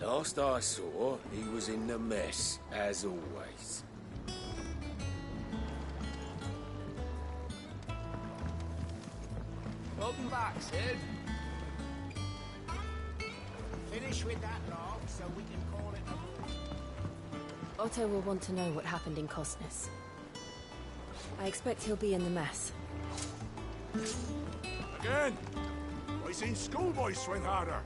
Last I saw, he was in the mess, as always. Welcome back, Sid. Finish with that log so we can call it a morning. Otto will want to know what happened in Costness. I expect he'll be in the mess. Again? I seen schoolboys swing harder.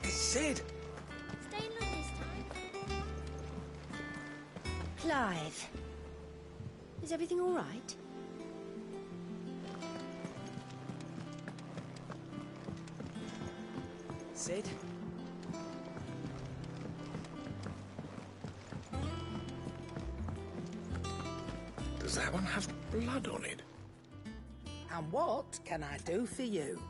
Sid! Staying long this time? Clive. Is everything all right? Sid? Does that one have blood on it? And what can I do for you?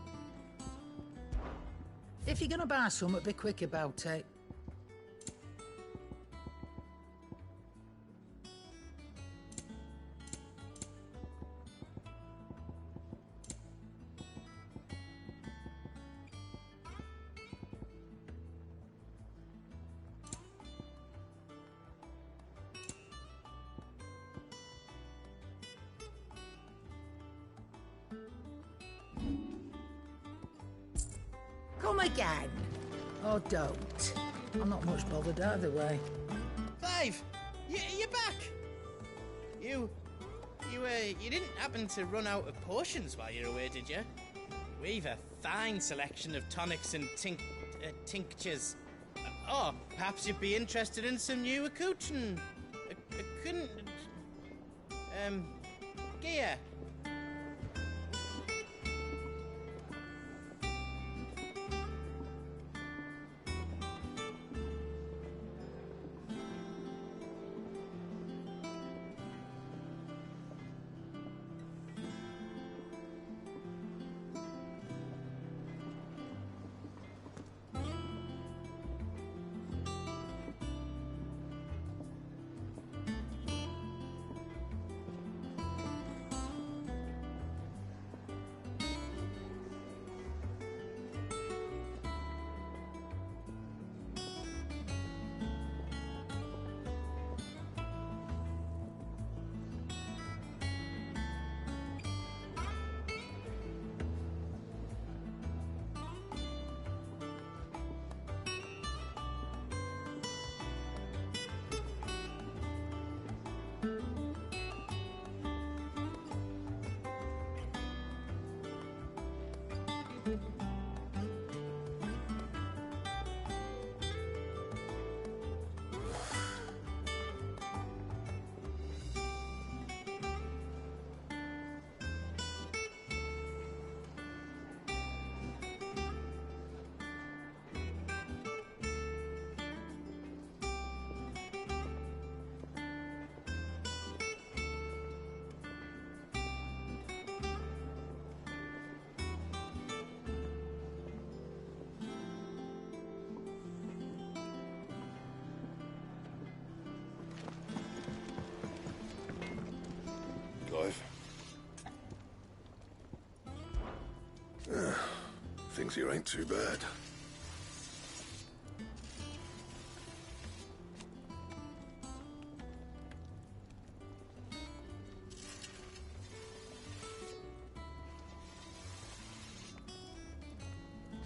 If you're gonna buy something, be quick about it. Come again. Or don't. I'm not much bothered either way. Clive, you're back. You didn't happen to run out of potions while you were away, did you? We've a fine selection of tonics and tinctures. Oh, perhaps you'd be interested in some new accoutrement. Gear. Clive? Things here ain't too bad.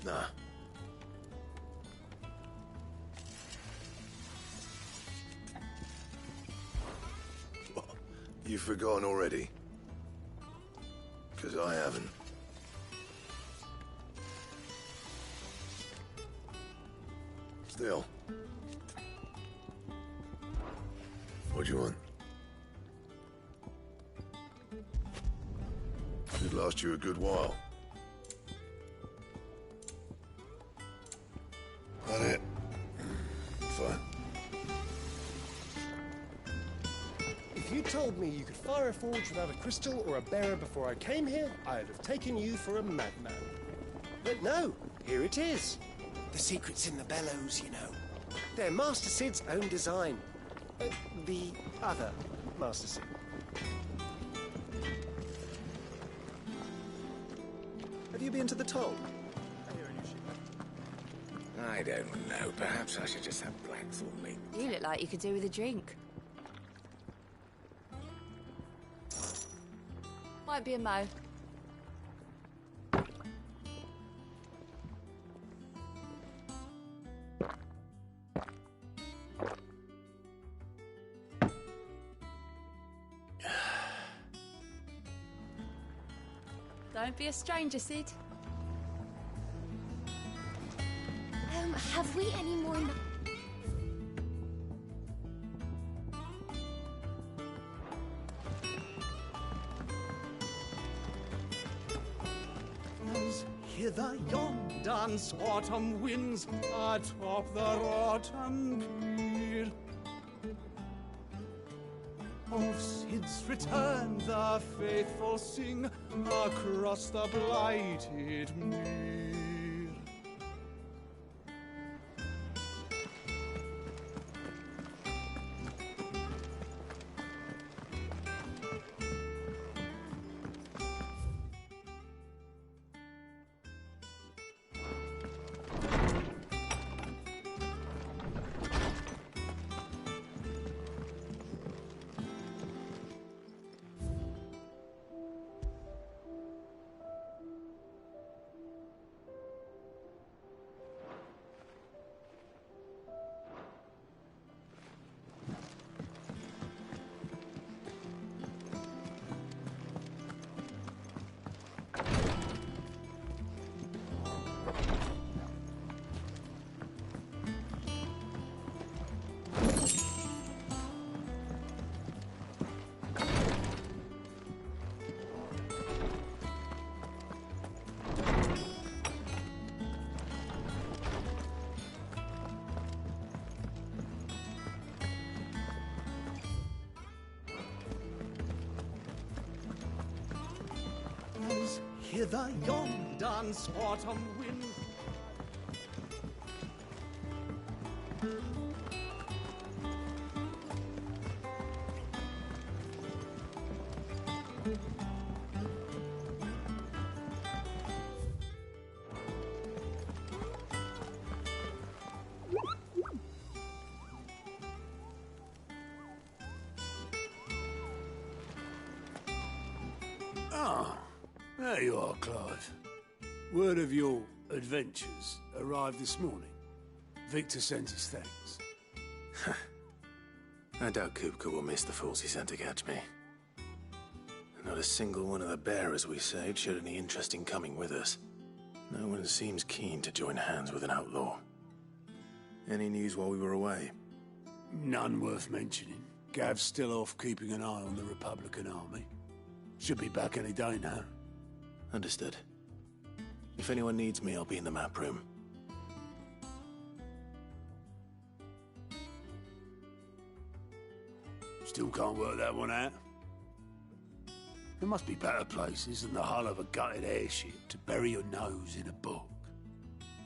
Nah. What? You've forgotten already? 'Cause I haven't. Still. What do you want? Should last you a good while. That it? Fine. If you told me you could fire a forge without a crystal or a bearer before I came here, I'd have taken you for a madman. But no, here it is. The secret's in the bellows, you know. They're Master Sid's own design. The other Master Sid. Have you been to the toll? I don't know. Perhaps I should just have Blackthorn meet. You look like you could do with a drink. Might be a mo. Don't be a stranger, Sid. Have we any more... As hither yon dance autumn winds atop the rotten pier. Of Sid's return the faithful sing across the blighted mere. Hither yon dance autumn wind. There you are, Clive. Word of your adventures arrived this morning. Victor sends his thanks. I doubt Kupka will miss the fools he sent to catch me. Not a single one of the bearers we saved showed any interest in coming with us. No one seems keen to join hands with an outlaw. Any news while we were away? None worth mentioning. Gav's still off keeping an eye on the Republican army. Should be back any day now. Understood. If anyone needs me, I'll be in the map room. Still can't work that one out. There must be better places than the hull of a gutted airship to bury your nose in a book.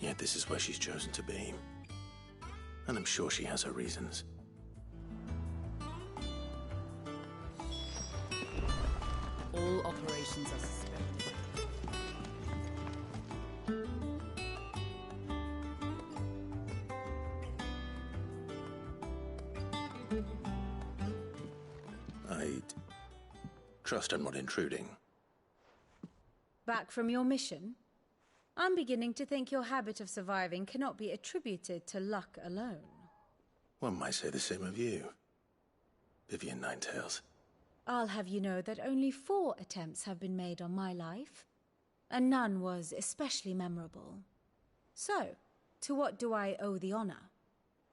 Yet this is where she's chosen to be. And I'm sure she has her reasons. All operations are suspended. I'd trust I'm not intruding. Back from your mission? I'm beginning to think your habit of surviving cannot be attributed to luck alone. One might say the same of you, Vivian Ninetails. I'll have you know that only 4 attempts have been made on my life, and none was especially memorable. So, to what do I owe the honor?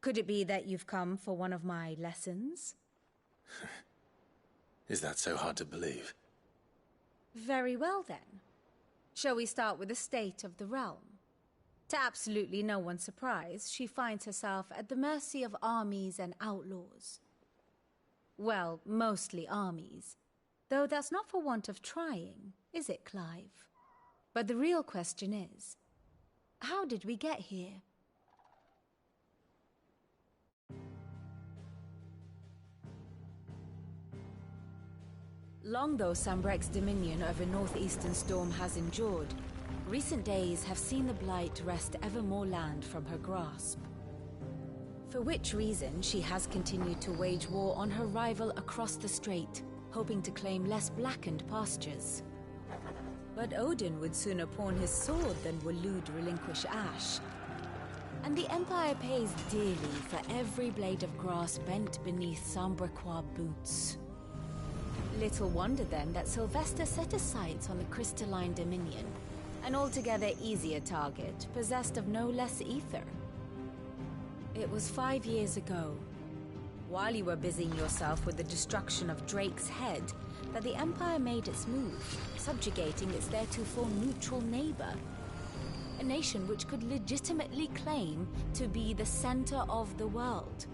Could it be that you've come for one of my lessons? Is that so hard to believe? Very well then. Shall we start with the state of the realm? To absolutely no one's surprise, she finds herself at the mercy of armies and outlaws. Well, mostly armies. Though that's not for want of trying, is it, Clive? But the real question is, how did we get here? Long though Sambrecht's dominion over northeastern Storm has endured, recent days have seen the Blight wrest ever more land from her grasp. For which reason she has continued to wage war on her rival across the strait, hoping to claim less blackened pastures. But Odin would sooner pawn his sword than Waloed relinquish Ash. And the Empire pays dearly for every blade of grass bent beneath Sambrequois boots. Little wonder then that Sylvester set his sights on the Crystalline Dominion, an altogether easier target, possessed of no less ether. It was 5 years ago, while you were busying yourself with the destruction of Drake's Head, that the Empire made its move, subjugating its theretofore neutral neighbor. A nation which could legitimately claim to be the center of the world.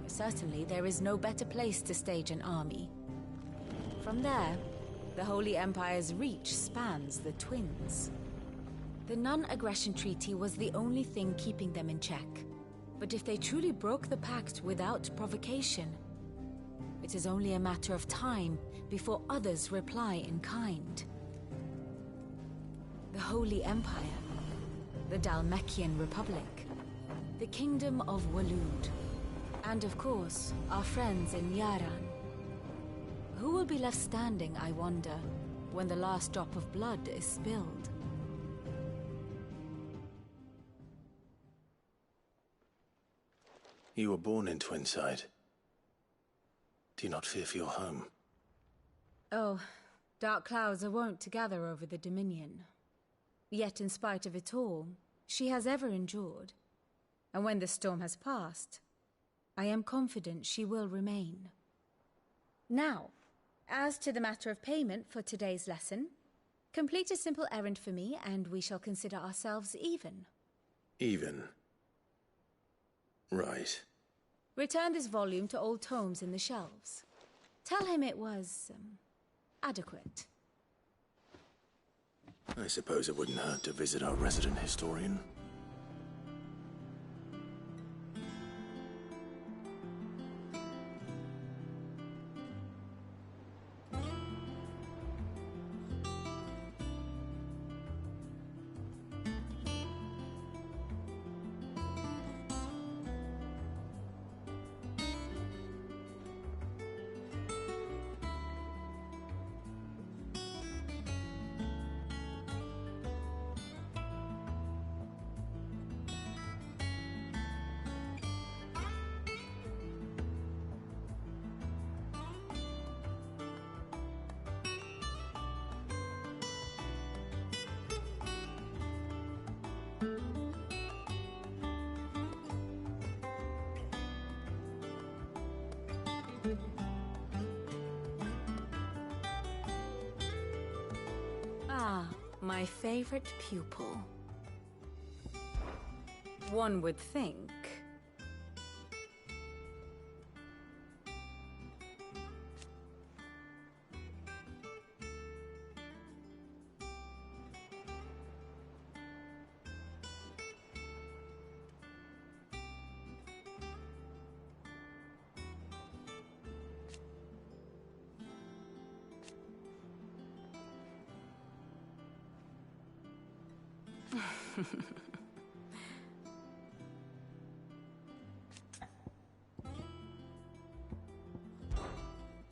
Certainly, there is no better place to stage an army. From there, the Holy Empire's reach spans the Twins. The Non-Aggression Treaty was the only thing keeping them in check. But if they truly broke the pact without provocation, it is only a matter of time before others reply in kind. The Holy Empire, the Dhalmekian Republic, the Kingdom of Waloed, and of course, our friends in Yaran. Who will be left standing, I wonder, when the last drop of blood is spilled? You were born in Twinside. Do you not fear for your home? Oh, dark clouds are wont to gather over the Dominion. Yet in spite of it all, she has ever endured. And when the storm has passed, I am confident she will remain. Now, as to the matter of payment for today's lesson, complete a simple errand for me and we shall consider ourselves even. Even? Right. Return this volume to old tomes in the shelves. Tell him it was, adequate. I suppose it wouldn't hurt to visit our resident historian. Ah, my favorite pupil. One would think.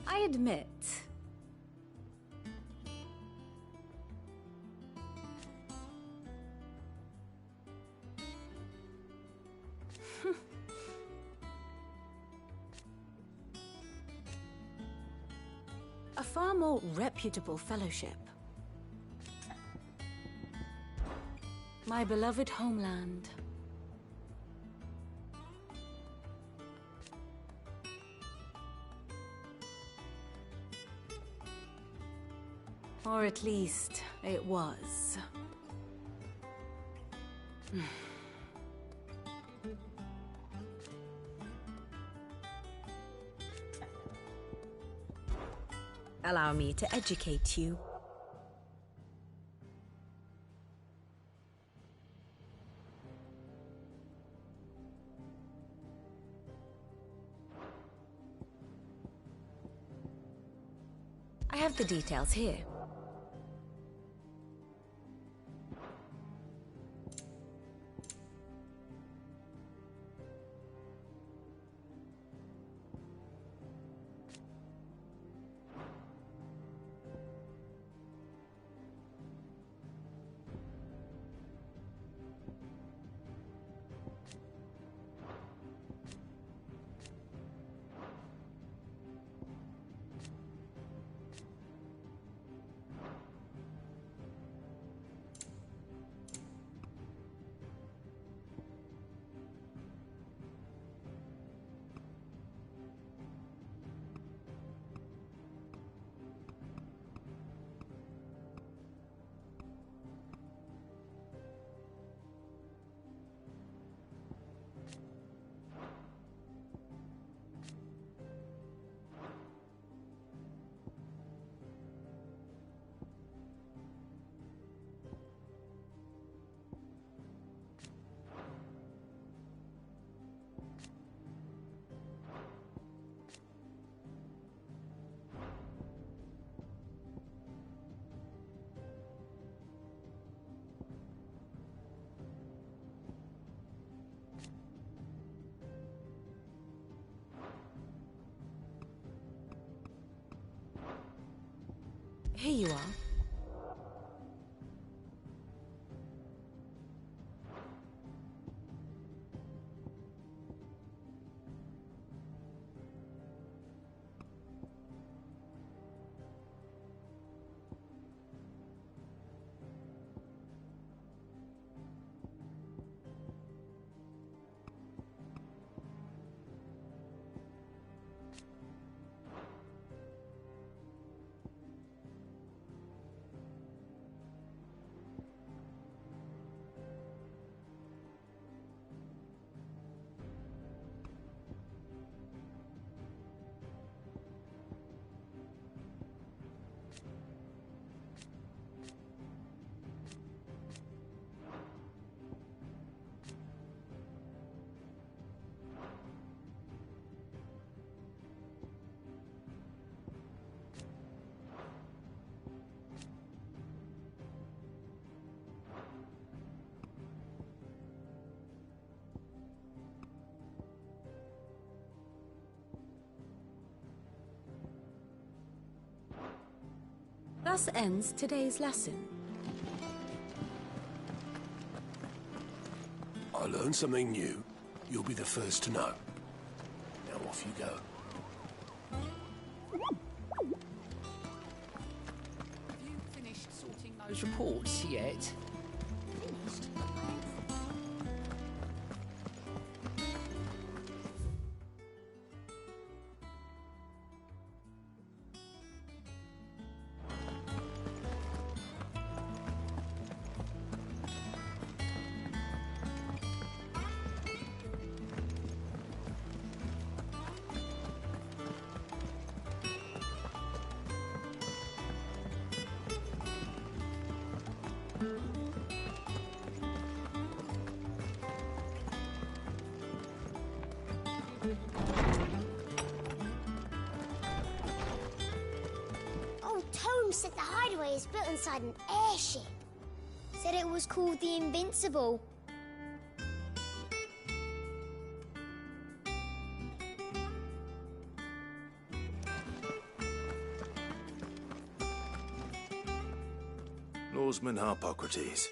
I admit. A far more reputable fellowship. My beloved homeland. Or at least, it was. Allow me to educate you. I have the details here. Here you are. Thus ends today's lesson. I learned something new. You'll be the first to know. Now off you go. Have you finished sorting those reports yet? Said the hideaway is built inside an airship. Said it was called the Invincible. Norseman Harpocrates.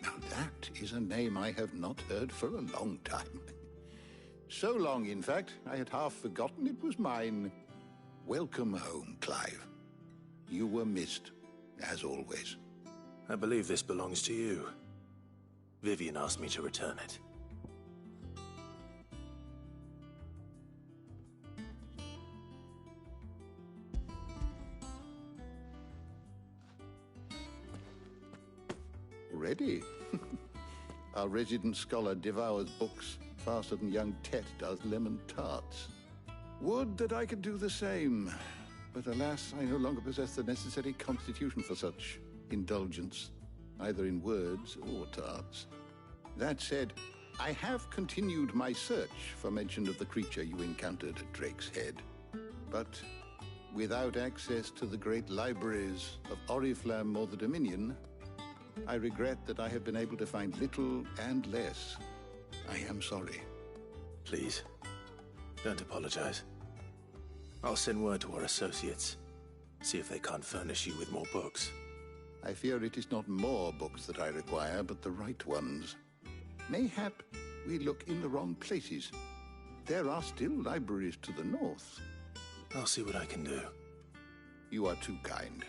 Now that is a name I have not heard for a long time. So long, in fact, I had half forgotten it was mine. Welcome home, Clive. You were missed, as always. I believe this belongs to you. Vivian asked me to return it. Ready? Our resident scholar devours books faster than young Tet does lemon tarts. Would that I could do the same. But alas, I no longer possess the necessary constitution for such indulgence, either in words or tarts. That said, I have continued my search for mention of the creature you encountered at Drake's Head. But without access to the great libraries of Oriflamme or the Dominion, I regret that I have been able to find little and less. I am sorry. Please, don't apologize. I'll send word to our associates. See if they can't furnish you with more books. I fear it is not more books that I require, but the right ones. Mayhap we look in the wrong places. There are still libraries to the north. I'll see what I can do. You are too kind.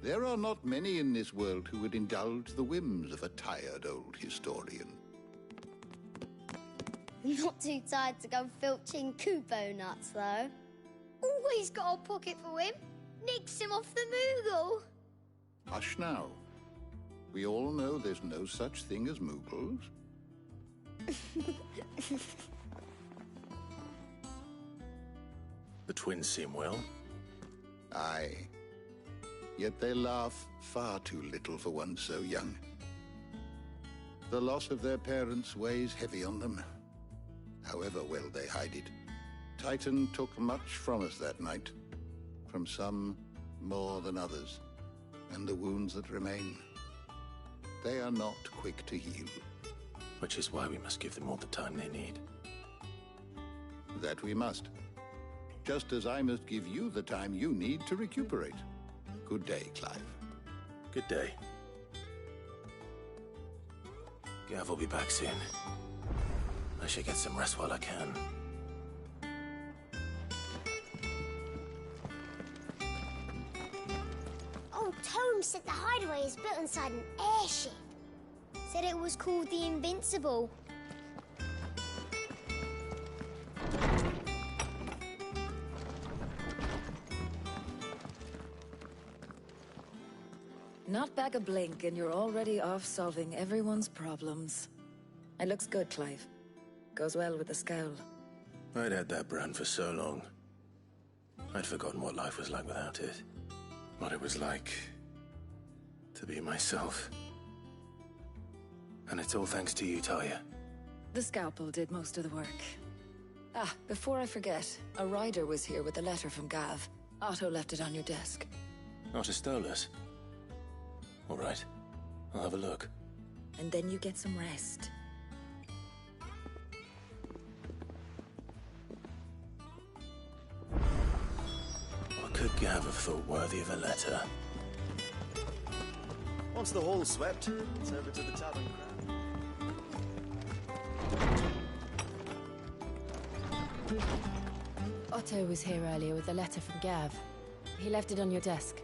There are not many in this world who would indulge the whims of a tired old historian. Not too tired to go filching Kupo nuts, though. Always got a pocket for him. Nicks him off the Moogle. Hush now. We all know there's no such thing as Moogles. The twins seem well. Aye. Yet they laugh far too little for one so young. The loss of their parents weighs heavy on them, however well they hide it. Titan took much from us that night, from some more than others, and the wounds that remain, they are not quick to heal. Which is why we must give them all the time they need. That we must. Just as I must give you the time you need to recuperate. Good day, Clive. Good day. Gav will be back soon. I should get some rest while I can. Old Tome said the hideaway is built inside an airship. Said it was called the Invincible. Not back a blink and you're already off solving everyone's problems. It looks good, Clive. Goes well with the scowl. I'd had that brand for so long. I'd forgotten what life was like without it. What it was like to be myself. And it's all thanks to you, Talia. The scalpel did most of the work. Ah, before I forget, a rider was here with a letter from Gav. Otto left it on your desk. Otto stole us. All right, I'll have a look. And then you get some rest. What could Gav have thought worthy of a letter? Once the hall's swept, it's over to the tavern crowd. Otto was here earlier with a letter from Gav. He left it on your desk.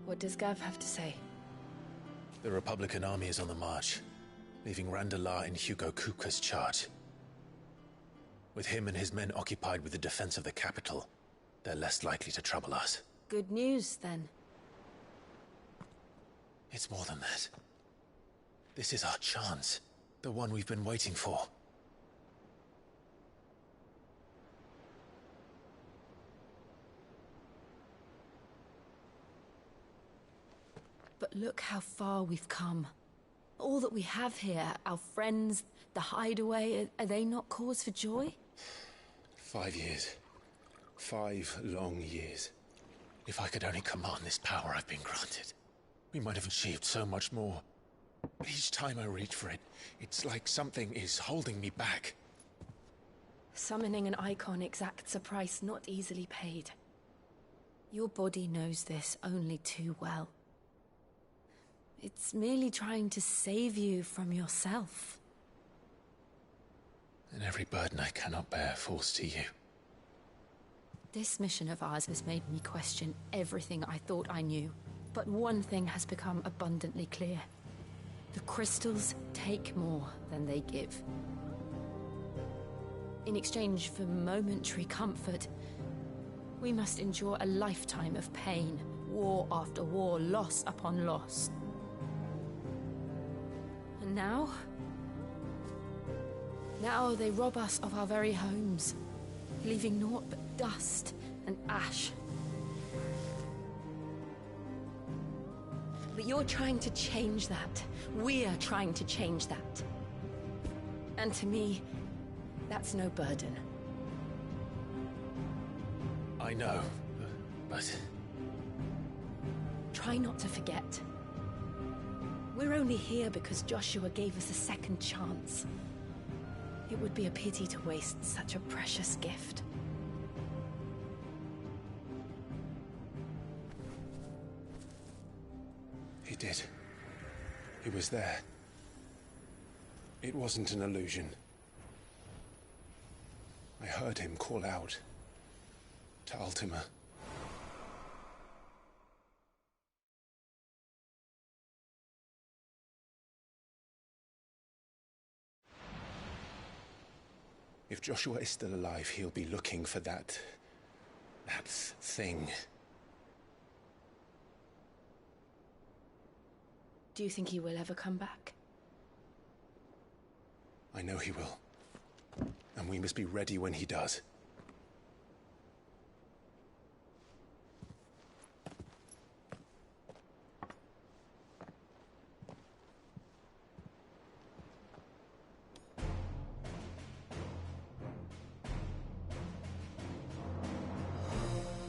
What does Gav have to say? The Republican army is on the march, leaving Randalar in Hugo Kuka's charge. With him and his men occupied with the defense of the capital, they're less likely to trouble us. Good news, then. It's more than that. This is our chance. The one we've been waiting for. But look how far we've come. All that we have here, our friends, the hideaway, are they not cause for joy? 5 years. 5 long years. If I could only command this power I've been granted, we might have achieved so much more. But each time I reach for it, it's like something is holding me back. Summoning an icon exacts a price not easily paid. Your body knows this only too well. It's merely trying to save you from yourself. And every burden I cannot bear falls to you. This mission of ours has made me question everything I thought I knew. But one thing has become abundantly clear. The crystals take more than they give. In exchange for momentary comfort, we must endure a lifetime of pain, war after war, loss upon loss. And now? Now they rob us of our very homes, leaving naught but dust and ash. But you're trying to change that. We're trying to change that. And to me, that's no burden. I know, but... Try not to forget. We're only here because Joshua gave us a second chance. It would be a pity to waste such a precious gift. He did. He was there. It wasn't an illusion. I heard him call out to Ultima. If Joshua is still alive, he'll be looking for that thing. Do you think he will ever come back? I know he will. And we must be ready when he does.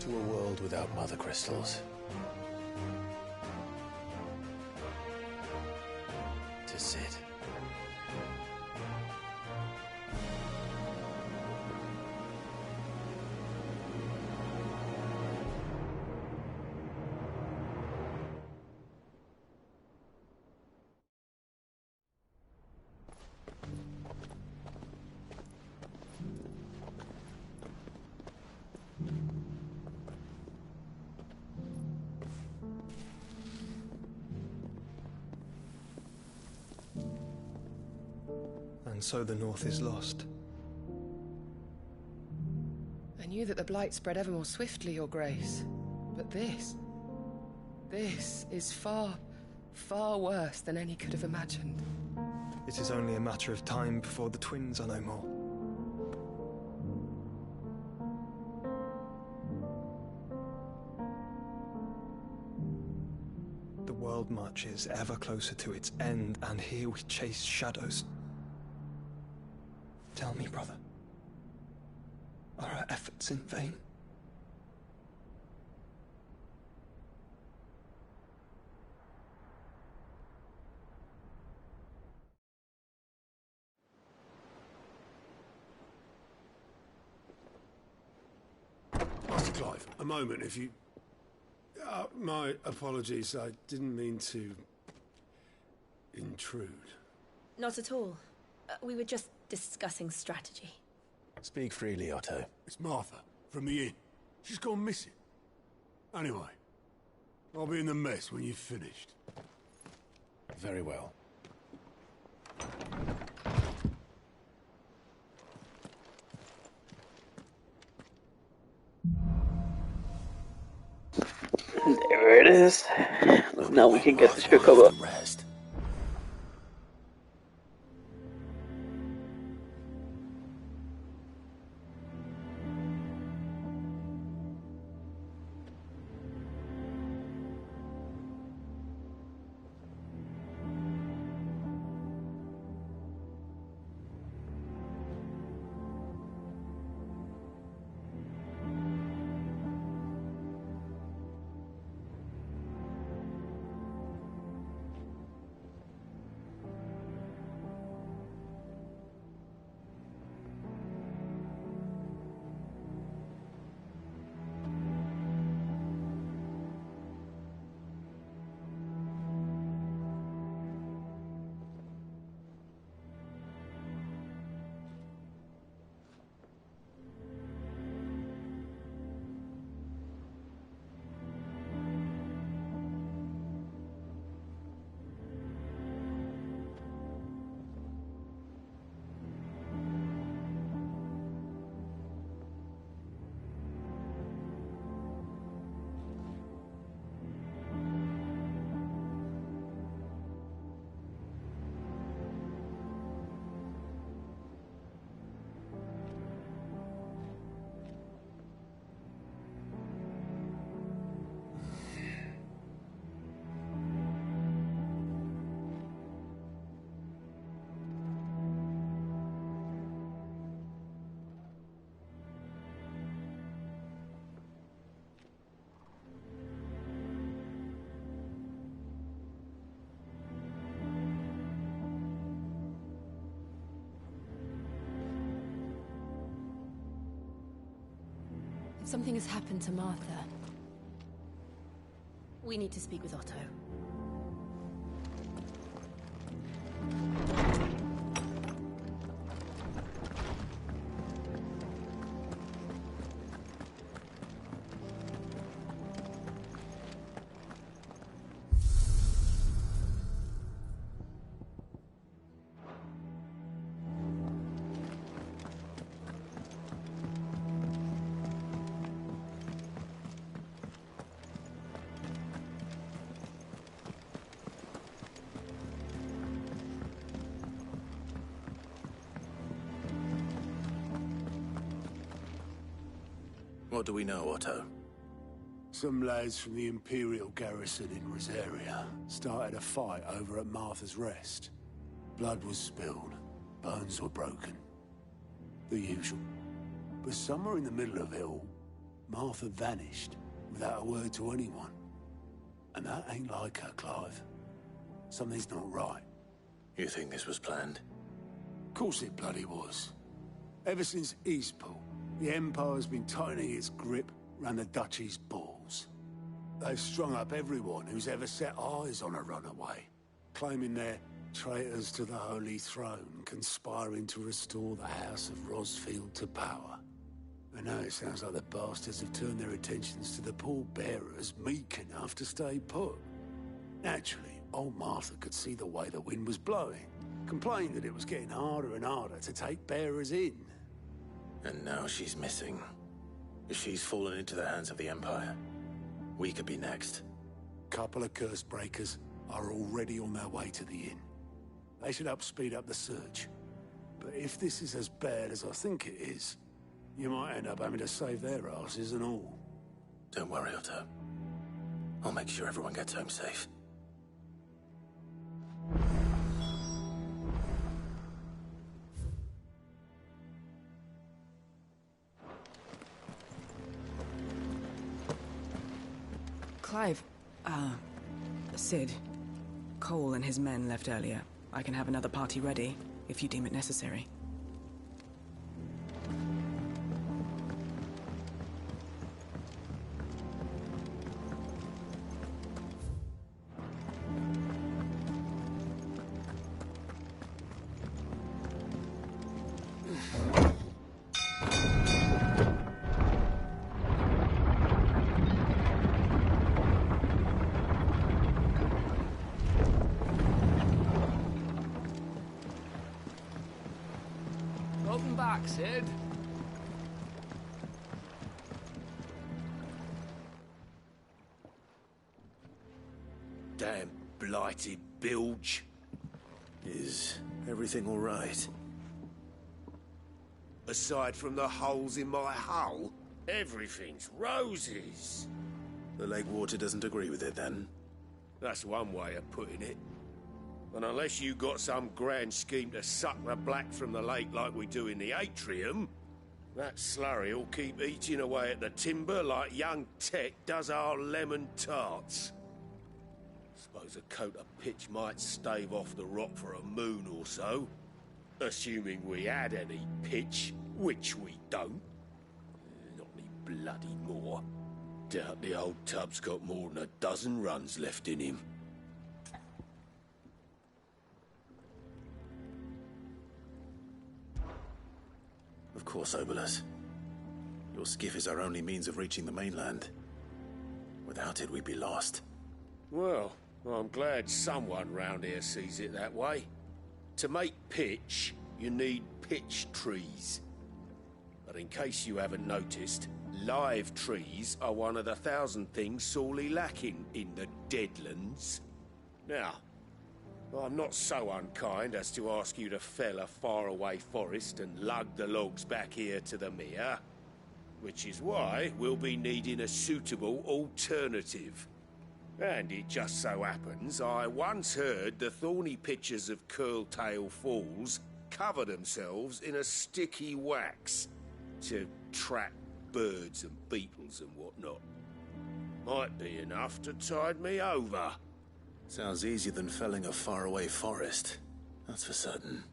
To a world without mother crystals. To Cid. And so the North is lost. I knew that the Blight spread ever more swiftly, Your Grace. But this is far, far worse than any could have imagined. It is only a matter of time before the twins are no more. The world marches ever closer to its end, and here we chase shadows. Tell me, brother, are our efforts in vain? Master Clive, a moment, if you... my apologies, I didn't mean to... intrude. Not at all. We were just discussing strategy. Speak freely, Otto. It's Martha, from the inn. She's gone missing. Anyway, I'll be in the mess when you've finished. Very well. There it is. Now we can get the ship cover. Rest. Something has happened to Martha. We need to speak with Otto. What do we know, Otto? Some lads from the Imperial garrison in Rosaria started a fight over at Martha's Rest. Blood was spilled, bones were broken. The usual. But somewhere in the middle of it all, Martha vanished without a word to anyone. And that ain't like her, Clive. Something's not right. You think this was planned? Of course it bloody was. Ever since Eastpool, the Empire's been tightening its grip round the Duchy's balls. They've strung up everyone who's ever set eyes on a runaway, claiming they're traitors to the Holy Throne, conspiring to restore the House of Rosfield to power. And now it sounds like the bastards have turned their attentions to the pallbearers meek enough to stay put. Naturally, old Martha could see the way the wind was blowing, complained that it was getting harder and harder to take bearers in. And now she's missing. If she's fallen into the hands of the Empire, we could be next. Couple of curse breakers are already on their way to the inn. They should help speed up the search. But if this is as bad as I think it is, you might end up having to save their asses and all. Don't worry, Otto. I'll make sure everyone gets home safe. Clive, Sid. Cole and his men left earlier. I can have another party ready, if you deem it necessary. Welcome back, Sid. Damn blighted bilge. Is everything all right? Aside from the holes in my hull, everything's roses. The lake water doesn't agree with it, then? That's one way of putting it. And unless you got some grand scheme to suck the black from the lake like we do in the atrium, that slurry'll keep eating away at the timber like young Tech does our lemon tarts. Suppose a coat of pitch might stave off the rot for a moon or so, assuming we had any pitch, which we don't. Not any bloody more. Doubt the old tub's got more than a dozen runs left in him. Of course, Obolus. Your skiff is our only means of reaching the mainland. Without it, we'd be lost. Well, I'm glad someone round here sees it that way. To make pitch, you need pitch trees. But in case you haven't noticed, live trees are one of the 1,000 things sorely lacking in the Deadlands. Now, I'm not so unkind as to ask you to fell a faraway forest and lug the logs back here to the mere, which is why we'll be needing a suitable alternative. And it just so happens I once heard the thorny pitchers of Curltail Falls cover themselves in a sticky wax to trap birds and beetles and whatnot. Might be enough to tide me over. Sounds easier than felling a faraway forest. That's for certain.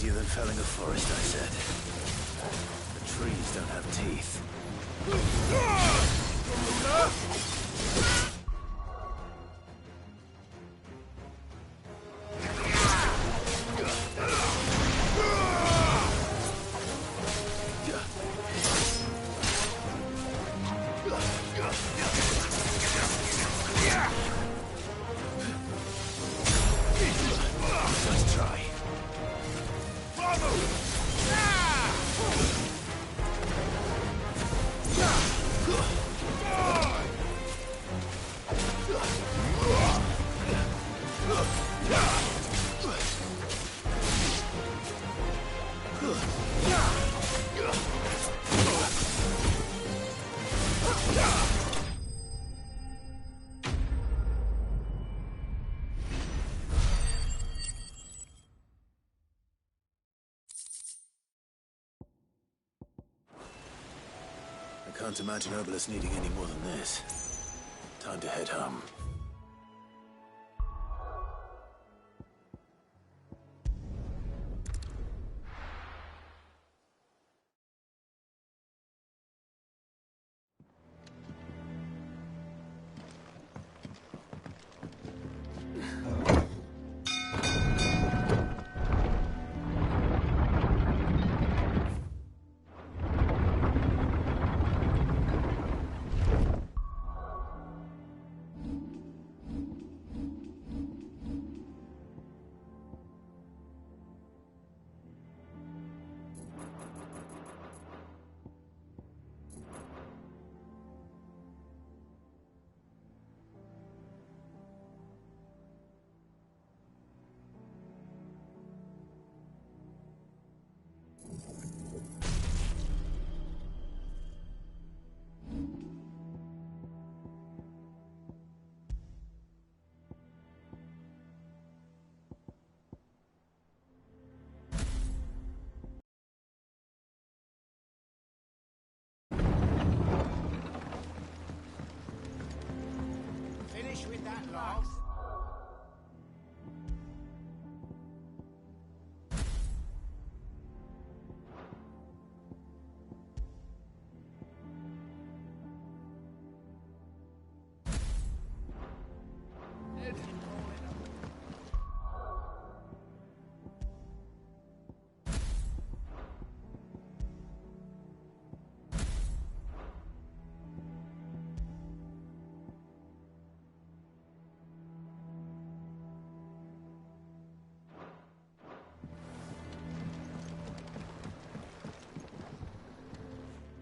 easier than felling a forest, I said. The trees don't have teeth. I can't imagine Obelisk needing any more than this. Time to head home. Finish with that log.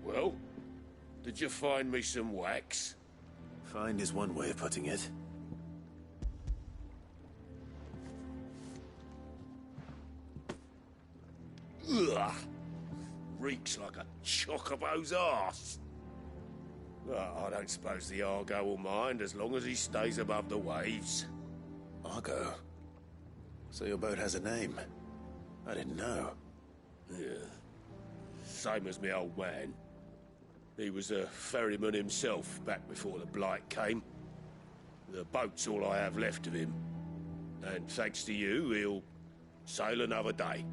Well, did you find me some wax? Find is one way of putting it. Ugh! Reeks like a chocobo's arse. I don't suppose the Argo will mind as long as he stays above the waves. Argo? So your boat has a name? I didn't know. Yeah. Same as me old man. He was a ferryman himself back before the Blight came. The boat's all I have left of him. And thanks to you, he'll sail another day.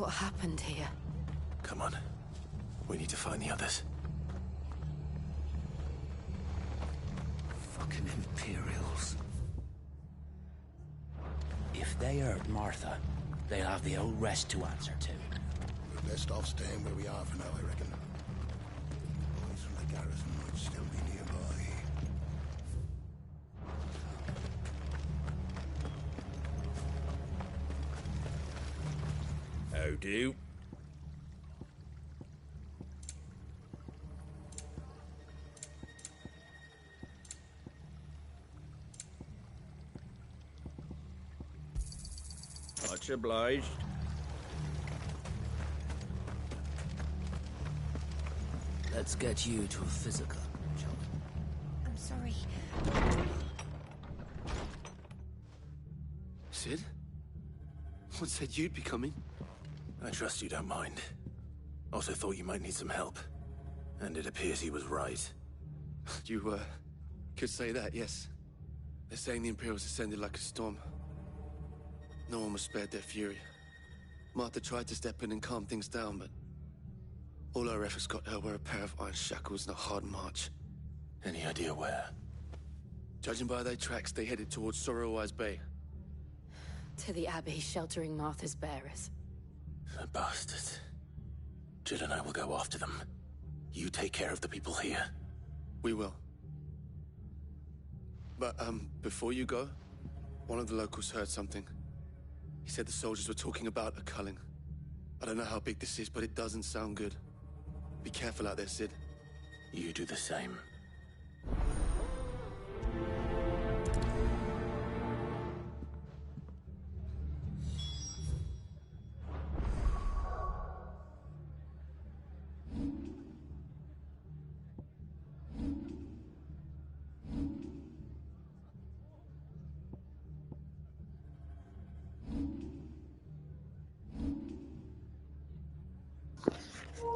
What happened here? Come on. We need to find the others. Fucking Imperials. If they hurt Martha, they'll have the old rest to answer to. We're best off staying where we are for now, I reckon. Boys from the garrison might still be nearby. How do? Much obliged. Let's get you to a physical, shall we? I'm sorry. Sid? What said you'd be coming? I trust you don't mind. Also thought you might need some help. And it appears he was right. You, could say that, yes. They're saying the Imperials ascended like a storm. No one was spared their fury. Martha tried to step in and calm things down, but all our efforts got her were a pair of iron shackles and a hard march. Any idea where? Judging by their tracks, they headed towards Sorrowwise Bay. To the Abbey, sheltering Martha's bearers. The bastards. Jill and I will go after them. You take care of the people here. We will. But, before you go, one of the locals heard something. He said the soldiers were talking about a culling. I don't know how big this is, but it doesn't sound good. Be careful out there, Sid. You do the same.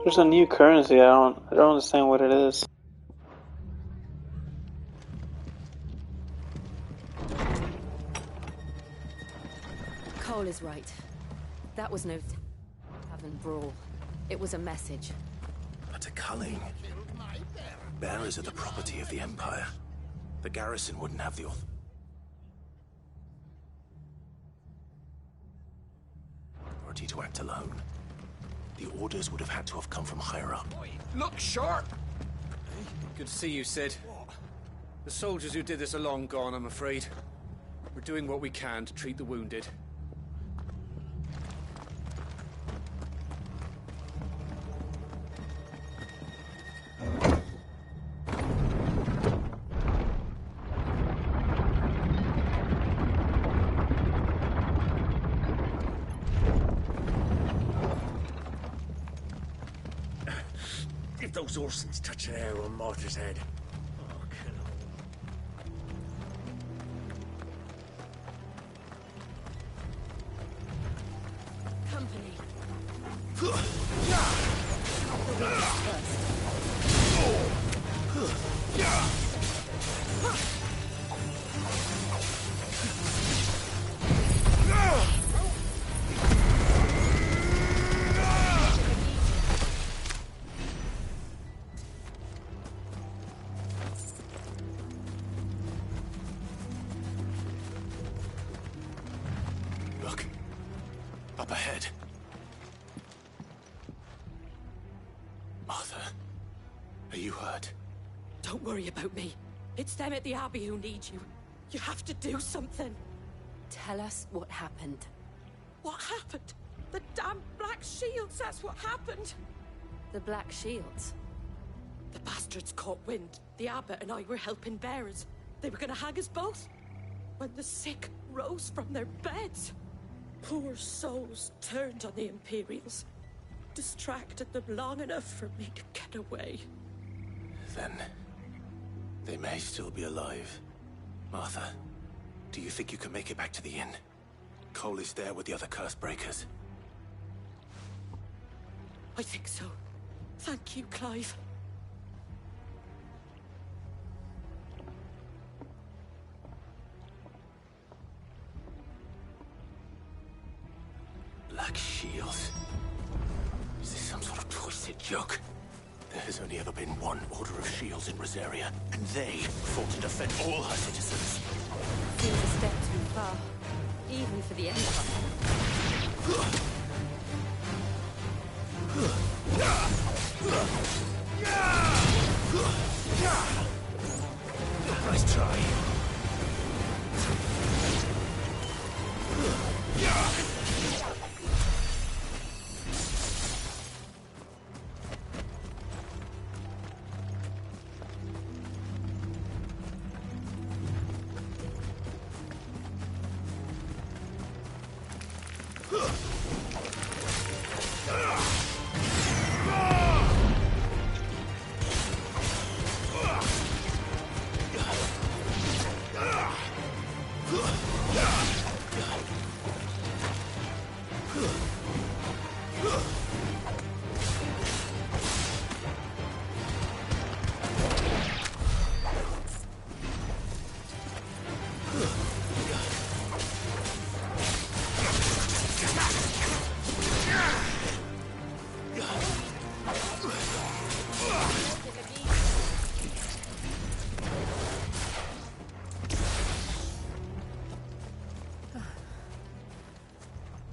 There's a new currency. I don't understand what it is. Cole is right. That was no tavern brawl. It was a message. But a culling. Bearers are the property of the Empire. The garrison wouldn't have the authority to act alone. The orders would have had to have come from higher up. Look sharp! Good to see you, Sid. The soldiers who did this are long gone, I'm afraid. We're doing what we can to treat the wounded. If those Orsons touch an arrow on Martha's head. Oh, kill 'em. Company. Look. Up ahead. Martha. Are you hurt? Don't worry about me. It's them at the Abbey who need you. You have to do something. Tell us what happened. What happened? The damn Black Shields, that's what happened. The Black Shields? The bastards caught wind. The Abbot and I were helping bearers. They were gonna hang us both. When the sick rose from their beds, poor souls turned on the Imperials. Distracted them long enough for me to get away. Then they may still be alive. Martha, do you think you can make it back to the inn? Cole is there with the other curse breakers. I think so. Thank you, Clive. Black shields. Is this some sort of twisted joke? There has only ever been one Order of Shields in Rosaria, and they fought to defend all her citizens. Seems a step too far, even for the Empire. Nice try.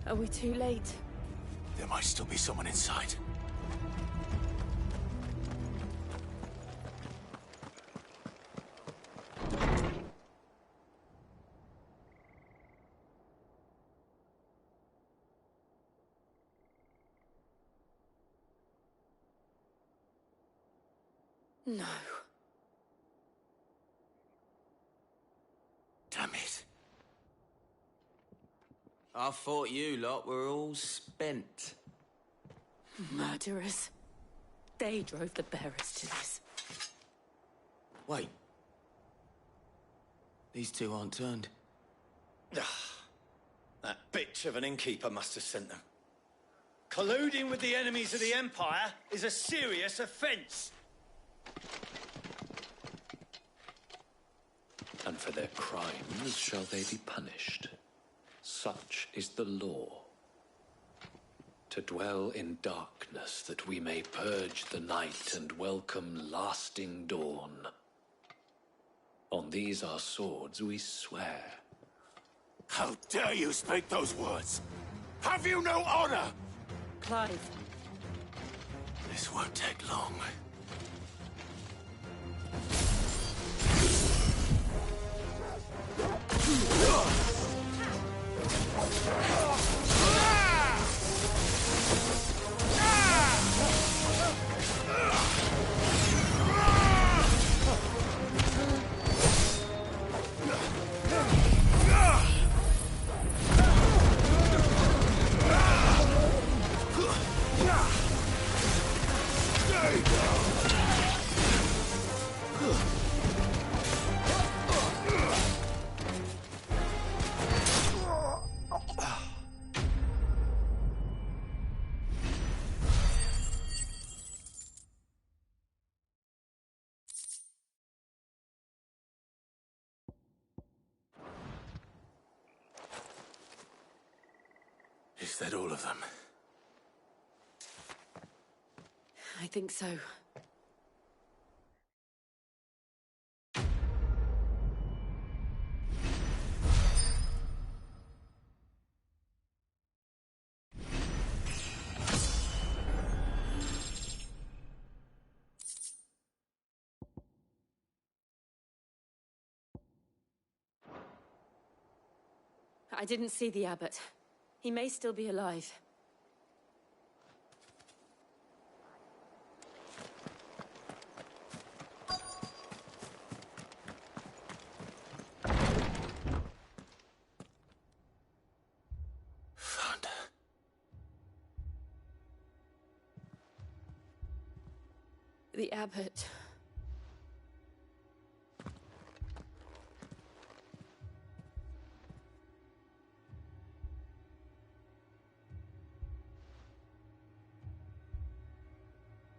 Are we too late? There might still be someone inside. No. Damn it. I thought you lot were all spent. Murderers. They drove the bearers to this. Wait. These two aren't turned. That bitch of an innkeeper must have sent them. Colluding with the enemies of the Empire is a serious offence. And for their crimes shall they be punished. Such is the law. To dwell in darkness that we may purge the night and welcome lasting dawn. On these our swords we swear. How dare you speak those words? Have you no honor? Clive. This won't take long. Is that all of them? I think so. I didn't see the abbot. He may still be alive. Found her. The abbot.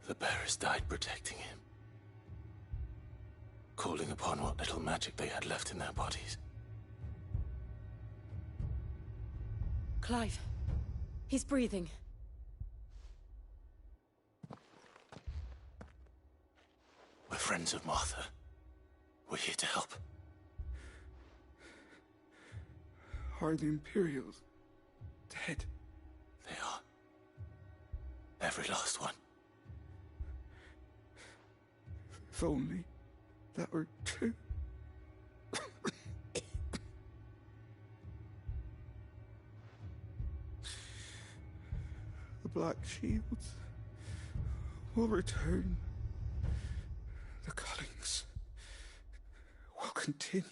The bearers died protecting him. Calling upon what little magic they had left in their bodies. Clive. He's breathing. We're friends of Martha. We're here to help. Are the Imperials dead? They are. Every last one. If only that were true. The Black Shields will return. The cuttings will continue.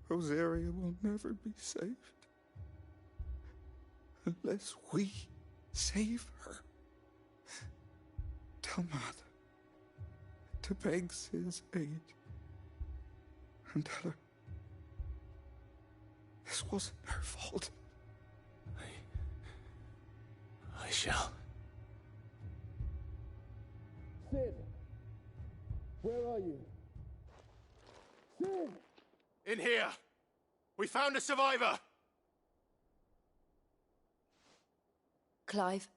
Rosaria will never be saved unless we save her. Tell Mother to beg Cid's aid and tell her this wasn't her fault. I shall. Cid! Where are you? Cid! In here! We found a survivor! Clive.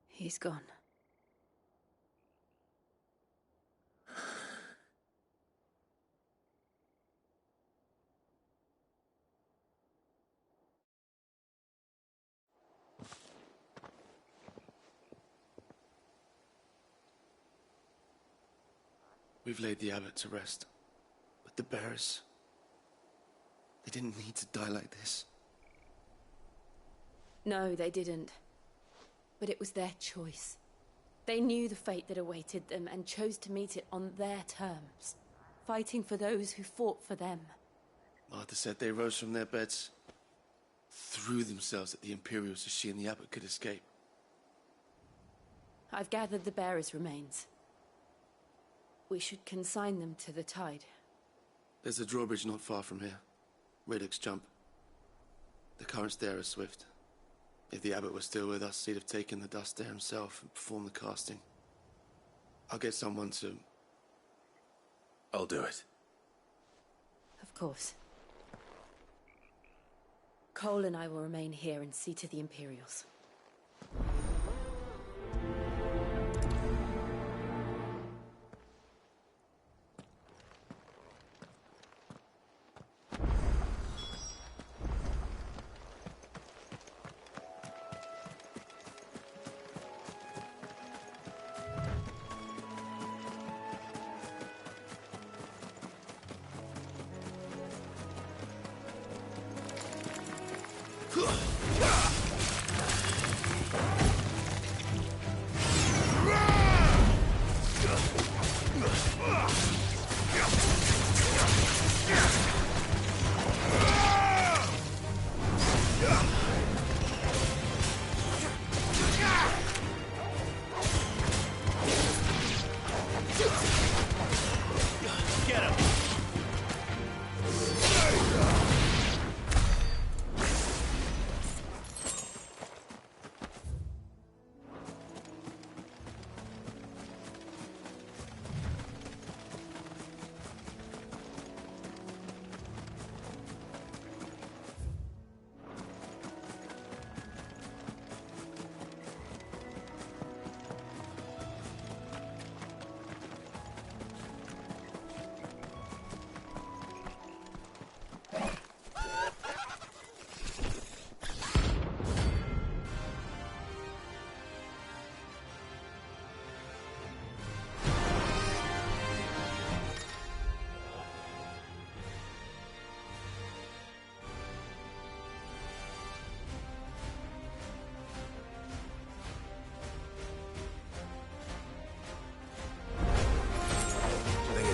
He's gone. We've laid the abbot to rest. But the bearers... they didn't need to die like this. No, they didn't. But it was their choice. They knew the fate that awaited them and chose to meet it on their terms, fighting for those who fought for them. Martha said they rose from their beds, threw themselves at the Imperials so she and the abbot could escape. I've gathered the bearers' remains. We should consign them to the tide. There's a drawbridge not far from here. Radix Jump. The currents there are swift. If the abbot was still with us, he'd have taken the dust there himself and performed the casting. I'll get someone to... I'll do it. Of course. Cole and I will remain here and see to the Imperials.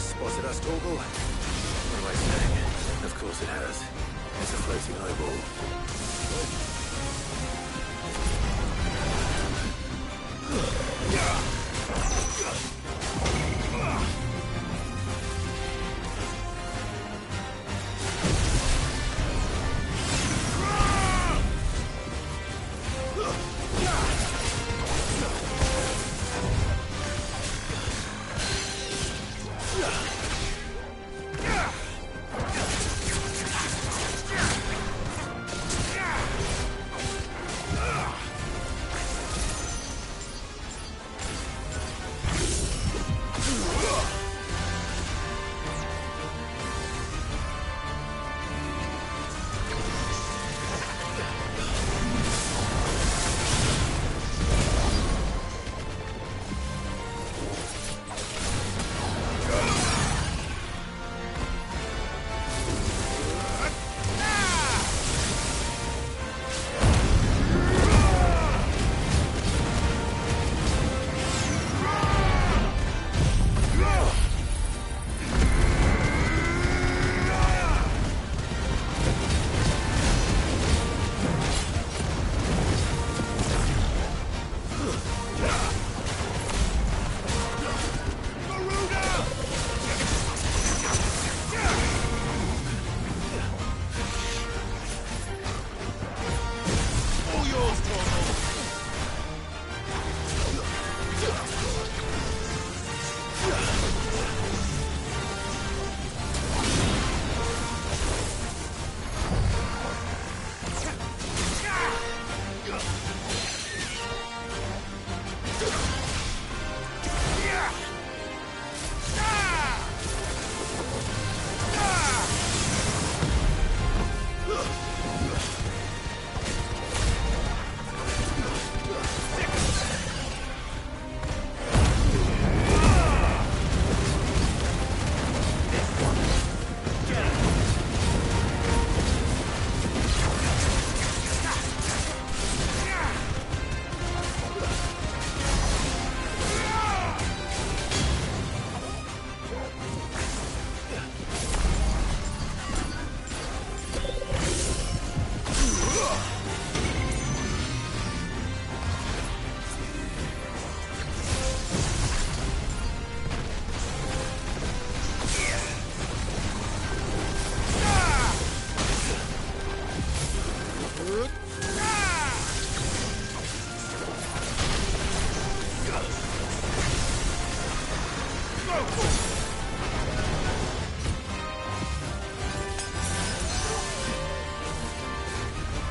Spotted us, Torgal? What am I saying? Of course it has. It's a floating eyeball.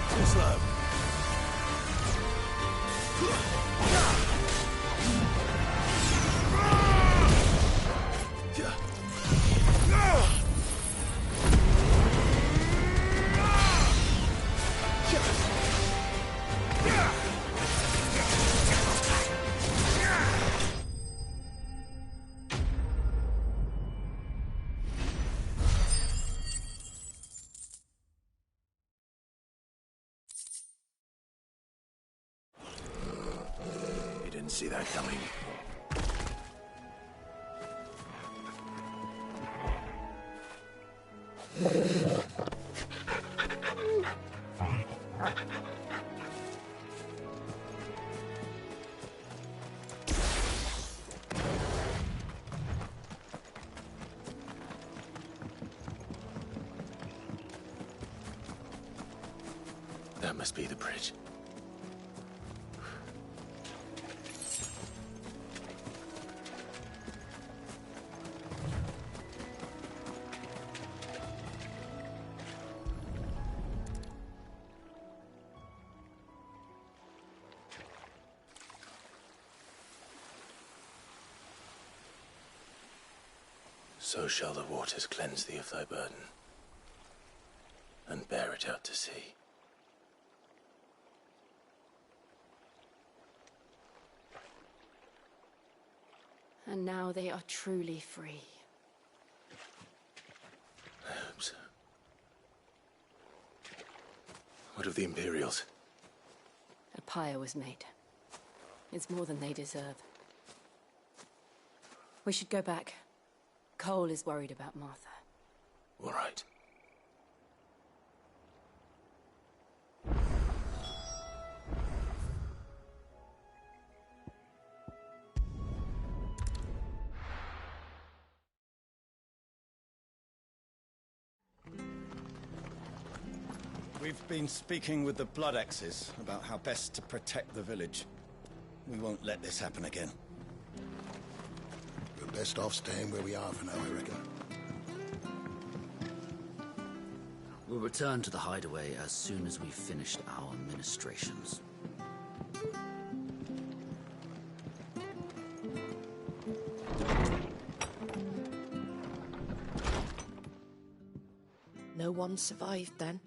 Too slow. You didn't see that coming. That must be the bridge. So shall the waters cleanse thee of thy burden, and bear it out to sea. And now they are truly free. I hope so. What of the Imperials? A pyre was made. It's more than they deserve. We should go back. Cole is worried about Martha. All right. We've been speaking with the Blood Axes about how best to protect the village. We won't let this happen again. We're best off staying where we are for now, I reckon. We'll return to the hideaway as soon as we've finished our ministrations. No one survived then?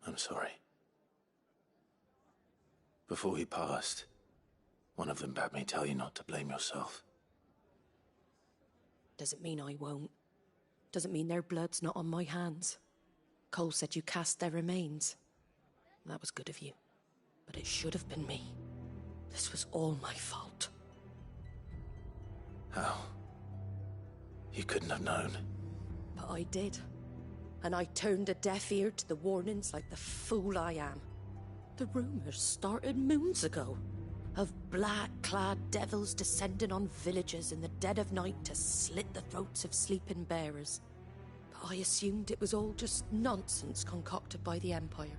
I'm sorry. Before he passed, one of them bade me tell you not to blame yourself. Doesn't mean I won't. Doesn't mean their blood's not on my hands. Cole said you cast their remains. That was good of you. But it should have been me. This was all my fault. How? You couldn't have known. But I did. And I turned a deaf ear to the warnings like the fool I am. The rumors started moons ago. Of black-clad devils descending on villages in the dead of night to slit the throats of sleeping bearers. But I assumed it was all just nonsense concocted by the Empire.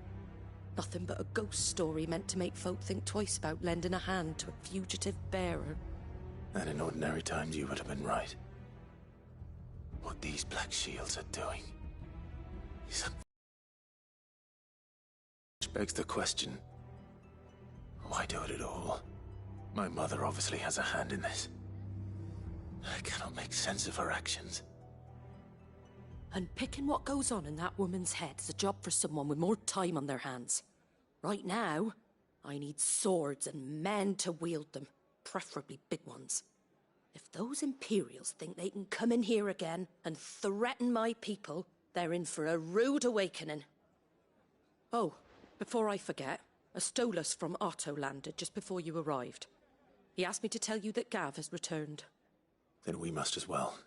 Nothing but a ghost story meant to make folk think twice about lending a hand to a fugitive bearer. And in ordinary times you would have been right. What these Black Shields are doing is which begs the question, why do it at all? My mother obviously has a hand in this. I cannot make sense of her actions. And picking what goes on in that woman's head is a job for someone with more time on their hands. Right now, I need swords and men to wield them, preferably big ones. If those Imperials think they can come in here again and threaten my people, they're in for a rude awakening. Oh, before I forget, a Stolas from Otto landed just before you arrived. He asked me to tell you that Gav has returned. Then we must as well.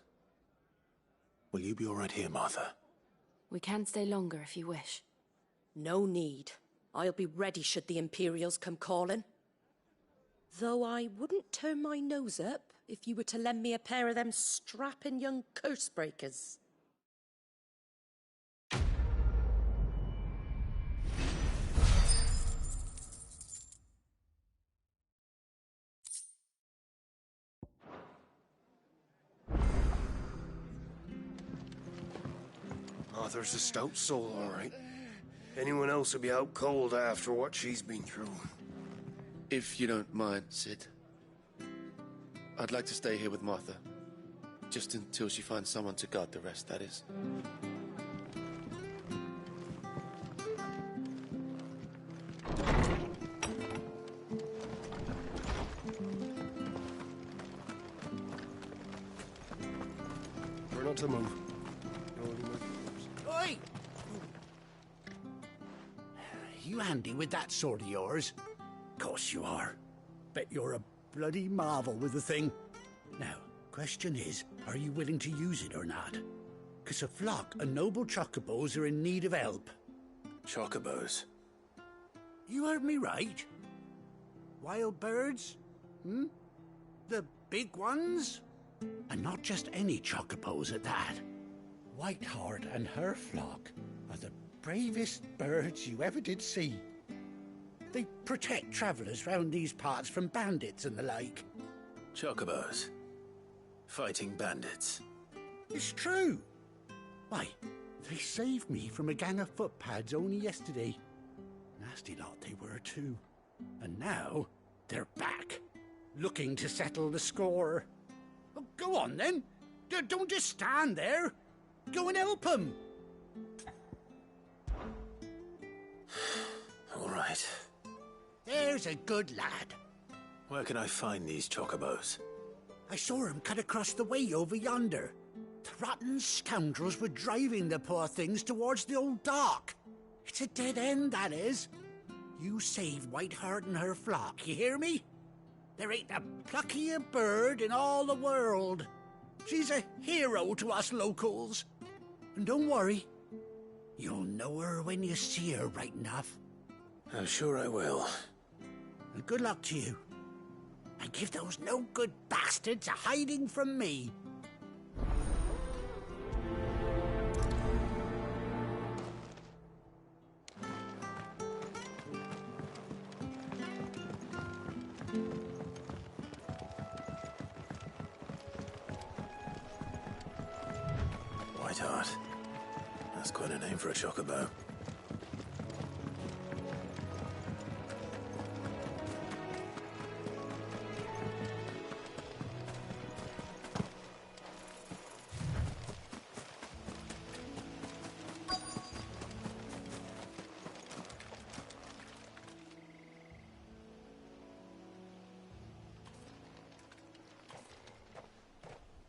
Will you be all right here, Martha? We can stay longer if you wish. No need. I'll be ready should the Imperials come calling. Though I wouldn't turn my nose up if you were to lend me a pair of them strapping young curse breakers. Mother's a stout soul, all right. Anyone else would be out cold after what she's been through. If you don't mind, Sid, I'd like to stay here with Martha. Just until she finds someone to guard the rest, that is. We're not to move. Oi! You handy with that sword of yours? Course you are. Bet you're a bloody marvel with the thing. Now, question is, are you willing to use it or not? 'Cause a flock of noble chocobos are in need of help. Chocobos? You heard me right. Wild birds? Hmm? The big ones? And not just any chocobos at that. Whiteheart and her flock are the bravest birds you ever did see. They protect travellers round these parts from bandits and the like. Chocobos? Fighting bandits? It's true. Why, they saved me from a gang of footpads only yesterday. Nasty lot they were too. And now they're back, looking to settle the score. Oh, go on then. Don't just stand there. Go and help them. All right. There's a good lad. Where can I find these chocobos? I saw him cut across the way over yonder. The rotten scoundrels were driving the poor things towards the old dock. It's a dead end, that is. You saved Whiteheart and her flock, you hear me? There ain't a pluckier bird in all the world. She's a hero to us locals. And don't worry, you'll know her when you see her right enough. I'm sure I will. And good luck to you. And give those no-good bastards a hiding from me. Whiteheart. That's quite a name for a chocobo.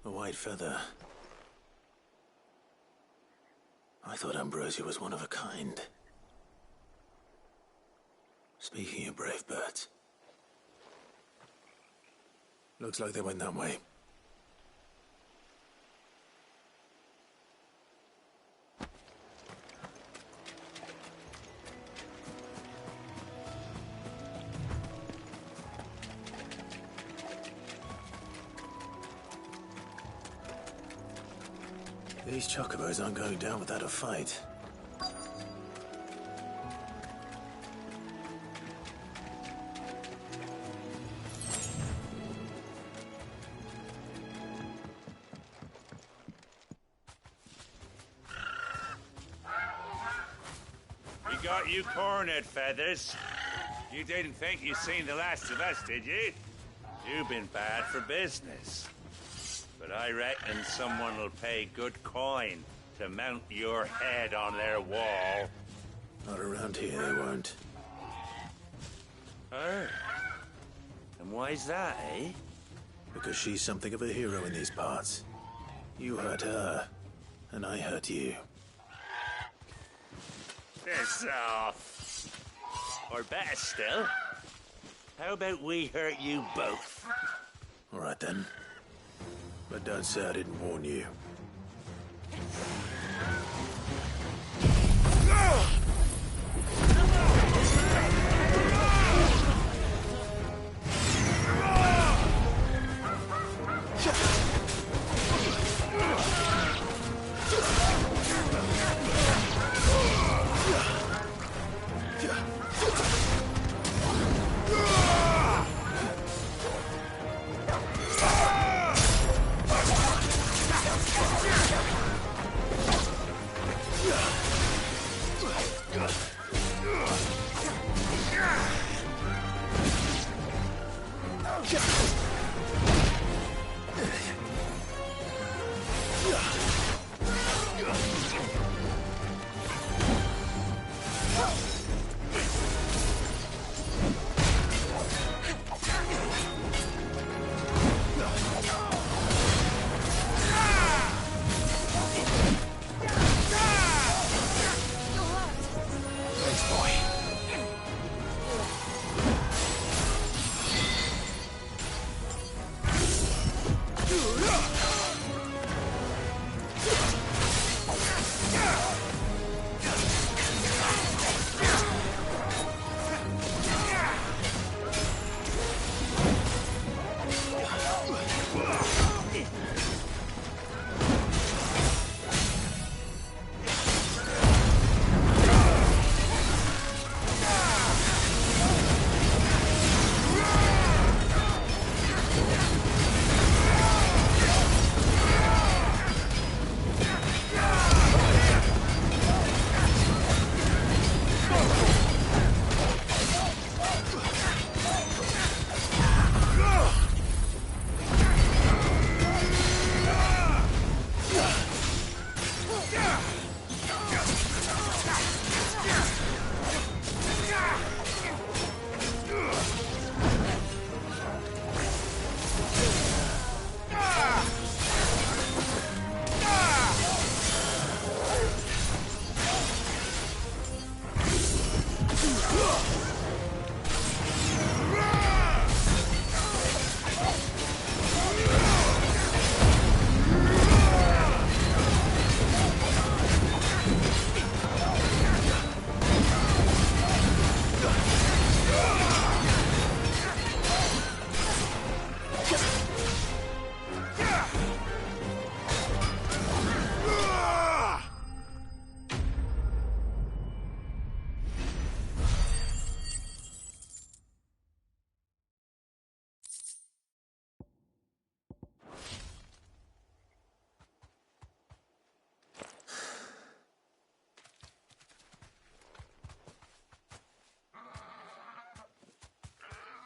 A white feather. I thought Ambrosia was one of a kind. Speaking of brave birds, looks like they went that way. These chocobos aren't going down without a fight. We got you cornered, Feathers. You didn't think you'd seen the last of us, did you? You've been bad for business. But I reckon someone will pay good coin to mount your head on their wall. Not around here, they won't. Her? And why's that, eh? Because she's something of a hero in these parts. You hurt her, and I hurt you. Piss off. Or better still, how about we hurt you both? All right then. But don't say I didn't warn you.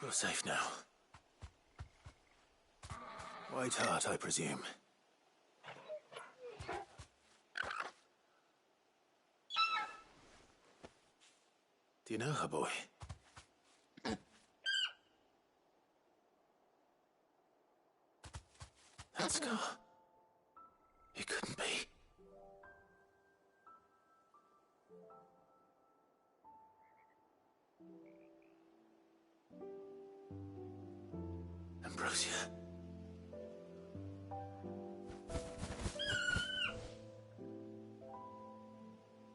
You're safe now. White Hart, I presume. Do you know her, boy? That scar. It couldn't be. Ambrosia.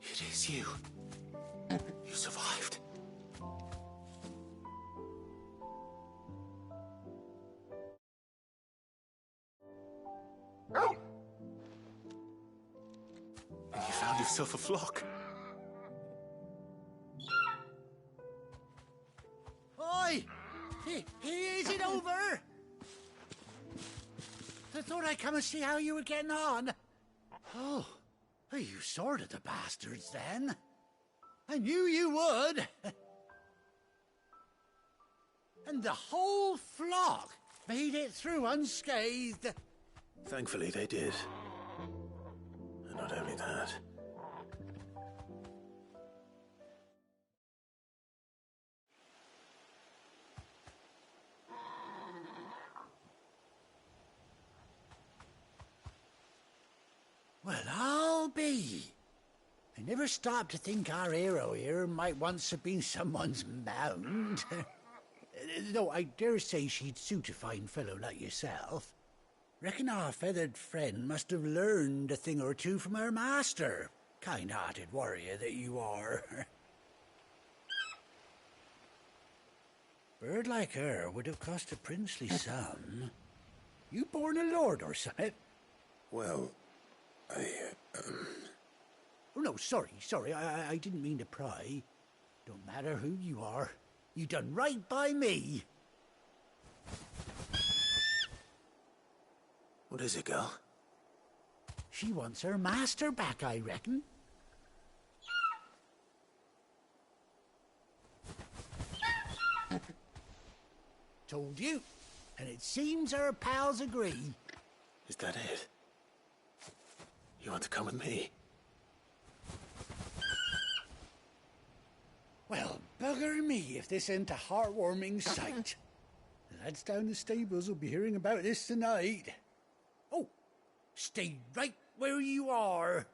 It is you. You survived. And you found yourself a flock. Oi! Is it over? I thought I'd come and see how you were getting on. Oh, you sorted the bastards then. I knew you would. And the whole flock made it through unscathed. Thankfully, they did. And not only that. Well, I'll be. I never stopped to think our hero here might once have been someone's mount. Though I dare say she'd suit a fine fellow like yourself. Reckon our feathered friend must have learned a thing or two from her master. Kind-hearted warrior that you are. Bird like her would have cost a princely sum. You born a lord or something? Well, Oh, no, sorry, I didn't mean to pry. Don't matter who you are. You done right by me. What is it, girl? She wants her master back, I reckon. Told you. And it seems her pals agree. Is that it? You want to come with me? Well, bugger me if this ain't a heartwarming sight. The lads down the stables will be hearing about this tonight. Oh, stay right where you are.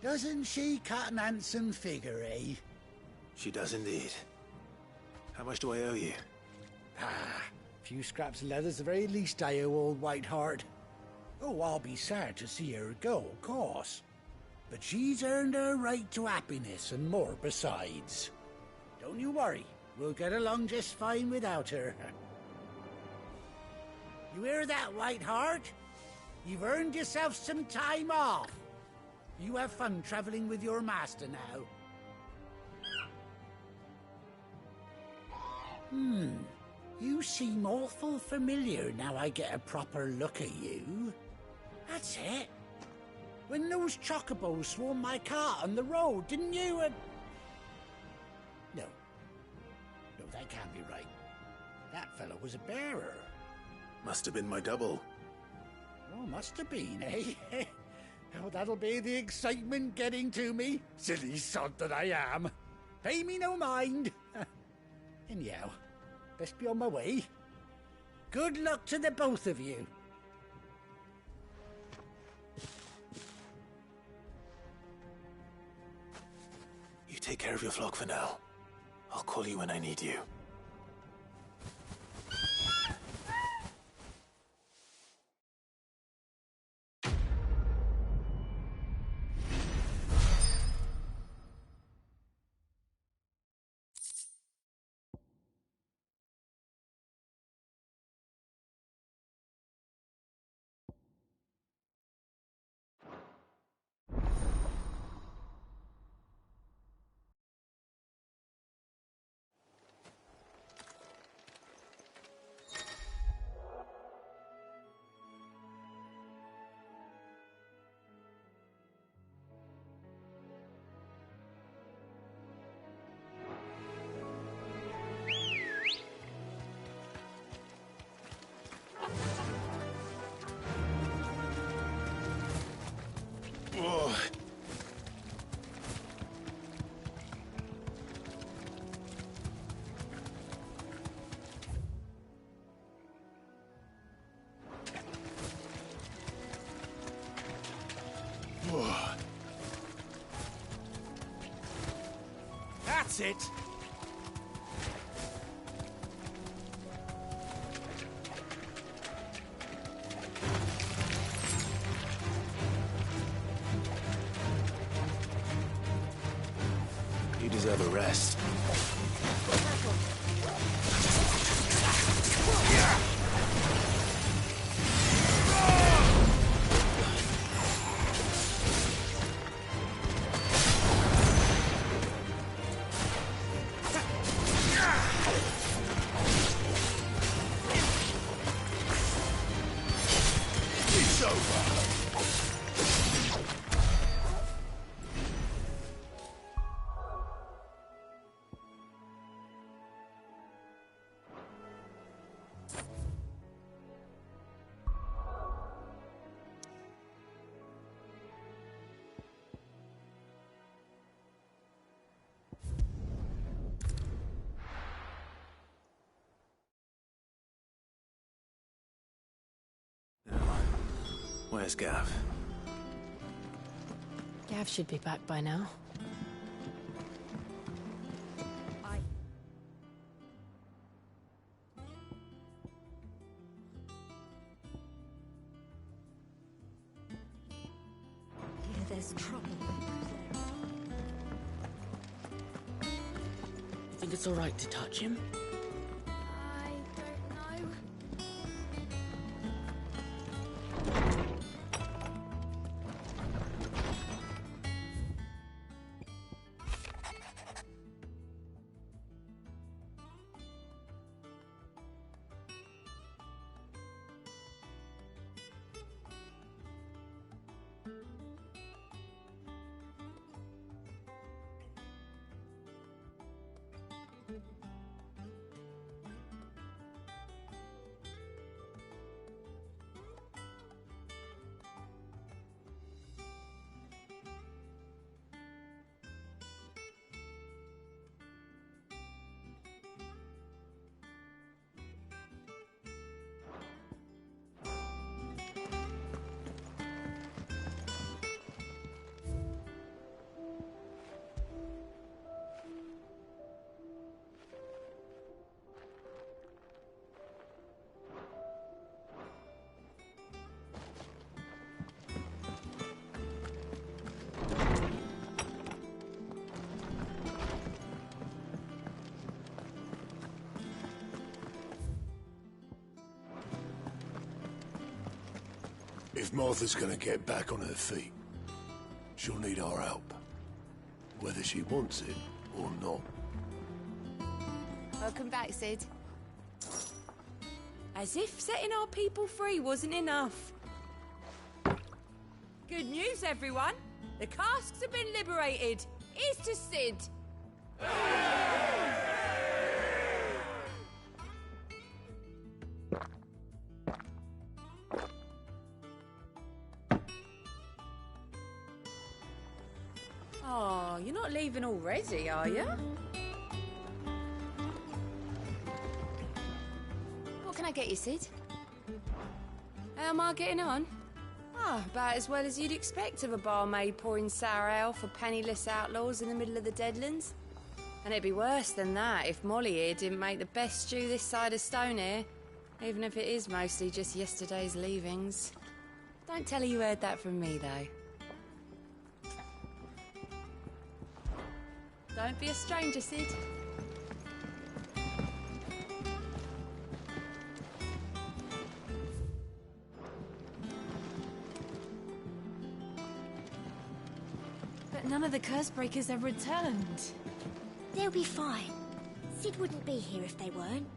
Doesn't she cut an handsome figure, eh? She does indeed. How much do I owe you? A few scraps of leather's the very least I owe old White Hart. Oh, I'll be sad to see her go, of course. But she's earned her right to happiness and more besides. Don't you worry, we'll get along just fine without her. You hear that, White Hart? You've earned yourself some time off. You have fun traveling with your master now. You seem awful familiar now I get a proper look at you. That's it. When those chocobos swarmed my cart on the road, didn't you? No, that can't be right. That fellow was a bearer. Must have been my double. Oh, must have been, eh? Oh, that'll be the excitement getting to me. Silly sod that I am. Pay me no mind. Anyhow, best be on my way. Good luck to the both of you. You take care of your flock for now. I'll call you when I need you. That's it. You deserve a rest. It's over. Where's Gav? Gav should be back by now. Here there's trouble. Think it's all right to touch him? I don't know. If Martha's gonna get back on her feet, she'll need our help. Whether she wants it or not. Welcome back, Sid. As if setting our people free wasn't enough. Good news, everyone. The casks have been liberated. Here's to Sid. Oh, you're not leaving already, are you? What can I get you, Sid? How am I getting on? Ah, about as well as you'd expect of a barmaid pouring sour ale for penniless outlaws in the middle of the Deadlands. And it'd be worse than that if Molly here didn't make the best stew this side of Stonehere, even if it is mostly just yesterday's leavings. Don't tell her you heard that from me, though. Don't be a stranger, Sid. But none of the Cursebreakers have returned. They'll be fine. Sid wouldn't be here if they weren't.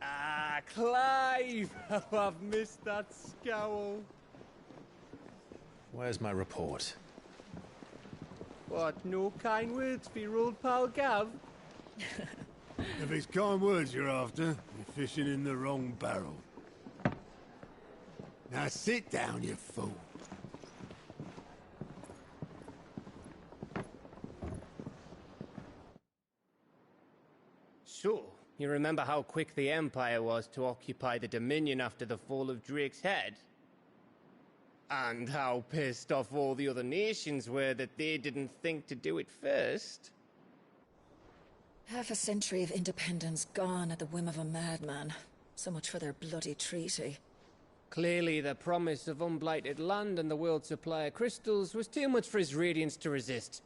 Ah, Clive! Oh, I've missed that scowl. Where's my report? What, no kind words for your old pal Gav? If it's kind words you're after, you're fishing in the wrong barrel. Now sit down, you fool. So, you remember how quick the Empire was to occupy the Dominion after the fall of Drake's Head? And how pissed off all the other nations were that they didn't think to do it first. Half a century of independence gone at the whim of a madman. So much for their bloody treaty. Clearly, the promise of unblighted land and the world's supply of crystals was too much for his radiance to resist.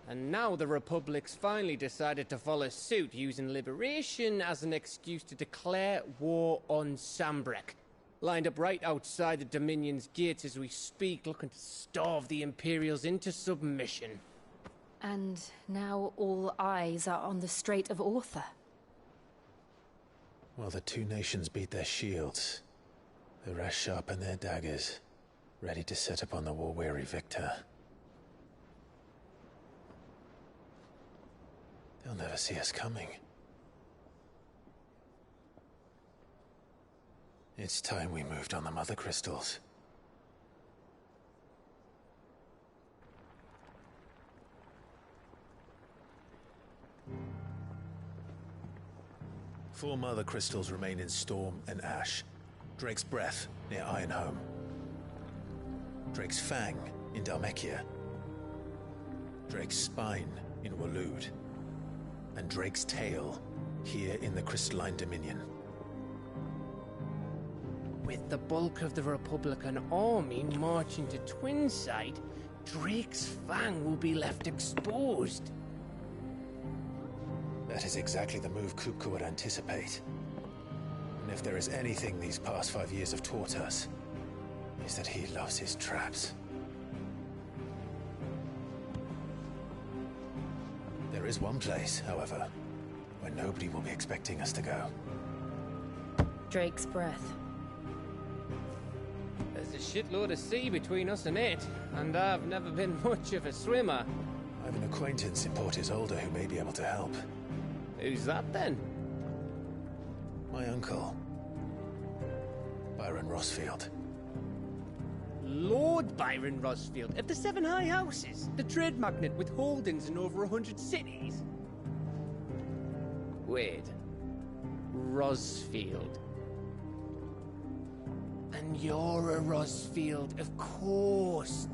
And now the Republic's finally decided to follow suit, using liberation as an excuse to declare war on Sanbreque. Lined up right outside the Dominion's gates as we speak, looking to starve the Imperials into submission. And now all eyes are on the Strait of Author. While the two nations beat their shields, the rest sharpen their daggers, ready to set upon the war-weary victor. They'll never see us coming. It's time we moved on the Mother Crystals. Four Mother Crystals remain in Storm and Ash. Drake's Breath near Ironhome. Drake's Fang in Dhalmekia. Drake's Spine in Waloed. And Drake's Tail here in the Crystalline Dominion. With the bulk of the Republican army marching to Twinside, Drake's Fang will be left exposed. That is exactly the move Kupka would anticipate. And if there is anything these past 5 years have taught us, is that he loves his traps. There is one place, however, where nobody will be expecting us to go. Drake's Breath. There's a shitload of sea between us and it, and I've never been much of a swimmer. I have an acquaintance in Port Isolde who may be able to help. Who's that then? My uncle, Byron Rosfield. Lord Byron Rosfield of the Seven High Houses, the trade magnate with holdings in over 100 cities. Wait, Rosfield. And you're a Rosfield, of course.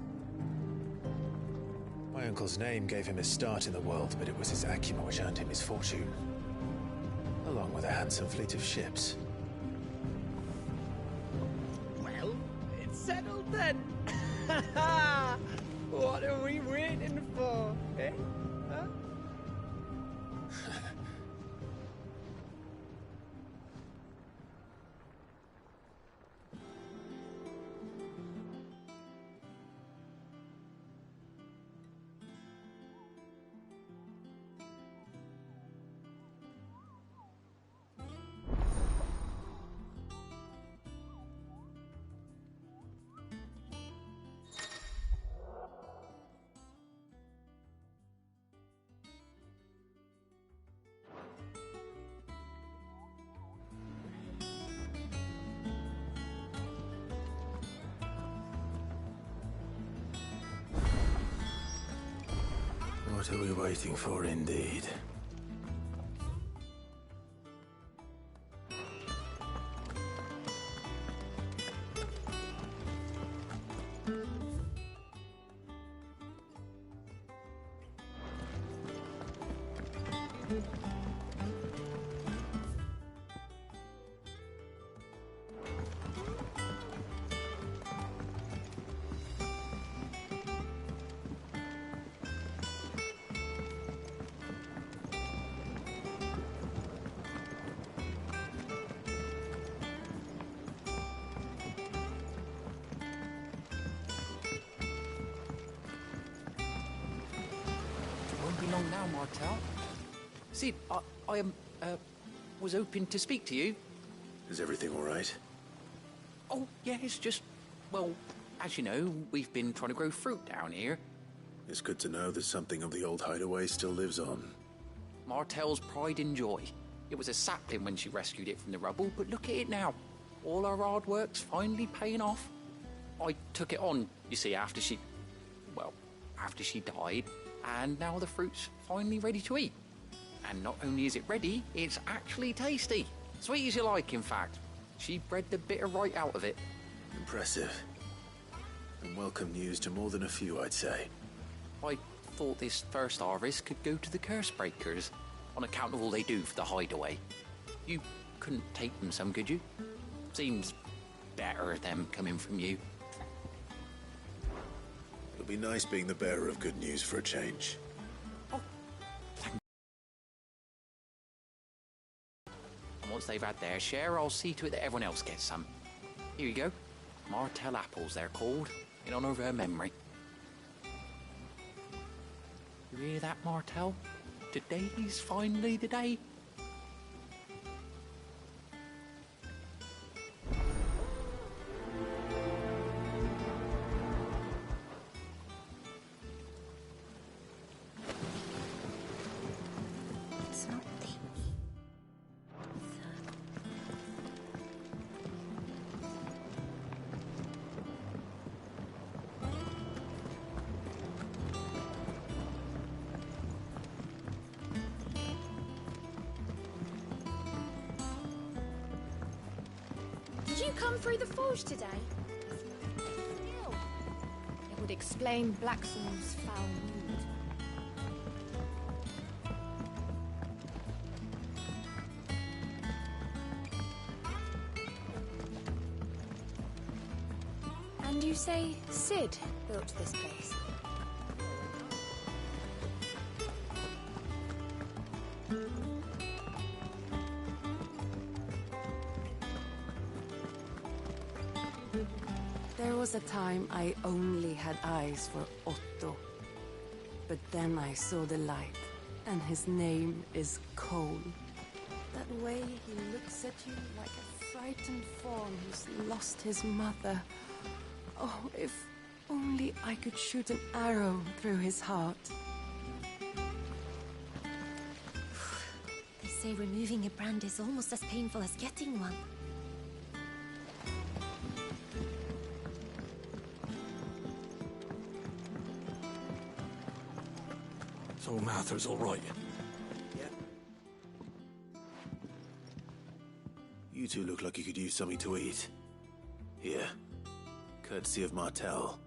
My uncle's name gave him his start in the world, but it was his acumen which earned him his fortune. Along with a handsome fleet of ships. Well, it's settled then. What are we waiting for, eh? Huh? What are we waiting for, indeed? Long now, Martel. Sid, I was hoping to speak to you. Is everything all right? Oh, yeah, it's just, well, as you know, we've been trying to grow fruit down here. It's good to know that something of the old hideaway still lives on. Martel's pride and joy. It was a sapling when she rescued it from the rubble, but look at it now. All our hard work's finally paying off. I took it on, you see, after she died. And now the fruit's finally ready to eat. And not only is it ready, it's actually tasty. Sweet as you like, in fact. She bred the bitter right out of it. Impressive. And welcome news to more than a few, I'd say. I thought this first harvest could go to the curse breakers, on account of all they do for the hideaway. You couldn't take them some, could you? Seems better them coming from you. It'll be nice being the bearer of good news for a change. And once they've had their share, I'll see to it that everyone else gets some. Here you go. Martell apples, they're called, in honor of her memory. You hear that, Martell? Today's finally the day. Did you come through the forge today? It would explain Blackthorn's foul mood. And you say Sid built this place? There was a time I only had eyes for Otto. But then I saw the light, and his name is Cole. That way he looks at you like a frightened fawn who's lost his mother. Oh, if only I could shoot an arrow through his heart. They say removing a brand is almost as painful as getting one. So Martha's all right. Yeah. You two look like you could use something to eat. Here. Courtesy of Martell.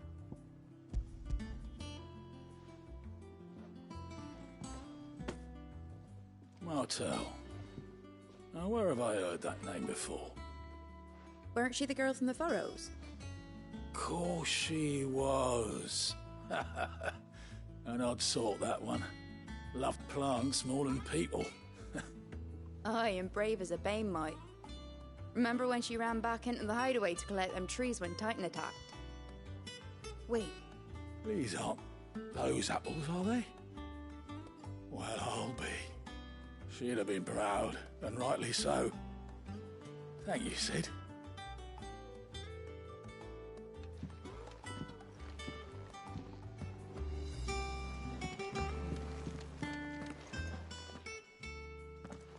Martell. Now, where have I heard that name before? Weren't she the girl from the Furrows? Course she was. An odd sort, that one. Loved plants more than people. Aye, and brave as a bane might. Remember when she ran back into the hideaway to collect them trees when Titan attacked? Wait. These aren't those apples, are they? Well, I'll be. She'd have been proud, and rightly so. Thank you, Sid.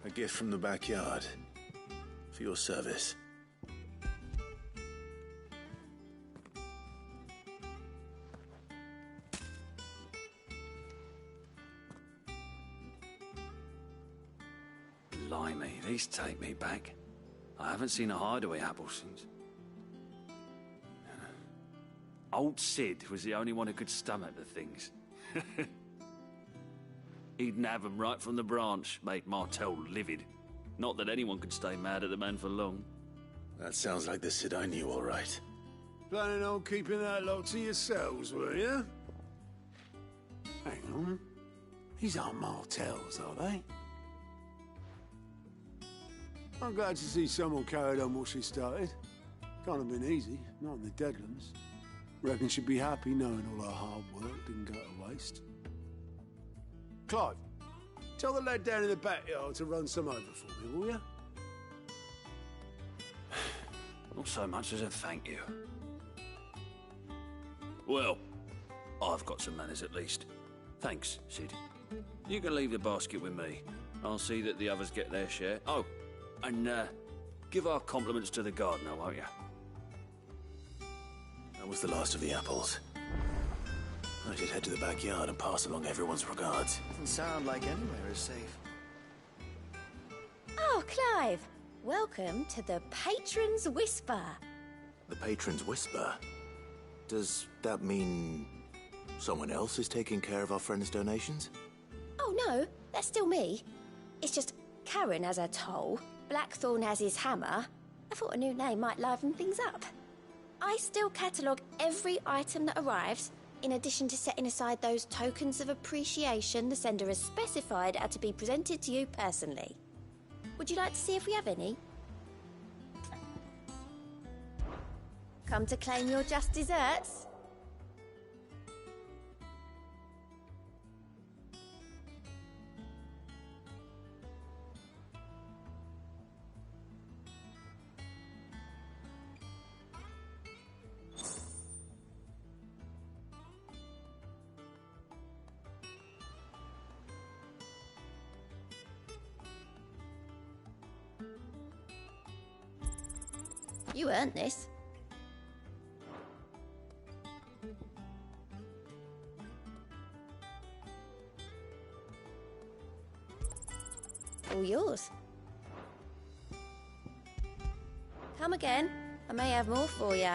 A gift from the backyard. For your service. Blimey, these take me back. I haven't seen a hideaway apple since. Old Sid was the only one who could stomach the things. He'd nab 'em right from the branch, made Martell livid. Not that anyone could stay mad at the man for long. That sounds like the Sid I knew, all right. Planning on keeping that lot to yourselves, were you? Hang on. These aren't Martells, are they? I'm glad to see someone carried on what she started. Can't have been easy, not in the Deadlands. Reckon she'd be happy knowing all her hard work didn't go to waste. Clive, tell the lad down in the backyard to run some over for me, will you? Not so much as a thank you. Well, I've got some manners at least. Thanks, Sid. You can leave the basket with me. I'll see that the others get their share. Oh, and give our compliments to the gardener, won't you? That was the last of the apples. I should head to the backyard and pass along everyone's regards. Doesn't sound like anywhere is safe. Oh, Clive! Welcome to the Patron's Whisper. The Patron's Whisper? Does that mean someone else is taking care of our friend's donations? Oh no, that's still me. It's just Karen has her toll, Blackthorn has his hammer. I thought a new name might liven things up. I still catalogue every item that arrives, in addition to setting aside those tokens of appreciation the sender has specified are to be presented to you personally. Would you like to see if we have any? Come to claim your just desserts? You earned this. All yours. Come again. I may have more for you.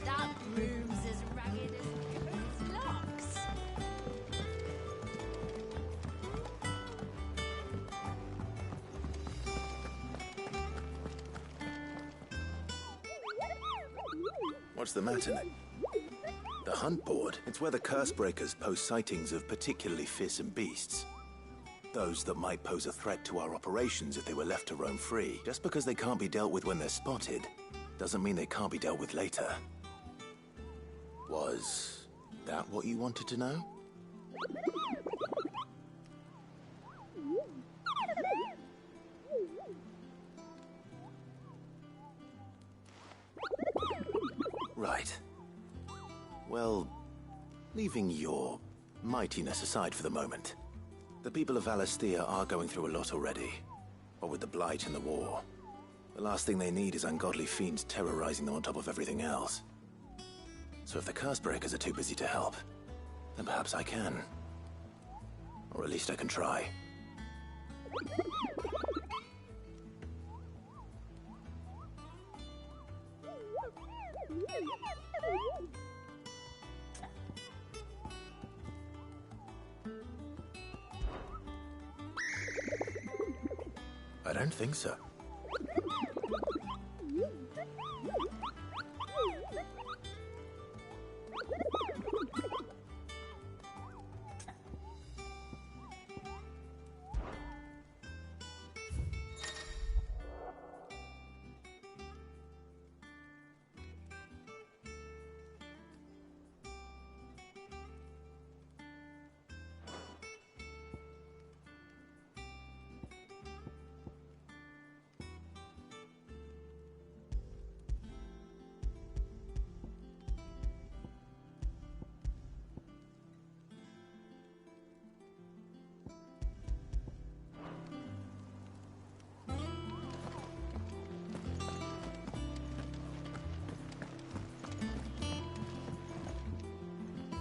That room's as ragged as goat's locks. What's the matter? The hunt board. It's where the Cursebreakers post sightings of particularly fearsome beasts. Those that might pose a threat to our operations if they were left to roam free. Just because they can't be dealt with when they're spotted, doesn't mean they can't be dealt with later. Was that what you wanted to know? Right. Well, leaving your mightiness aside for the moment, the people of Valisthea are going through a lot already. What with the Blight and the war. The last thing they need is ungodly fiends terrorizing them on top of everything else. So if the Cursebreakers are too busy to help, then perhaps I can. Or at least I can try. I don't think so.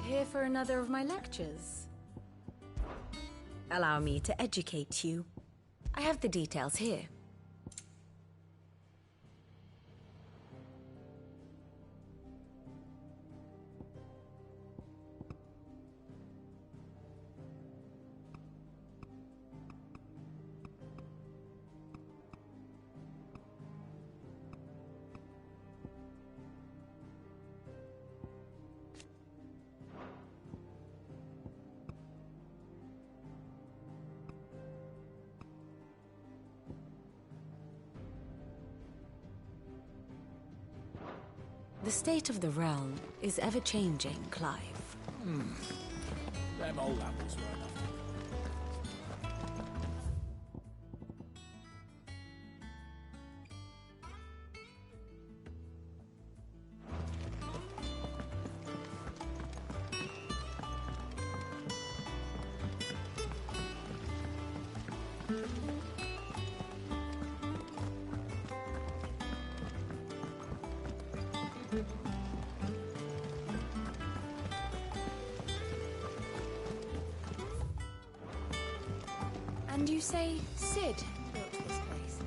Here for another of my lectures? Allow me to educate you. I have the details here. The state of the realm is ever-changing, Clive. Them old apples were enough. And you say Sid built this place?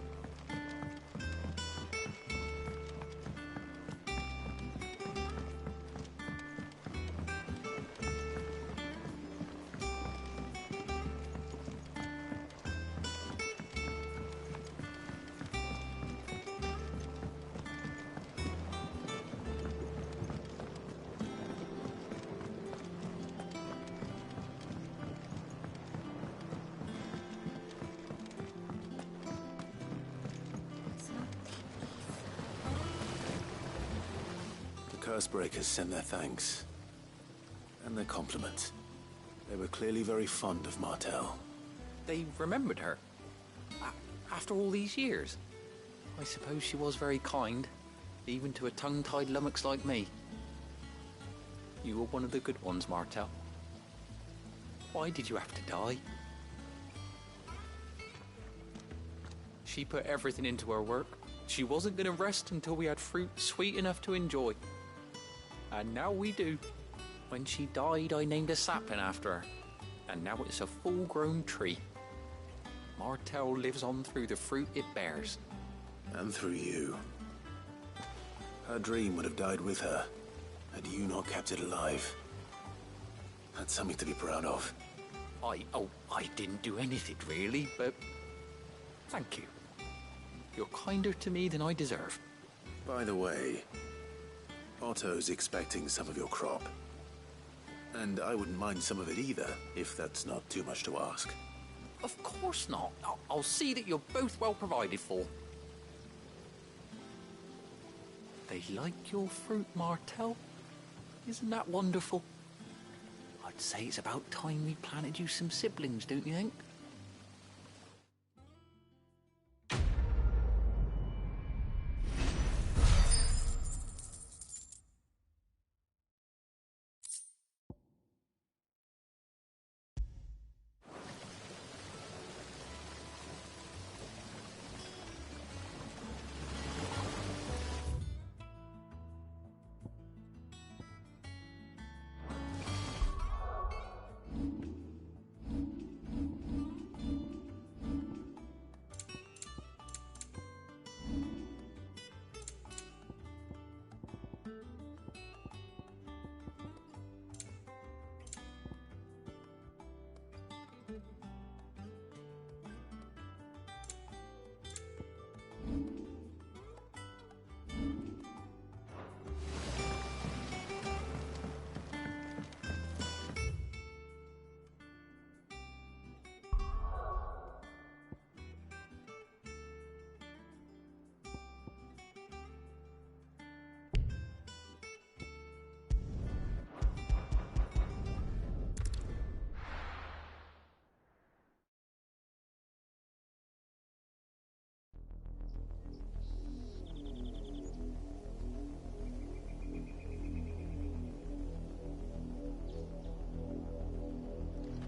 The Cursebreakers sent their thanks. And their compliments. They were clearly very fond of Martell. They remembered her. After all these years. I suppose she was very kind, even to a tongue-tied lummox like me. You were one of the good ones, Martell. Why did you have to die? She put everything into her work. She wasn't going to rest until we had fruit sweet enough to enjoy. And now we do. When she died, I named a sapling after her. And now it's a full-grown tree. Martell lives on through the fruit it bears. And through you. Her dream would have died with her, had you not kept it alive. That's something to be proud of. I didn't do anything really, but thank you. You're kinder to me than I deserve. By the way, Otto's expecting some of your crop. And I wouldn't mind some of it either, if that's not too much to ask. Of course not. I'll see that you're both well provided for. They like your fruit, Martell. Isn't that wonderful? I'd say it's about time we planted you some siblings, don't you think?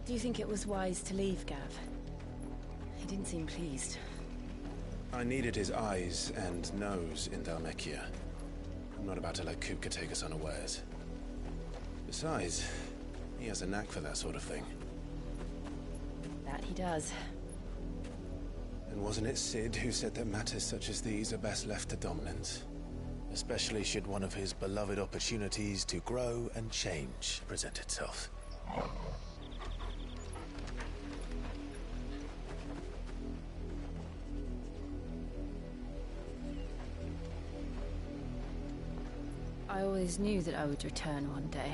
Do you think it was wise to leave, Gav? He didn't seem pleased. I needed his eyes and nose in Dhalmekia. I'm not about to let Kupka take us unawares. Besides, he has a knack for that sort of thing. That he does. And wasn't it Sid who said that matters such as these are best left to dominance? Especially should one of his beloved opportunities to grow and change present itself. I always knew that I would return one day.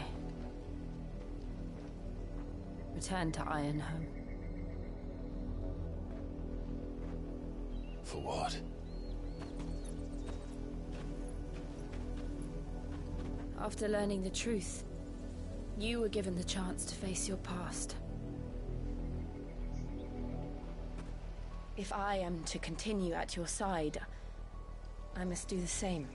Return to Ironhome. For what? After learning the truth, you were given the chance to face your past. If I am to continue at your side, I must do the same.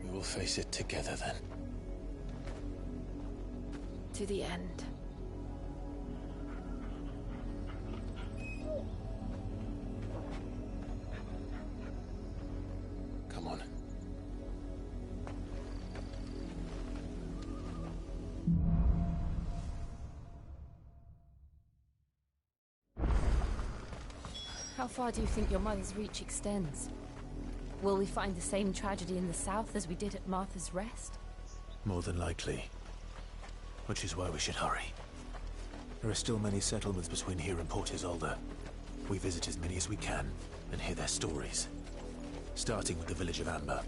We will face it together then. To the end. Come on. How far do you think your mother's reach extends? Will we find the same tragedy in the south as we did at Martha's Rest? More than likely. Which is why we should hurry. There are still many settlements between here and Port Isolde. We visit as many as we can and hear their stories. Starting with the village of Amber.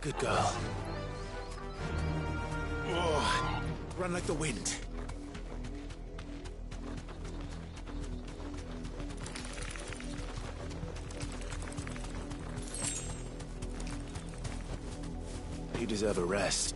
Good girl. Oh, run like the wind. You deserve a rest.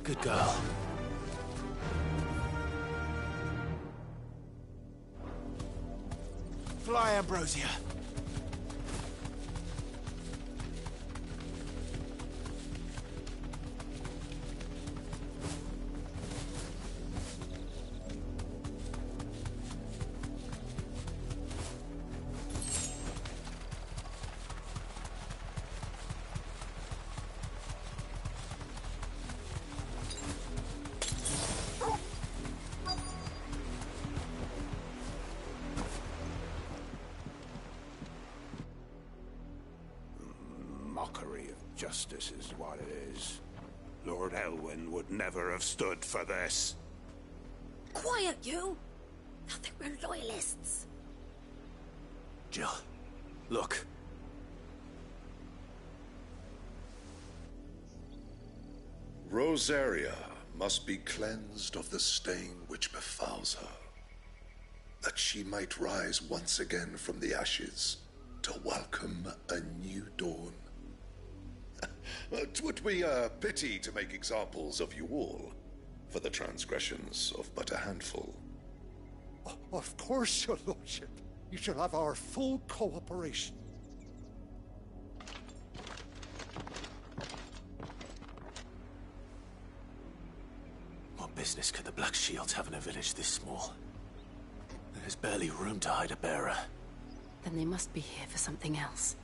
Good girl. Fly, Ambrosia. Mockery of justice is what it is. Lord Elwyn would never have stood for this. Quiet, you! Thought they were loyalists. Jill, look. Rosaria must be cleansed of the stain which befouls her, that she might rise once again from the ashes to welcome a new dawn. 'Twould be a pity to make examples of you all for the transgressions of but a handful. Of course, your lordship. You shall have our full cooperation. What business could the Black Shields have in a village this small? There's barely room to hide a bearer. Then they must be here for something else.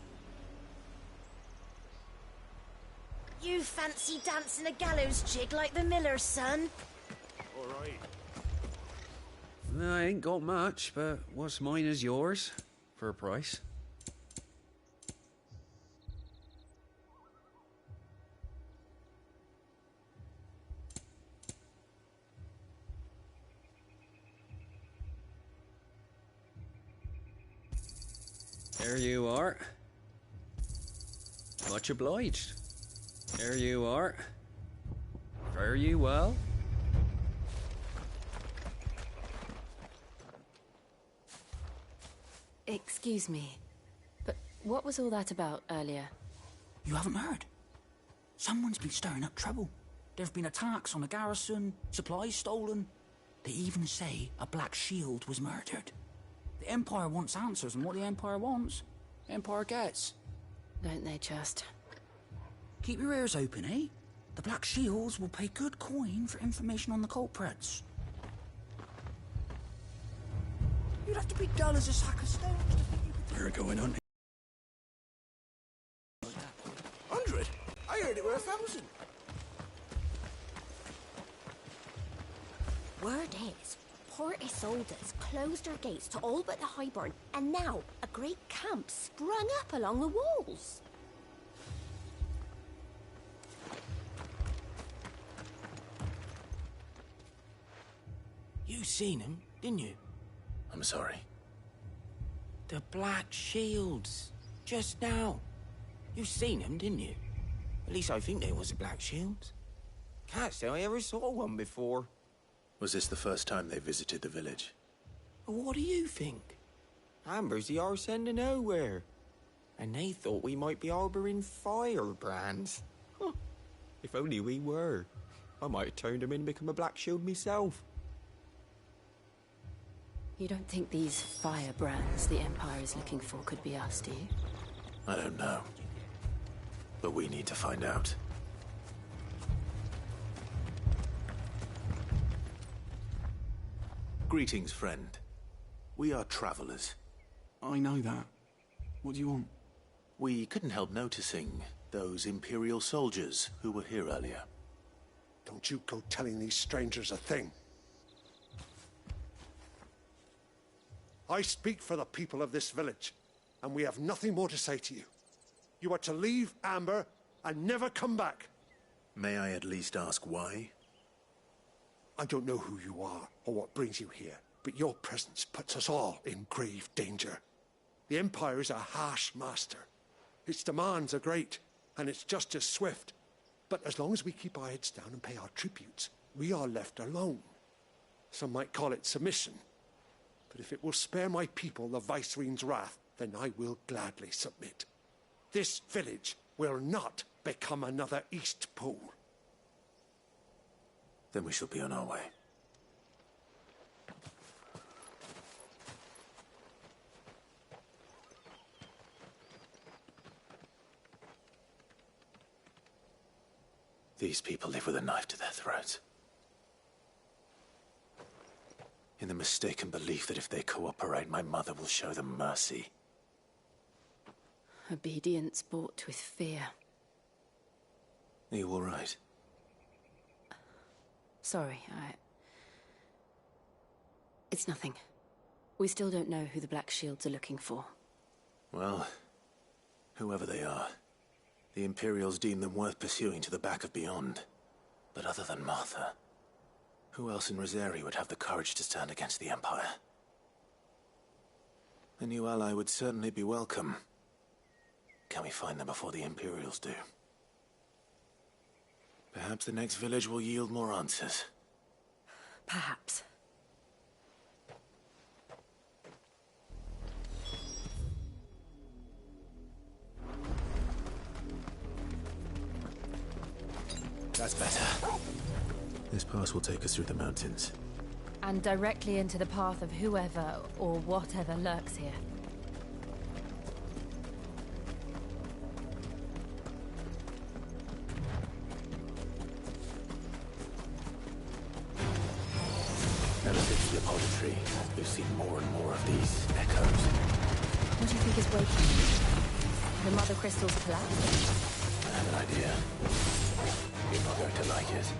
You fancy dancing a gallows jig like the miller's son? All right. I ain't got much, but what's mine is yours, for a price. There you are. Much obliged. There you are. Fare you well. Excuse me, but what was all that about earlier? You haven't heard? Someone's been stirring up trouble. There have been attacks on the garrison, supplies stolen. They even say a Black Shield was murdered. The Empire wants answers, and what the Empire wants, the Empire gets. Don't they just? Keep your ears open, eh? The Black Shields will pay good coin for information on the culprits. You'd have to be dull as a sack of stones to think you could... We're going on. 100? I heard it were 1,000. Word is, Port Isolde's closed her gates to all but the Highborn, and now a great camp sprung up along the walls. You seen him, didn't you? I'm sorry. The Black Shields. Just now. You seen them, didn't you? At least I think they was the Black Shields. Can't say I ever saw one before. Was this the first time they visited the village? What do you think? Amber's the arse end of nowhere. And they thought we might be harbouring firebrands. Huh. If only we were. I might have turned them in and become a Black Shield myself. You don't think these firebrands the Empire is looking for could be us, do you? I don't know. But we need to find out. Greetings, friend. We are travelers. I know that. What do you want? We couldn't help noticing those Imperial soldiers who were here earlier. Don't you go telling these strangers a thing. I speak for the people of this village, and we have nothing more to say to you. You are to leave Amber and never come back. May I at least ask why? I don't know who you are or what brings you here, but your presence puts us all in grave danger. The Empire is a harsh master. Its demands are great, and its justice swift. But as long as we keep our heads down and pay our tributes, we are left alone. Some might call it submission. But if it will spare my people the Viceroy's wrath, then I will gladly submit. This village will not become another Eastpool. Then we shall be on our way. These people live with a knife to their throats. In the mistaken belief that if they cooperate, my mother will show them mercy. Obedience bought with fear. Are you all right? Sorry, It's nothing. We still don't know who the Black Shields are looking for. Well, whoever they are, the Imperials deem them worth pursuing to the back of beyond. But other than Martha, who else in Rosari would have the courage to stand against the Empire? A new ally would certainly be welcome. Can we find them before the Imperials do? Perhaps the next village will yield more answers. Perhaps. That's better. This pass will take us through the mountains. And directly into the path of whoever or whatever lurks here. Ever since the Apollo tree, we've seen more and more of these echoes. What do you think is waking? The mother crystal's collapsed? I have an idea. You're not going to like it.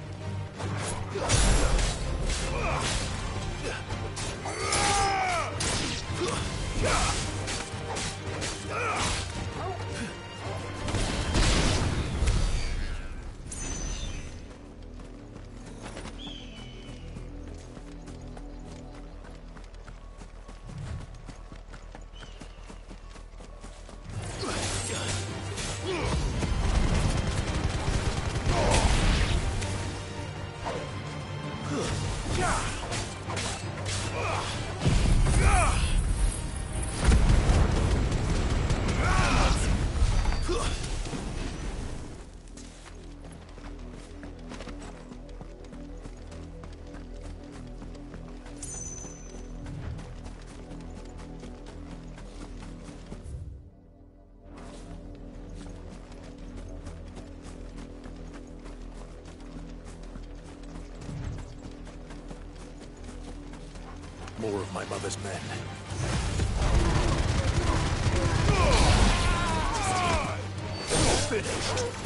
more of my mother's men. Finished.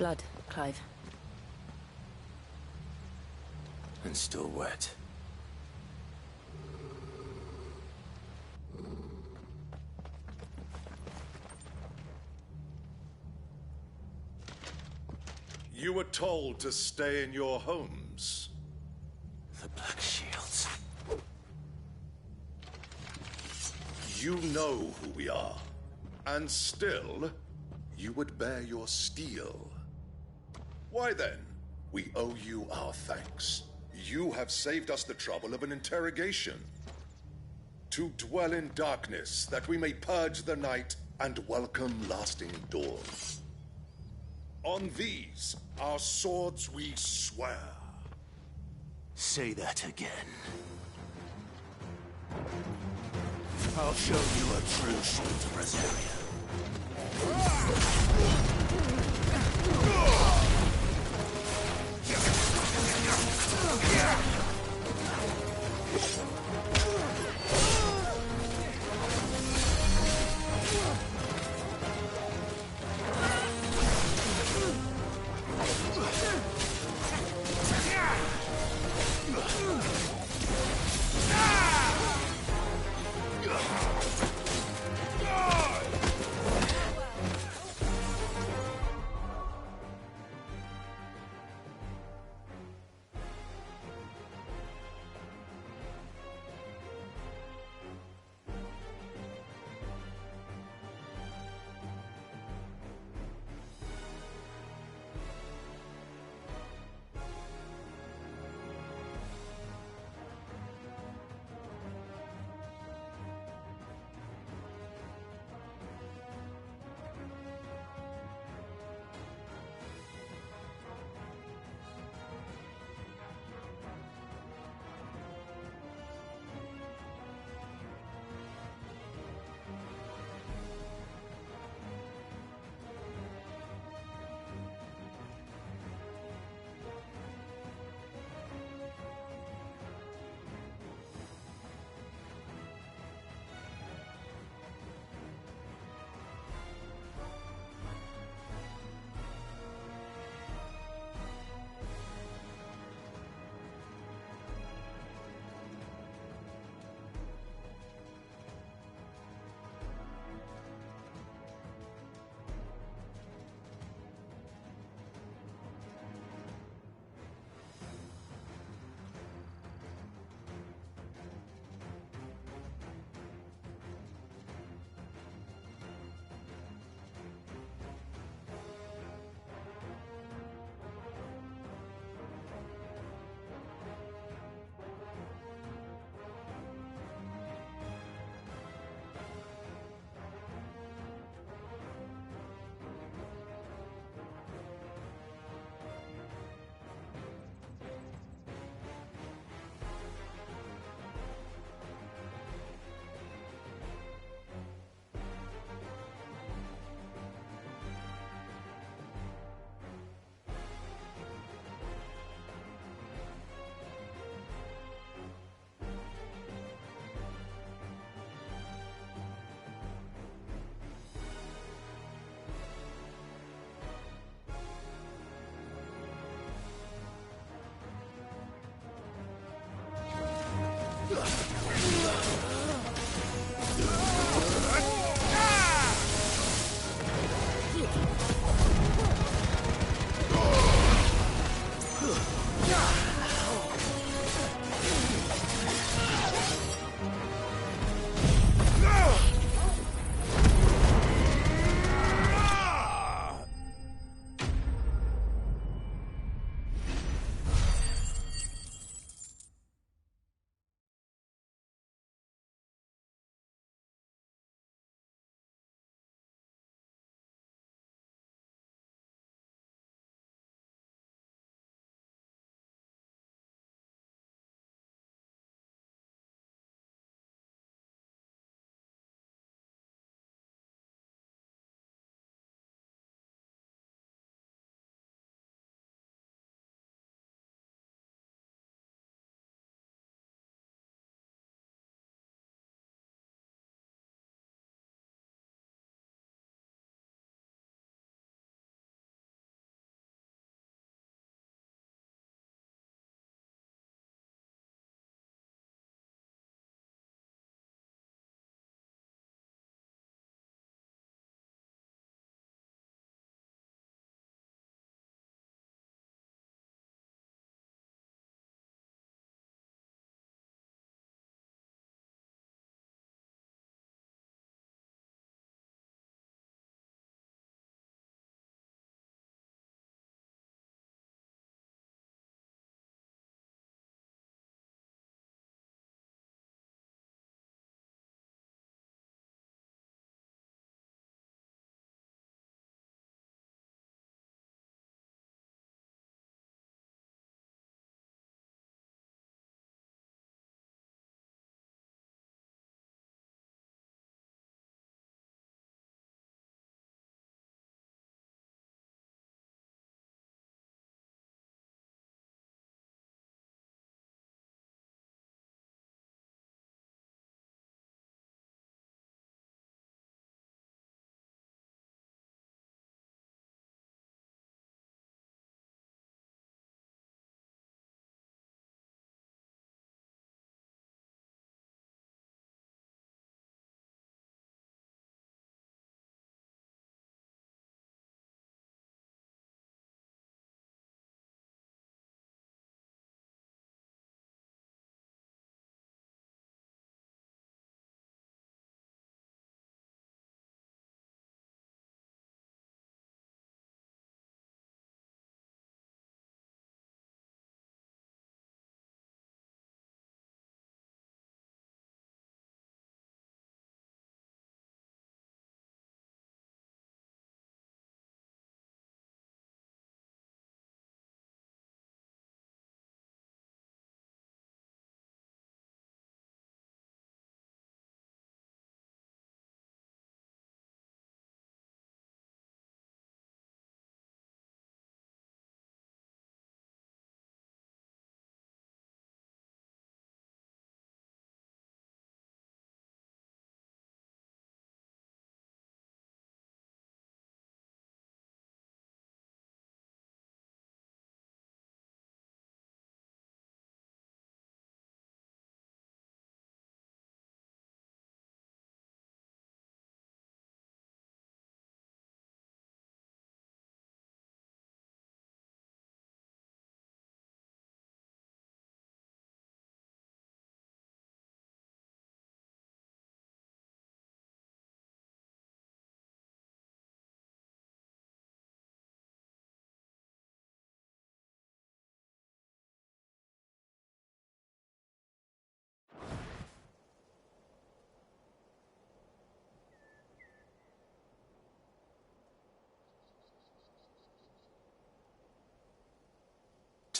Blood, Clive. And still wet. You were told to stay in your homes. The Black Shields. You know who we are. And still, you would bear your steel. Why then, we owe you our thanks. You have saved us the trouble of an interrogation. To dwell in darkness, that we may purge the night and welcome lasting dawn. On these, our swords we swear. Say that again. I'll show you a true shield of Rosaria.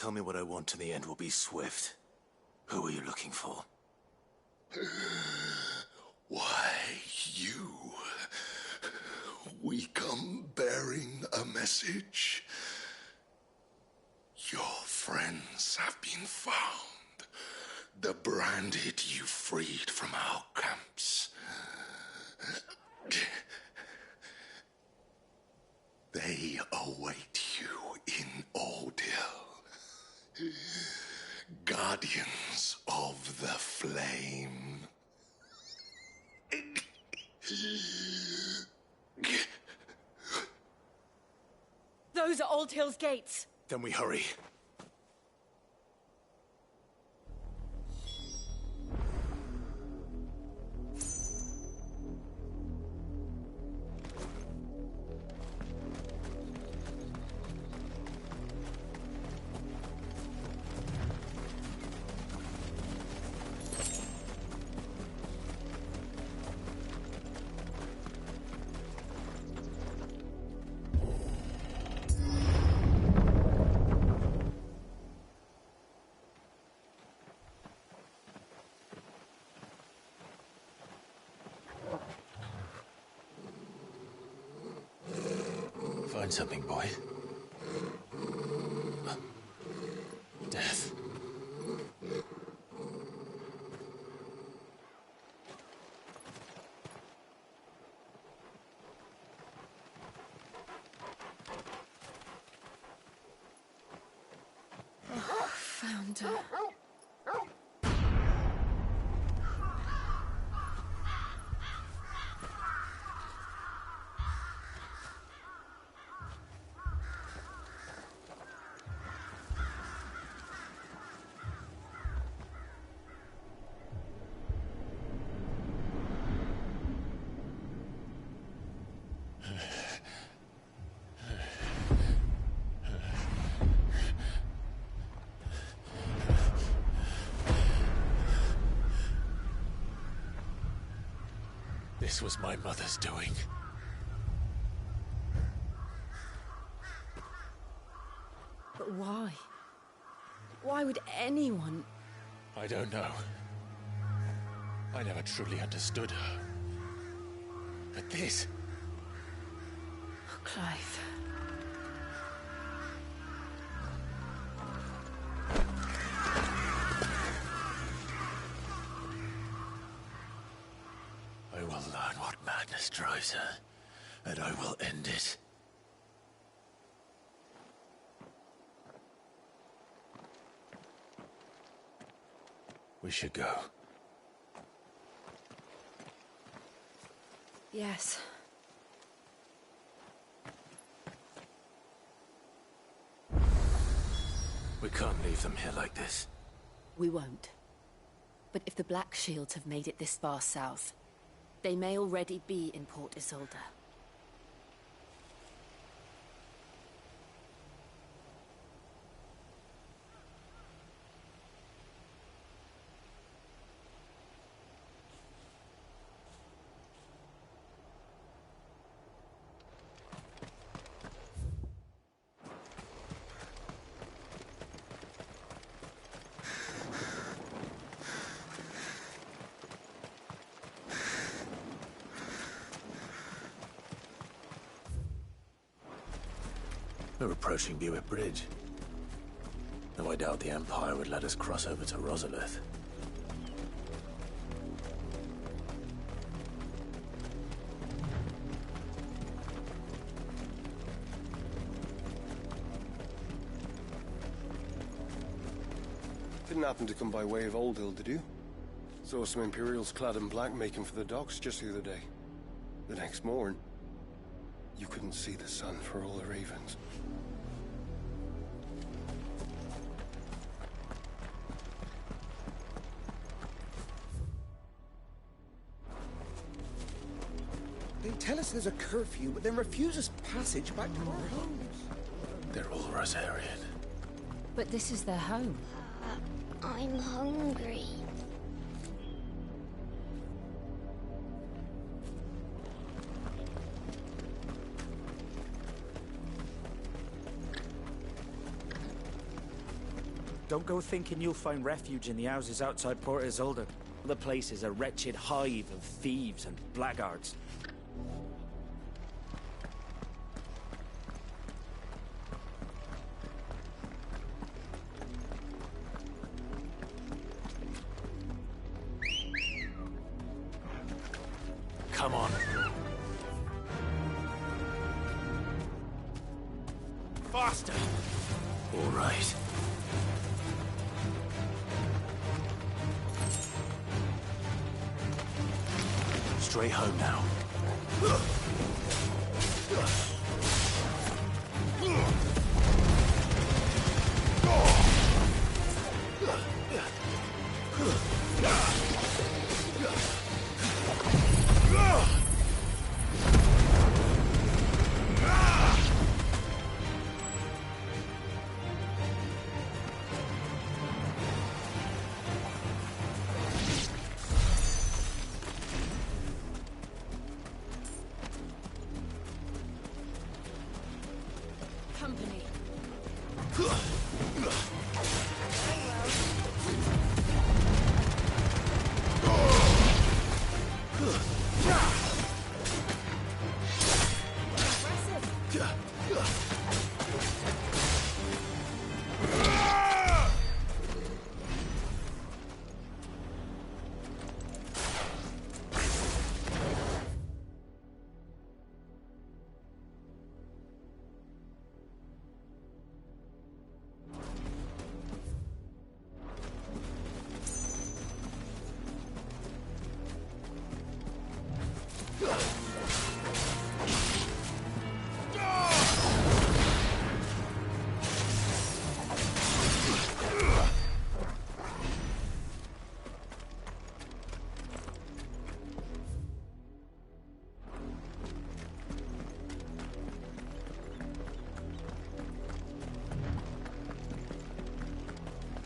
Tell me what I want and the end will be swift. Who are you looking for? Why, you. We come bearing a message. Your friends have been found. The branded you freed from our camps. They await you in Odil. Guardians of the Flame. Old Hill's gates. Then we hurry. Find something, boy. Death. Oh, found her. This was my mother's doing. But why? Why would anyone... I don't know. I never truly understood her. But this... Oh, Clive. I will learn what madness drives her, and I will end it. We should go. Yes. We can't leave them here like this. We won't. But if the Black Shields have made it this far south, they may already be in Port Isolde. We're approaching Buick Bridge. Though I doubt the Empire would let us cross over to Rosalith. Didn't happen to come by way of Old Hill, did you? Saw some Imperials clad in black making for the docks just the other day. The next morn, you couldn't see the sun for all the ravens. They tell us there's a curfew, but then refuse us passage back to our homes. They're all Rosarian. But this is their home. I'm hungry. Don't go thinking you'll find refuge in the houses outside Port Isolde. The place is a wretched hive of thieves and blackguards. Come on. Faster! All right. Straight home now.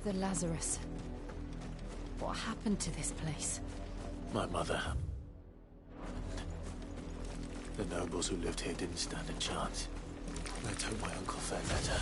the Lazarus? What happened to this place? My mother. The nobles who lived here didn't stand a chance. Let's hope my uncle fared better.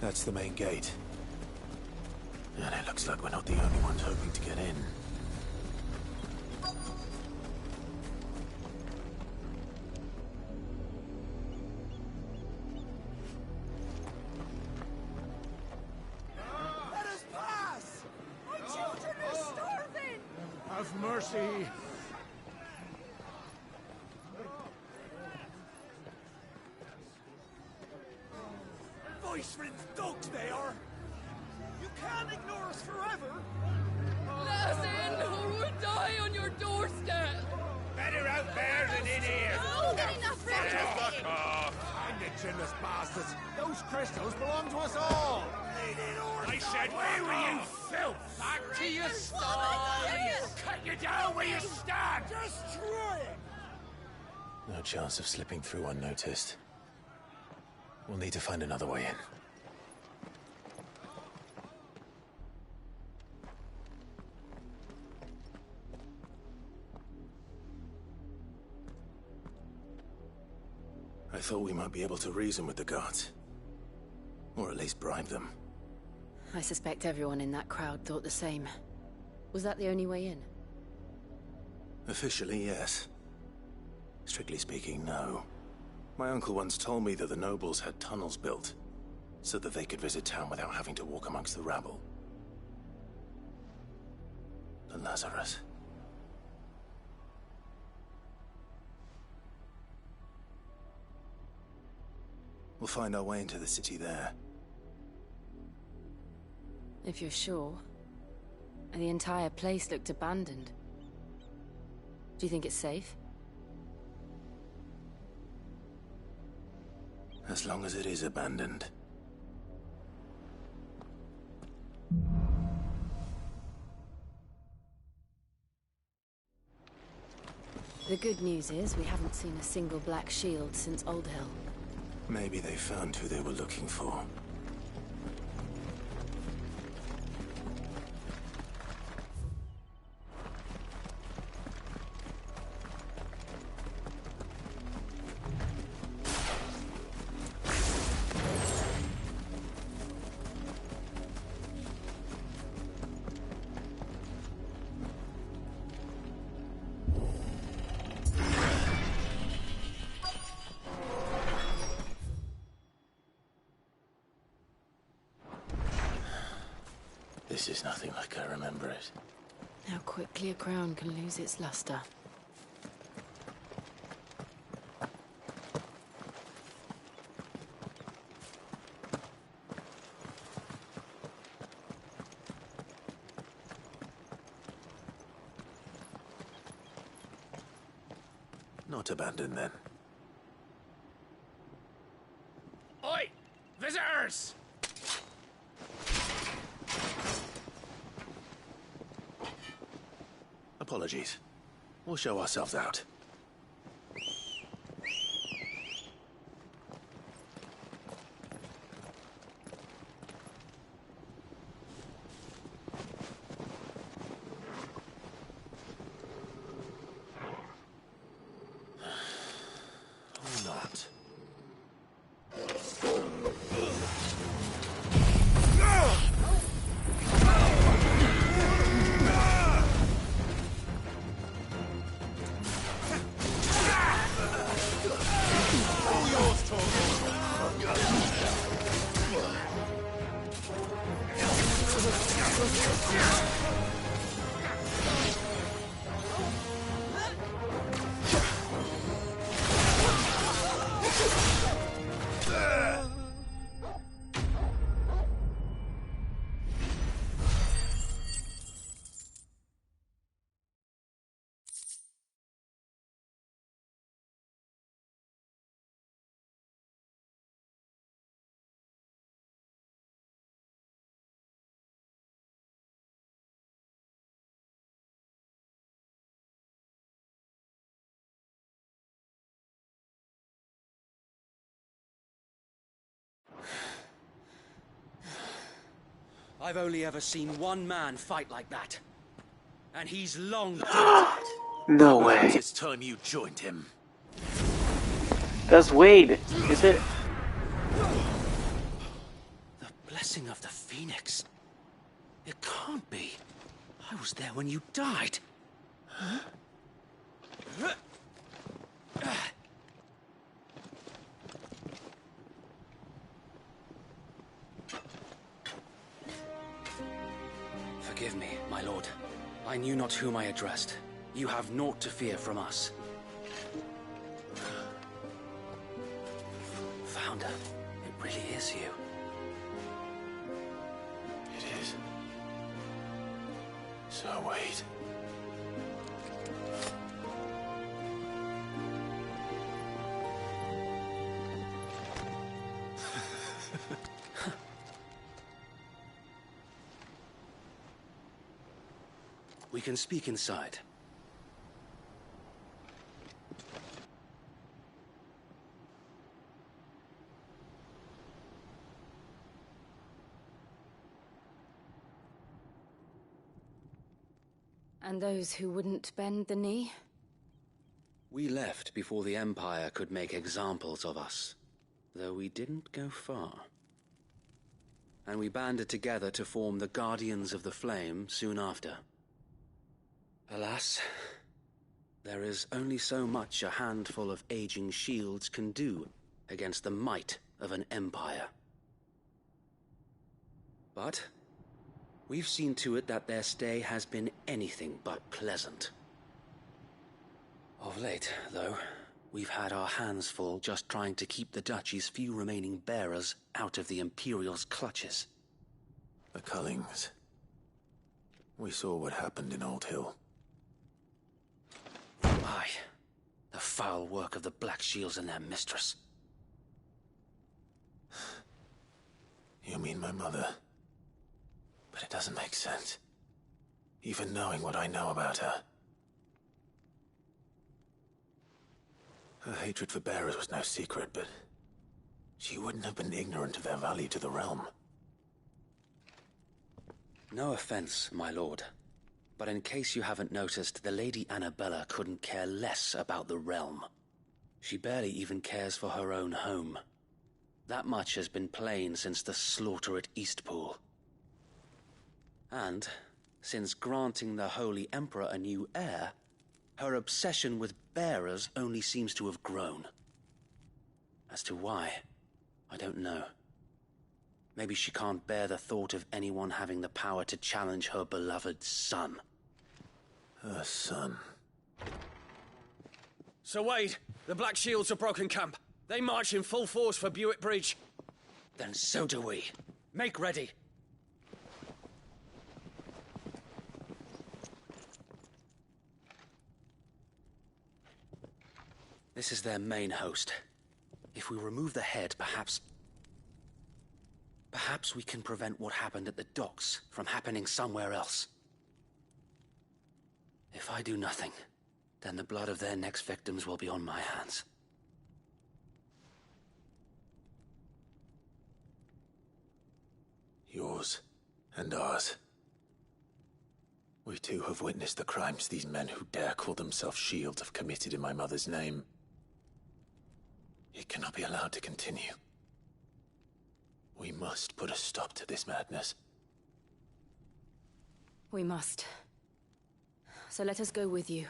That's the main gate. And it looks like we're not the only ones hoping to get in. Let us pass! Our children are starving! Have mercy! Voice-ridden dogs they are! You can't ignore us forever! Let us in, or we'll die on your doorstep! Better out there than in here. Oh, enough Fuck off. And the chinless bastards! Those crystals belong to us all! I said, where were you, filth? Back to your stalls. Cut you down where you stand. Destroy it! No chance of slipping through unnoticed. We'll need to find another way in. I thought we might be able to reason with the guards. Or at least bribe them. I suspect everyone in that crowd thought the same. Was that the only way in? Officially, yes. Strictly speaking, no. My uncle once told me that the nobles had tunnels built, so that they could visit town without having to walk amongst the rabble. The Lazarus. We'll find our way into the city there. If you're sure. And the entire place looked abandoned. Do you think it's safe? As long as it is abandoned. The good news is we haven't seen a single black shield since Old Hill. Maybe they found who they were looking for. This is nothing like I remember it. How quickly a crown can lose its luster. Not abandoned then. Oi! Visitors! Apologies. We'll show ourselves out. Or not. I've only ever seen one man fight like that. And he's long dead. No way. It's time you joined him. That's Wade, is it? The blessing of the Phoenix. It can't be. I was there when you died. Huh? Forgive me, my lord. I knew not whom I addressed. You have naught to fear from us. Founder, it really is you. It is. Sir Wade. We can speak inside. And those who wouldn't bend the knee? We left before the Empire could make examples of us, though we didn't go far. And we banded together to form the Guardians of the Flame soon after. Alas, there is only so much a handful of aging shields can do against the might of an empire. But we've seen to it that their stay has been anything but pleasant. Of late, though, we've had our hands full just trying to keep the Duchy's few remaining bearers out of the Imperial's clutches. The Cullings. We saw what happened in Old Hill. Aye. The foul work of the Black Shields and their mistress. You mean my mother? But it doesn't make sense. Even knowing what I know about her. Her hatred for bearers was no secret, but she wouldn't have been ignorant of their value to the realm. No offense, my lord. But in case you haven't noticed, the Lady Annabella couldn't care less about the realm. She barely even cares for her own home. That much has been plain since the slaughter at Eastpool. And, since granting the Holy Emperor a new heir, her obsession with bearers only seems to have grown. As to why, I don't know. Maybe she can't bear the thought of anyone having the power to challenge her beloved son. Her son. Sir Wade, the Black Shields have broken camp. They march in full force for Buick Bridge. Then so do we. Make ready. This is their main host. If we remove the head, perhaps... Perhaps we can prevent what happened at the docks from happening somewhere else. If I do nothing, then the blood of their next victims will be on my hands. Yours and ours. We too have witnessed the crimes these men who dare call themselves Shield have committed in my mother's name. It cannot be allowed to continue. We must put a stop to this madness. We must. So let us go with you.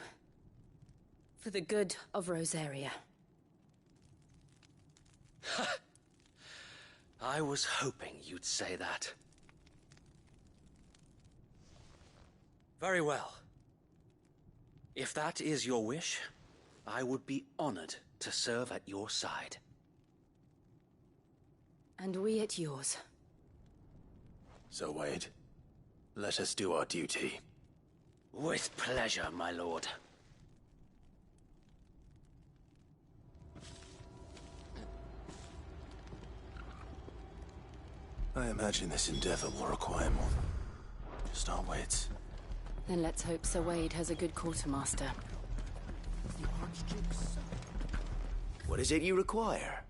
For the good of Rosaria. I was hoping you'd say that. Very well. If that is your wish, I would be honored to serve at your side. And we at yours. So, Wade, let us do our duty. With pleasure, my lord. I imagine this endeavor will require more. Just our wits. Then let's hope Sir Wade has a good quartermaster. What is it you require?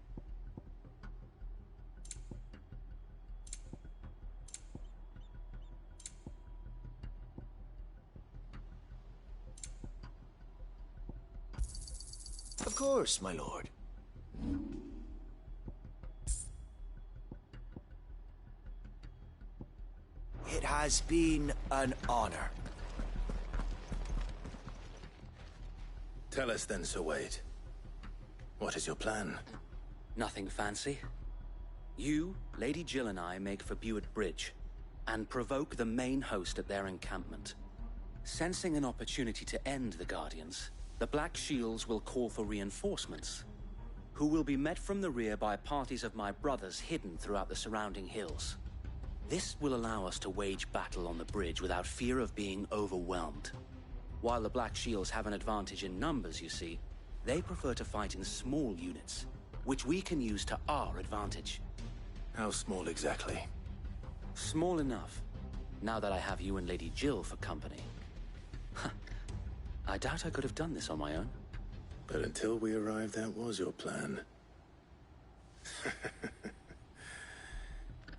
Of course, my lord. It has been an honor. Tell us then, Sir Wade. What is your plan? Nothing fancy. You, Lady Jill and I make for Buett Bridge, and provoke the main host at their encampment. Sensing an opportunity to end the Guardians, the Black Shields will call for reinforcements, who will be met from the rear by parties of my brothers hidden throughout the surrounding hills. This will allow us to wage battle on the bridge without fear of being overwhelmed. While the Black Shields have an advantage in numbers, you see, they prefer to fight in small units, which we can use to our advantage. How small exactly? Small enough, now that I have you and Lady Jill for company. I doubt I could have done this on my own. But until we arrived, that was your plan.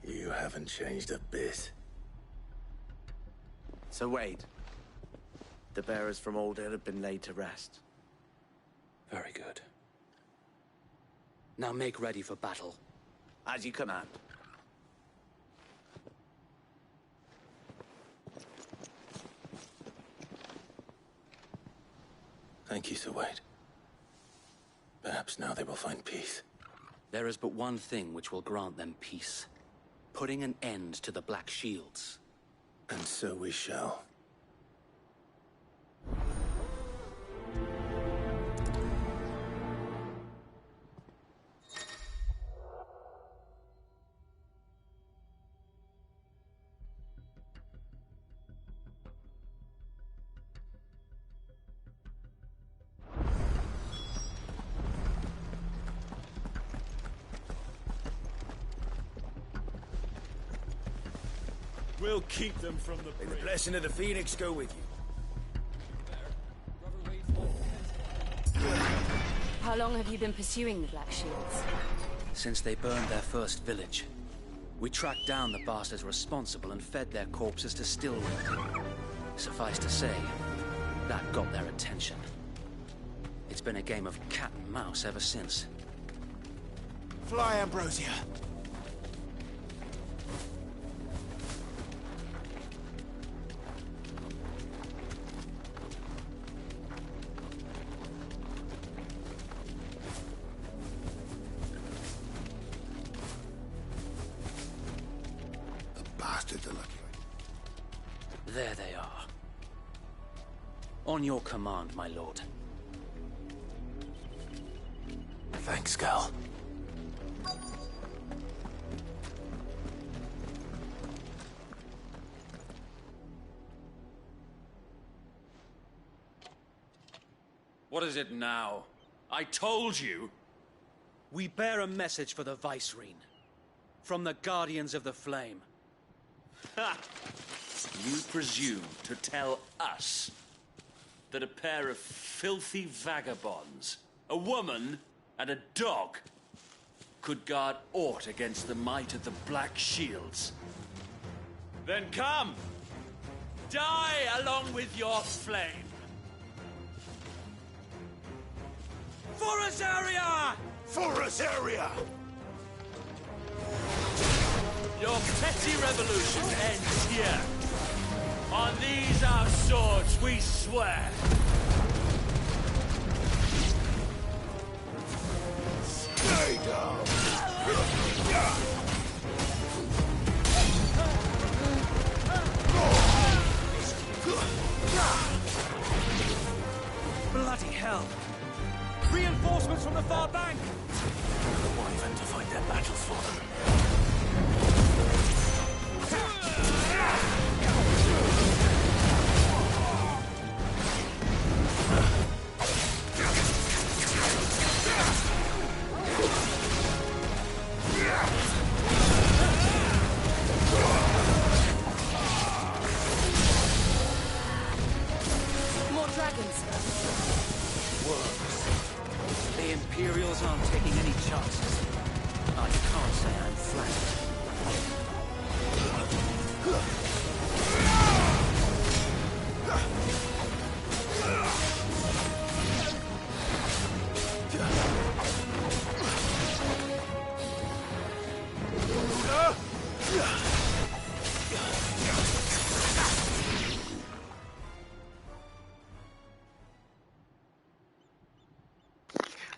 You haven't changed a bit. So Wade, the bearers from Old Hill have been laid to rest. Very good. Now make ready for battle. As you command. Thank you, Sir Wade. Perhaps now they will find peace. There is but one thing which will grant them peace. Putting an end to the Black Shields. And so we shall. We'll keep them from the May the blessing of the Phoenix go with you. How long have you been pursuing the Black Shields? Since they burned their first village. We tracked down the bastards responsible and fed their corpses to Stillwind. Suffice to say, that got their attention. It's been a game of cat and mouse ever since. Fly, Ambrosia. There they are. On your command, my lord. Thanks, Gal. What is it now? I told you! We bear a message for the Vicereine. from the Guardians of the Flame. Ha! You presume to tell us that a pair of filthy vagabonds, a woman and a dog, could guard aught against the might of the Black Shields? Then come! Die along with your flame! For Azaria! For Azaria! Your petty revolution ends here. On these our swords we swear. Stay down! Bloody hell! Reinforcements from the far bank! The Wyvern to fight their battles for them. More dragons. Worms. The Imperials aren't taking any chances. I can't say I'm flattered.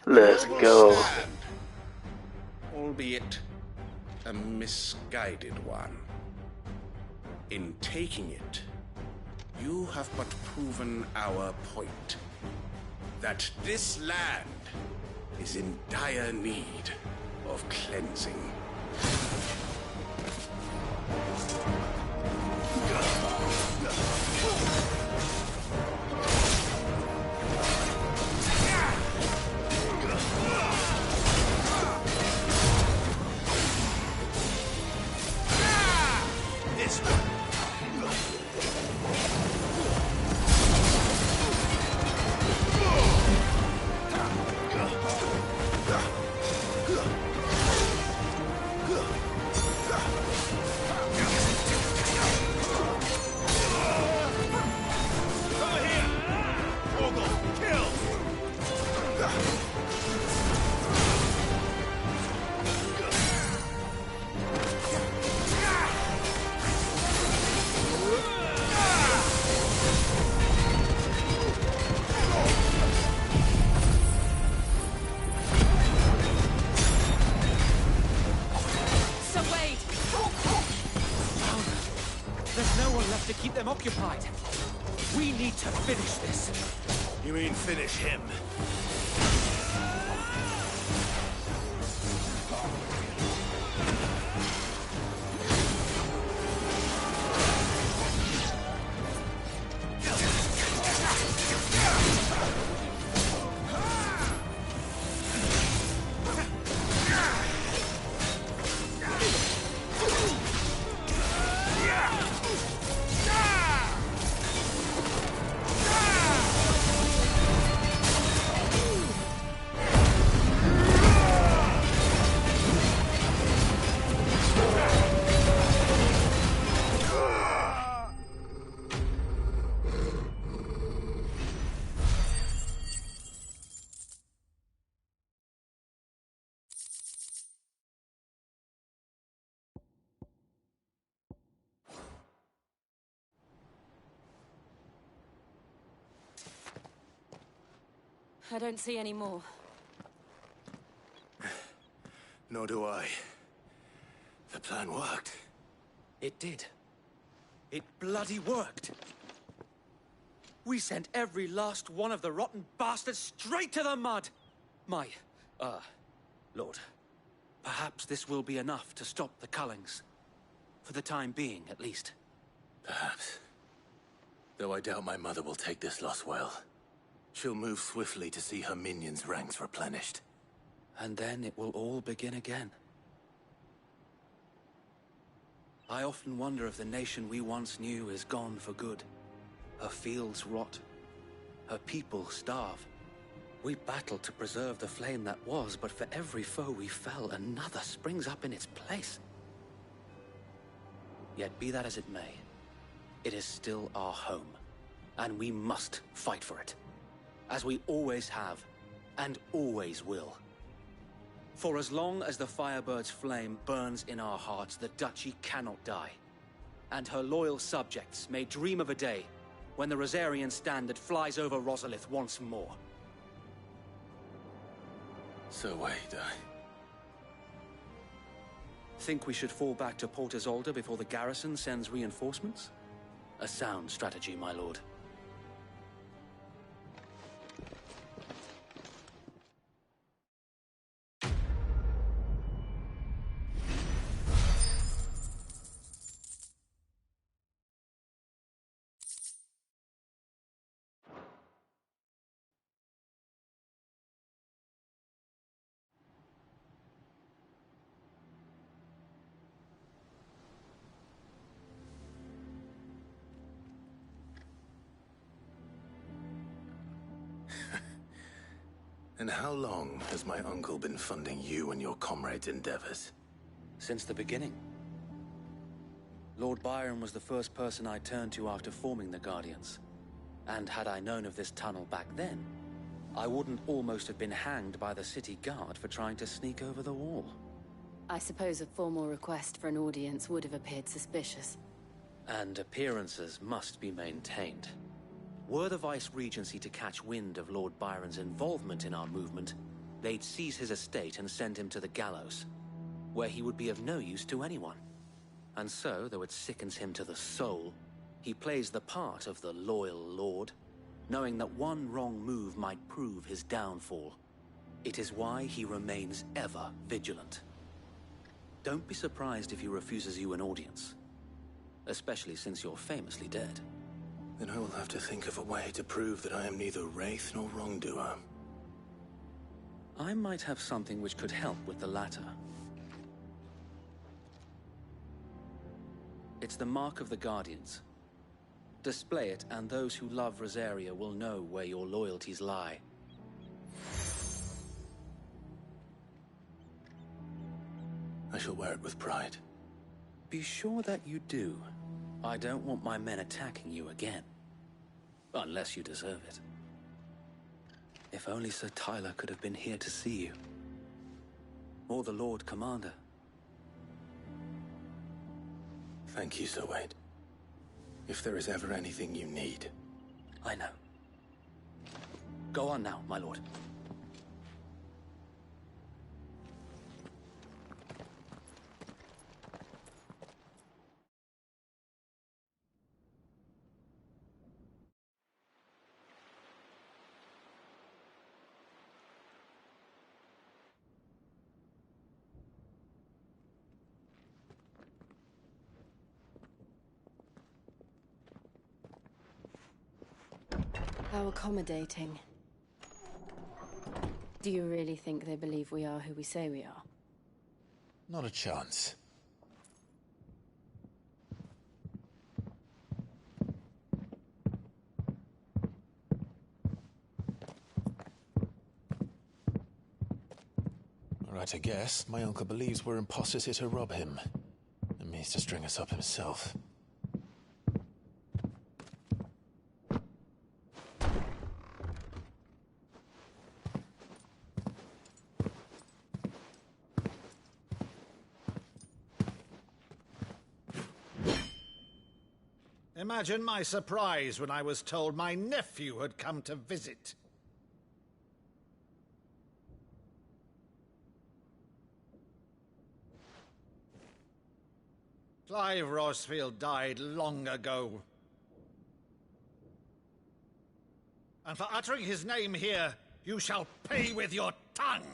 Let's go. Albeit a misguided one. In taking it, you have but proven our point. That this land is in dire need of cleansing. To keep them occupied. We need to finish this. You mean finish him? I don't see any more. Nor do I. The plan worked. It did. It bloody worked. We sent every last one of the rotten bastards straight to the mud! Lord, perhaps this will be enough to stop the Cullings. For the time being, at least. Perhaps. Though I doubt my mother will take this loss well. She'll move swiftly to see her minions' ranks replenished. And then it will all begin again. I often wonder if the nation we once knew is gone for good. Her fields rot. Her people starve. We battled to preserve the flame that was, but for every foe we fell, another springs up in its place. Yet be that as it may, it is still our home, and we must fight for it, as we always have, and always will. For as long as the Firebird's flame burns in our hearts, the Duchy cannot die, and her loyal subjects may dream of a day when the Rosarian standard flies over Rosalith once more. So wait, Think we should fall back to Port Isolde before the garrison sends reinforcements? A sound strategy, my lord. And how long has my uncle been funding you and your comrades' endeavors? Since the beginning. Lord Byron was the first person I turned to after forming the Guardians. And had I known of this tunnel back then, I wouldn't almost have been hanged by the city guard for trying to sneak over the wall. I suppose a formal request for an audience would have appeared suspicious. And appearances must be maintained. Were the Vice-Regency to catch wind of Lord Byron's involvement in our movement, they'd seize his estate and send him to the gallows, where he would be of no use to anyone. And so, though it sickens him to the soul, he plays the part of the loyal lord, knowing that one wrong move might prove his downfall. It is why he remains ever vigilant. Don't be surprised if he refuses you an audience, especially since you're famously dead. Then I will have to think of a way to prove that I am neither wraith nor wrongdoer. I might have something which could help with the latter. It's the Mark of the Guardians. Display it, and those who love Rosaria will know where your loyalties lie. I shall wear it with pride. Be sure that you do. I don't want my men attacking you again. Unless you deserve it. If only Sir Tyler could have been here to see you. Or the Lord Commander. Thank you, Sir Wade. If there is ever anything you need. I know. Go on now, my lord. How accommodating. Do you really think they believe we are who we say we are? Not a chance. Right, I guess. My uncle believes we're imposters here to rob him. And means to string us up himself. Imagine my surprise when I was told my nephew had come to visit. Clive Rosfield died long ago. And for uttering his name here, you shall pay with your tongue!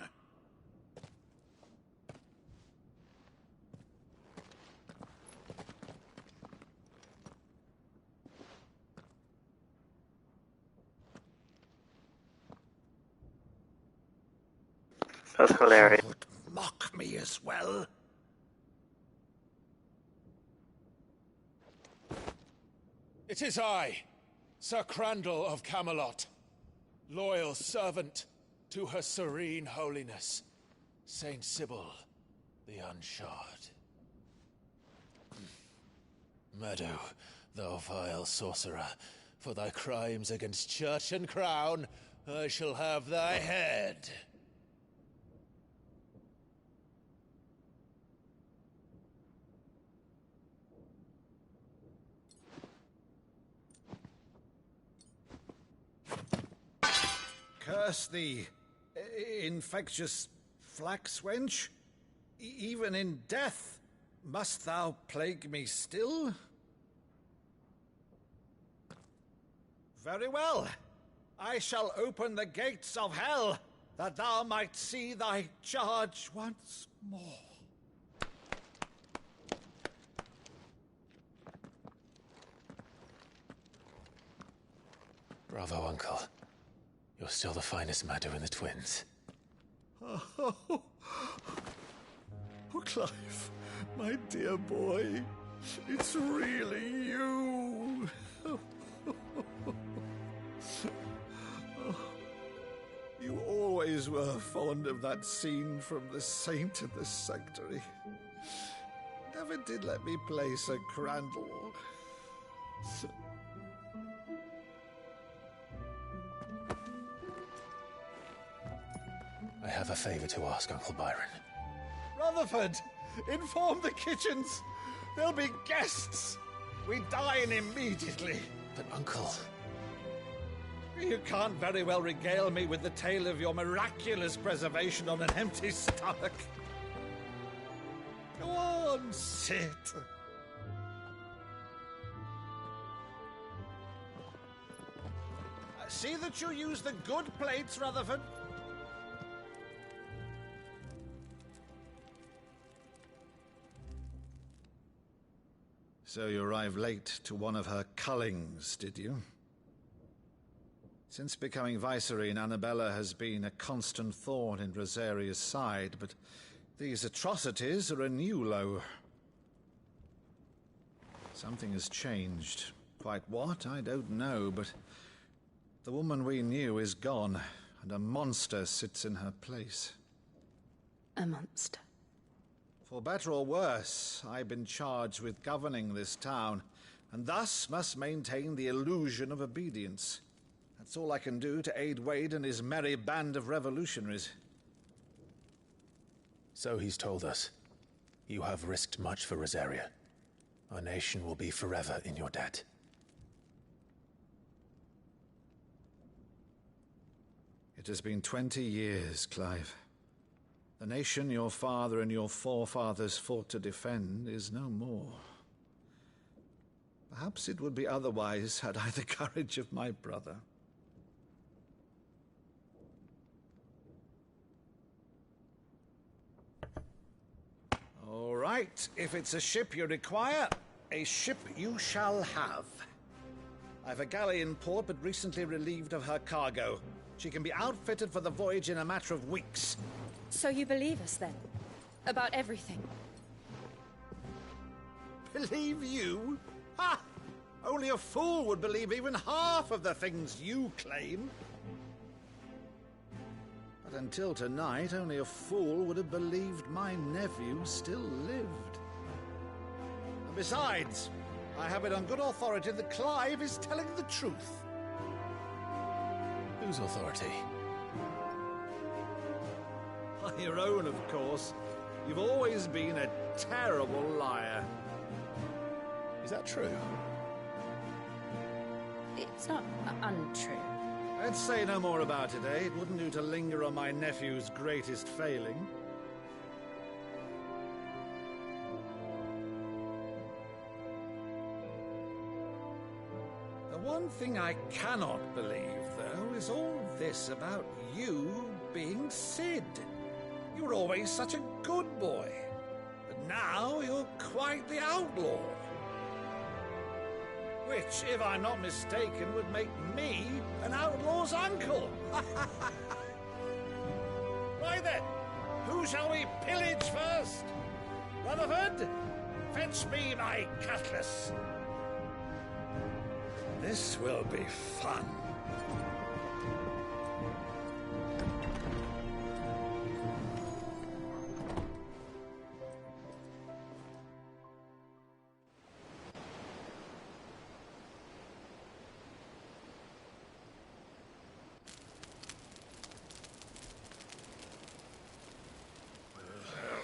That's hilarious. Mock me as well. It is I, Sir Crandall of Camelot, loyal servant to Her Serene Holiness, Saint Sybil the Unshod. Meadow, thou vile sorcerer, for thy crimes against church and crown, I shall have thy head. Curse thee, infectious flax wench. Even in death, must thou plague me still? Very well. I shall open the gates of hell, that thou might see thy charge once more. Bravo, Uncle. You're still the finest Meadow in the twins. Oh, Clive, my dear boy, it's really you. You always were fond of that scene from The Saint in the Sanctuary. Never did let me play Sir Crandall. I have a favor to ask, Uncle Byron. Rutherford, inform the kitchens. There'll be guests. We dine immediately. But, Uncle... You can't very well regale me with the tale of your miraculous preservation on an empty stomach. Go on, sit. See that you use the good plates, Rutherford. So you arrived late to one of her cullings, did you? Since becoming Vicereine, Annabella has been a constant thorn in Rosaria's side, but these atrocities are a new low. Something has changed. Quite what, I don't know, but the woman we knew is gone, and a monster sits in her place. A monster? For better or worse, I've been charged with governing this town, and thus must maintain the illusion of obedience. That's all I can do to aid Wade and his merry band of revolutionaries. So he's told us. You have risked much for Rosaria. Our nation will be forever in your debt. It has been 20 years, Clive. The nation your father and your forefathers fought to defend is no more. Perhaps it would be otherwise had I the courage of my brother. All right, if it's a ship you require, a ship you shall have. I've a galley in port, but recently relieved of her cargo. She can be outfitted for the voyage in a matter of weeks. So you believe us, then? About everything? Believe you? Ha! Only a fool would believe even half of the things you claim. But until tonight, only a fool would have believed my nephew still lived. And besides, I have it on good authority that Clive is telling the truth. Whose authority? Your own, of course. You've always been a terrible liar. Is that true? It's not untrue. Let's say no more about it, eh? It wouldn't do to linger on my nephew's greatest failing. The one thing I cannot believe, though, is all this about you being Sid. You were always such a good boy, but now you're quite the outlaw. Which, if I'm not mistaken, would make me an outlaw's uncle. Right then, who shall we pillage first? Rutherford, fetch me my cutlass. This will be fun.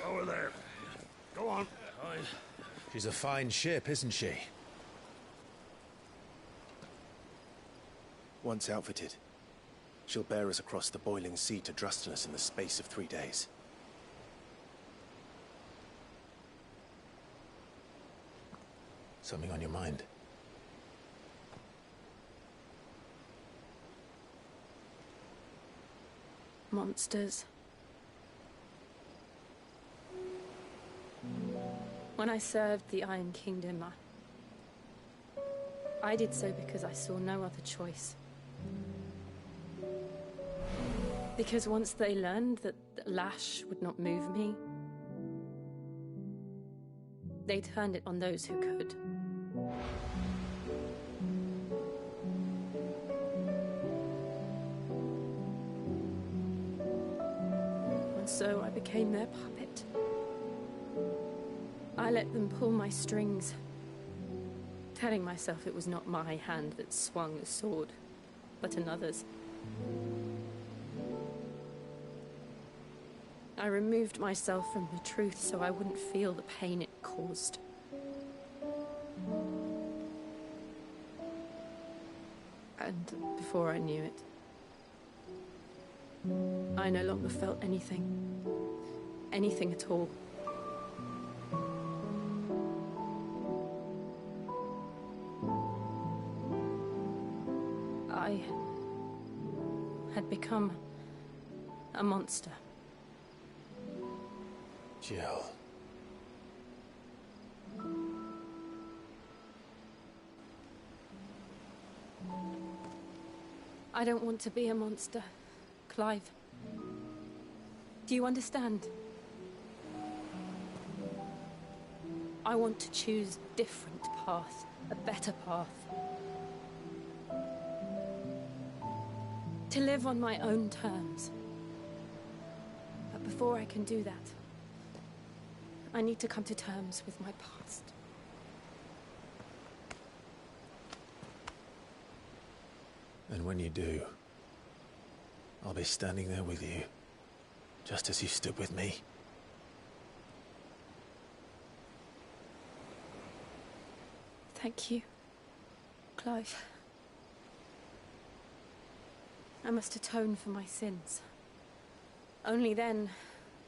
Over there. Go on. She's a fine ship, isn't she? Once outfitted, she'll bear us across the boiling sea to Drustinus in the space of 3 days. Something on your mind? Monsters. When I served the Iron Kingdom, I did so because I saw no other choice. Because once they learned that Lash would not move me, they turned it on those who could. And so I became their puppet. I let them pull my strings, telling myself it was not my hand that swung the sword, but another's. I removed myself from the truth so I wouldn't feel the pain it caused. And before I knew it, I no longer felt anything. Anything at all. I had become a monster. Jill. I don't want to be a monster, Clive. Do you understand? I want to choose a different path, a better path. To live on my own terms. But before I can do that, I need to come to terms with my past. And when you do, I'll be standing there with you, just as you stood with me. Thank you, Clive. I must atone for my sins. Only then,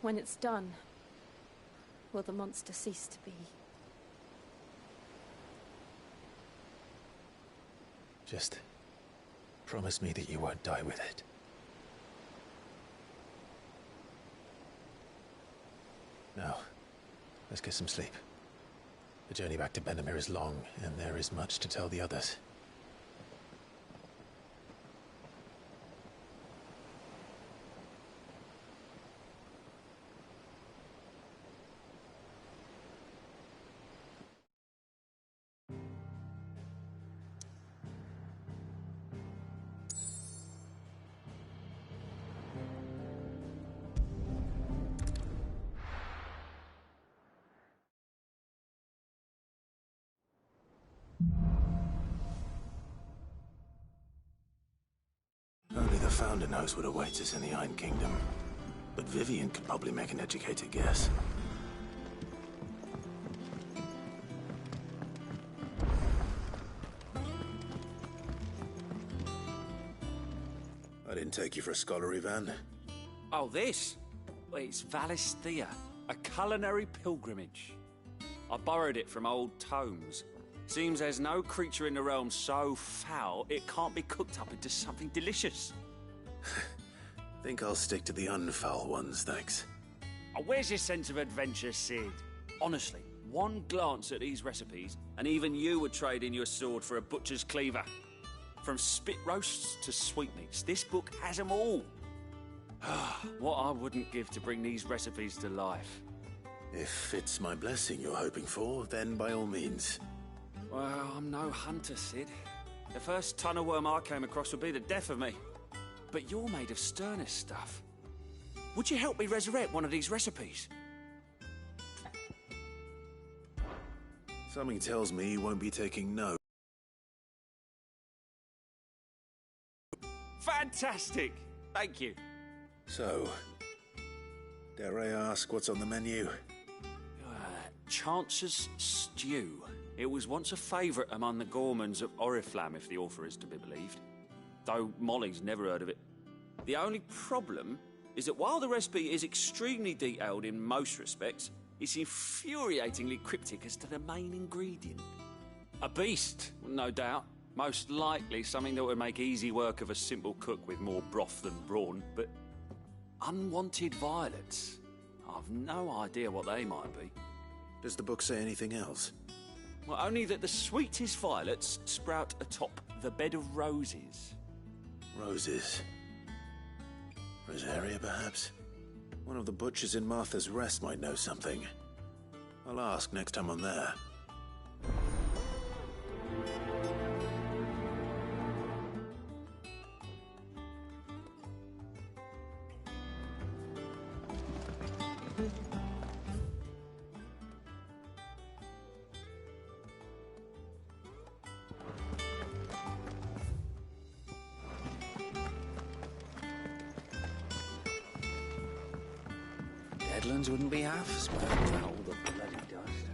when it's done, will the monster cease to be. Just promise me that you won't die with it. Now, let's get some sleep. The journey back to Benamir is long, and there is much to tell the others. Only the Founder knows what awaits us in the Iron Kingdom. But Vivian could probably make an educated guess. I didn't take you for a scholar, Ivan. Oh, this? Well, it's Valisthea, a culinary pilgrimage. I borrowed it from old tomes. Seems there's no creature in the realm so foul it can't be cooked up into something delicious. Think I'll stick to the unfoul ones, thanks. Oh, where's your sense of adventure, Sid? Honestly, one glance at these recipes, and even you would trade in your sword for a butcher's cleaver. From spit roasts to sweetmeats, this book has them all. What I wouldn't give to bring these recipes to life. If it's my blessing you're hoping for, then by all means. Well, I'm no hunter, Sid. The first ton of worm I came across would be the death of me. But you're made of sterner stuff. Would you help me resurrect one of these recipes? Something tells me you won't be taking no. Fantastic! Thank you. So, dare I ask what's on the menu? Chance's Stew. It was once a favourite among the gourmands of Oriflamme, if the author is to be believed. Though Molly's never heard of it. The only problem is that while the recipe is extremely detailed in most respects, it's infuriatingly cryptic as to the main ingredient. A beast, no doubt. Most likely something that would make easy work of a simple cook with more broth than brawn, but unwanted violets. I've no idea what they might be. Does the book say anything else? Well, only that the sweetest violets sprout atop the bed of roses. Roses. Rosaria, perhaps? One of the butchers in Martha's Rest might know something. I'll ask next time I'm there. Deadlands wouldn't be half as bad without all the bloody dust.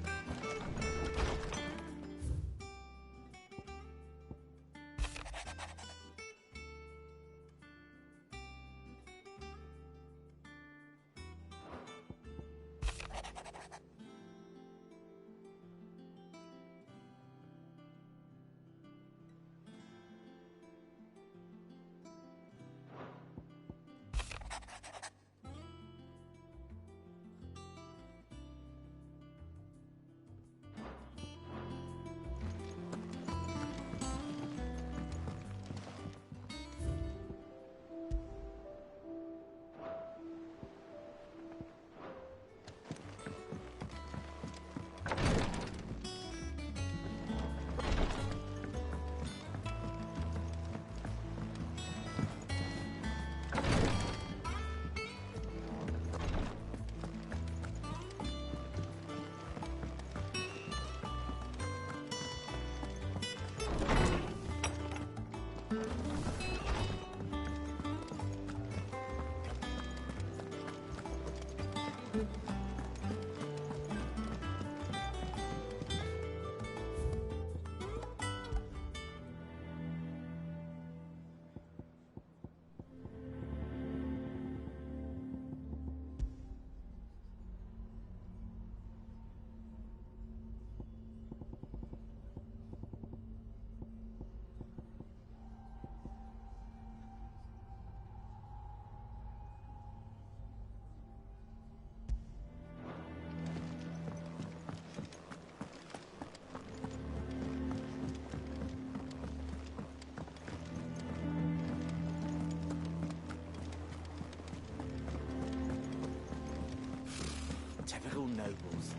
Typical nobles.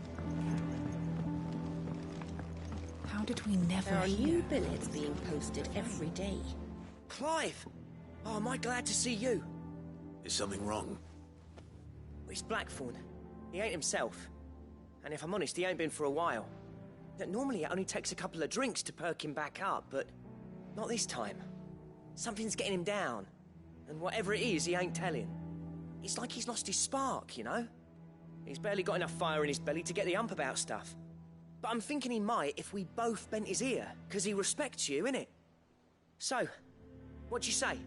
How did we never There are hear? new billets being posted every day. Clive! Oh, am I glad to see you? Is something wrong? It's Blackthorn. He ain't himself. And if I'm honest, he ain't been for a while. Normally it only takes a couple of drinks to perk him back up, but not this time. Something's getting him down. And whatever it is, he ain't telling. It's like he's lost his spark, you know? He's barely got enough fire in his belly to get the ump about stuff. But I'm thinking he might if we both bent his ear, because he respects you, innit? So, what'd you say?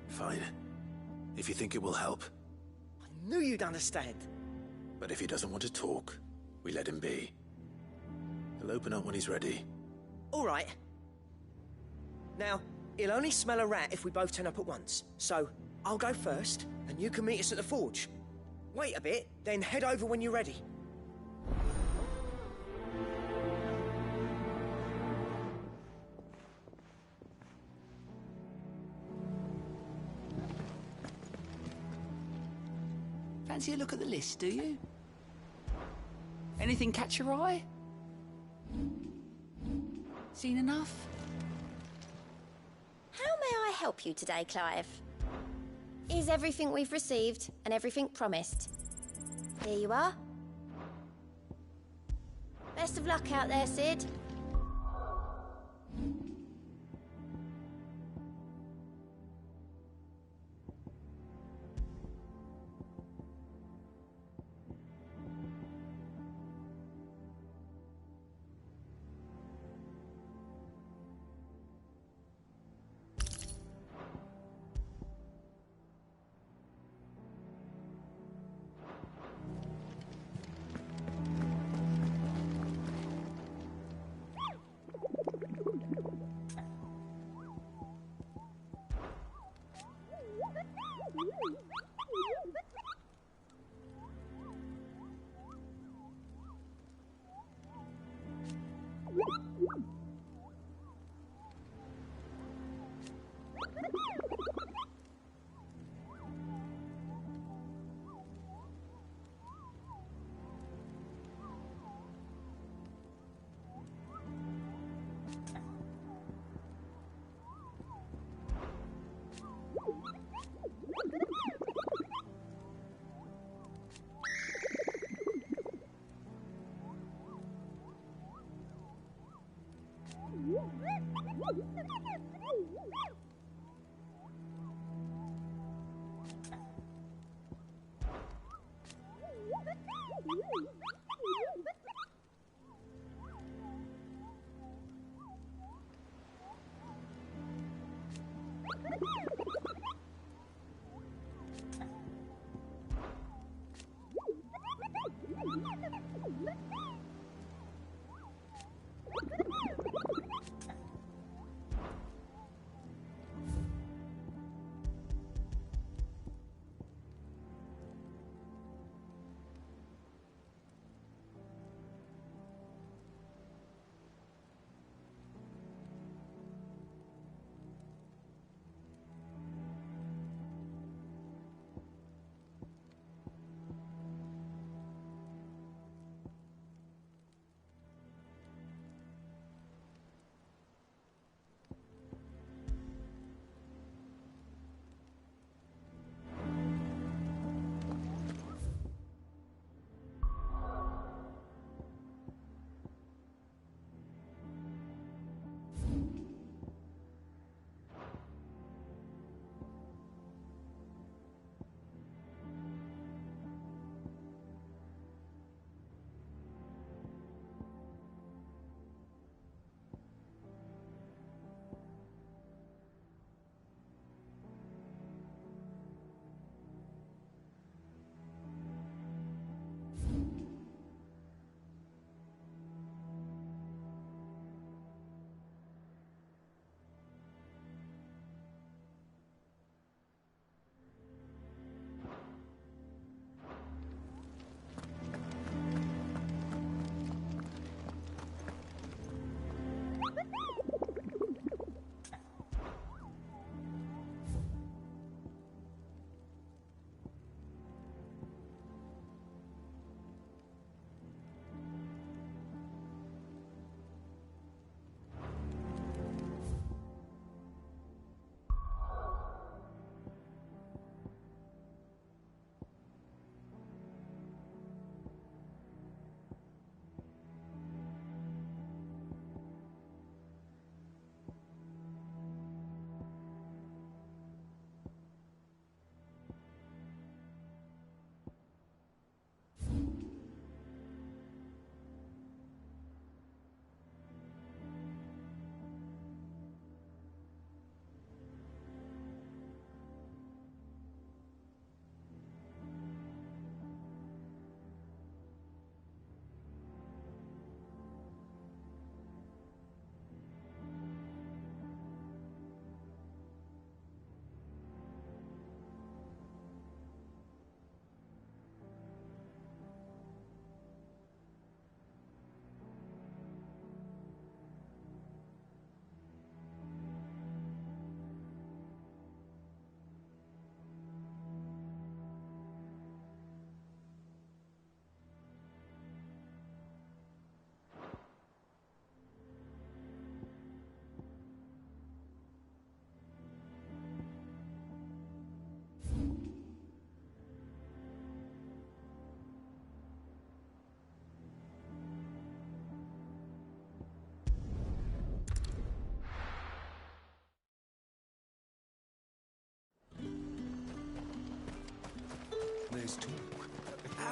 Fine. If you think it will help. I knew you'd understand. But if he doesn't want to talk, we let him be. He'll open up when he's ready. All right. Now, he'll only smell a rat if we both turn up at once. So, I'll go first, and you can meet us at the forge. Wait a bit, then head over when you're ready. Fancy a look at the list, do you? Anything catch your eye? Seen enough? How may I help you today, Clive? Is everything we've received and everything promised? Here you are. Best of luck out there, Sid.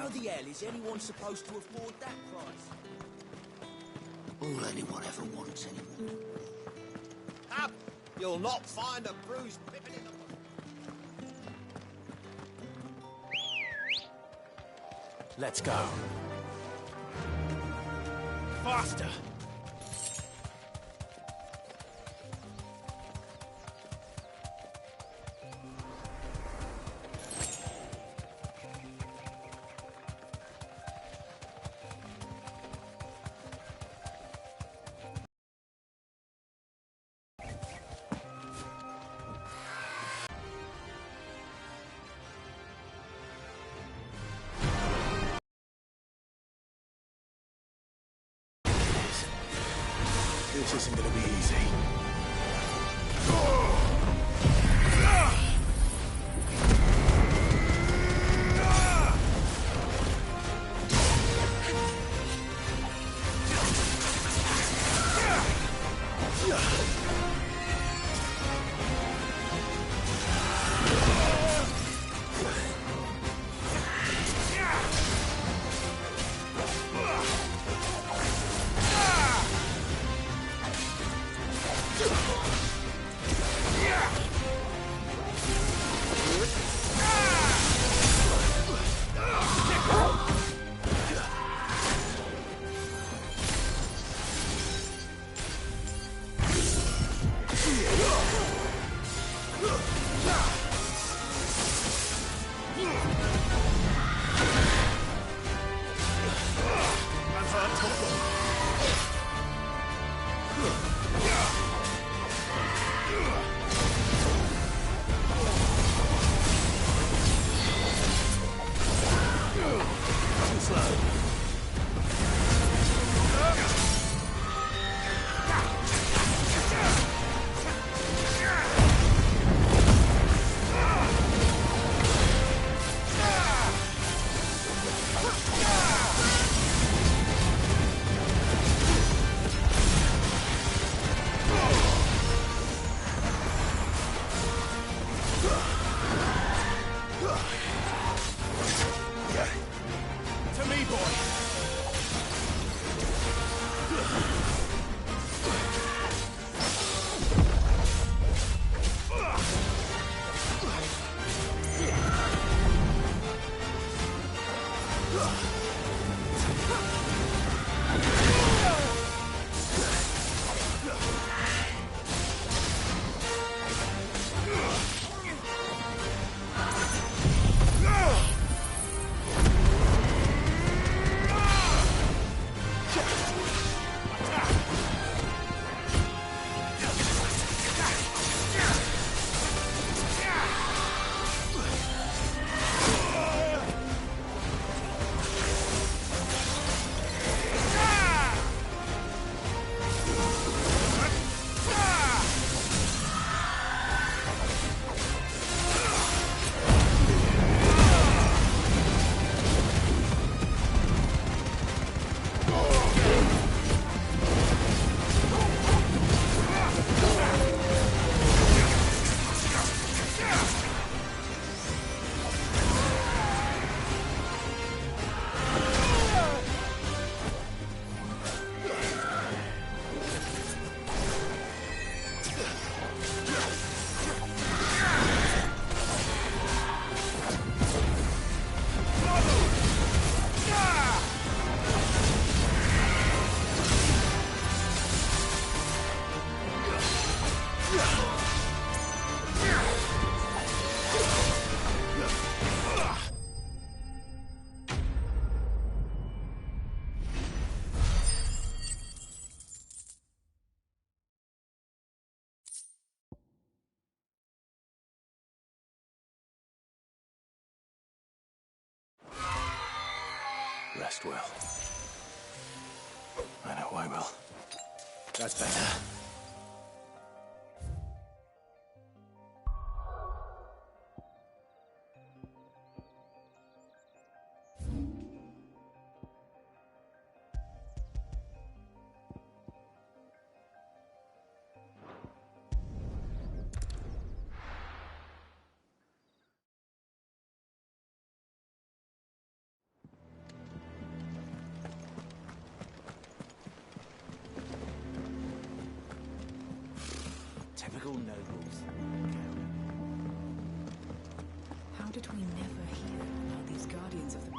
How the hell is anyone supposed to afford that price? All anyone ever wants anymore. Hap, you'll not find a bruised pippin in the... Let's go. Faster! This isn't gonna be easy. Rest well. I know I will. That's better. Typical nobles. How did we never hear about these guardians of the...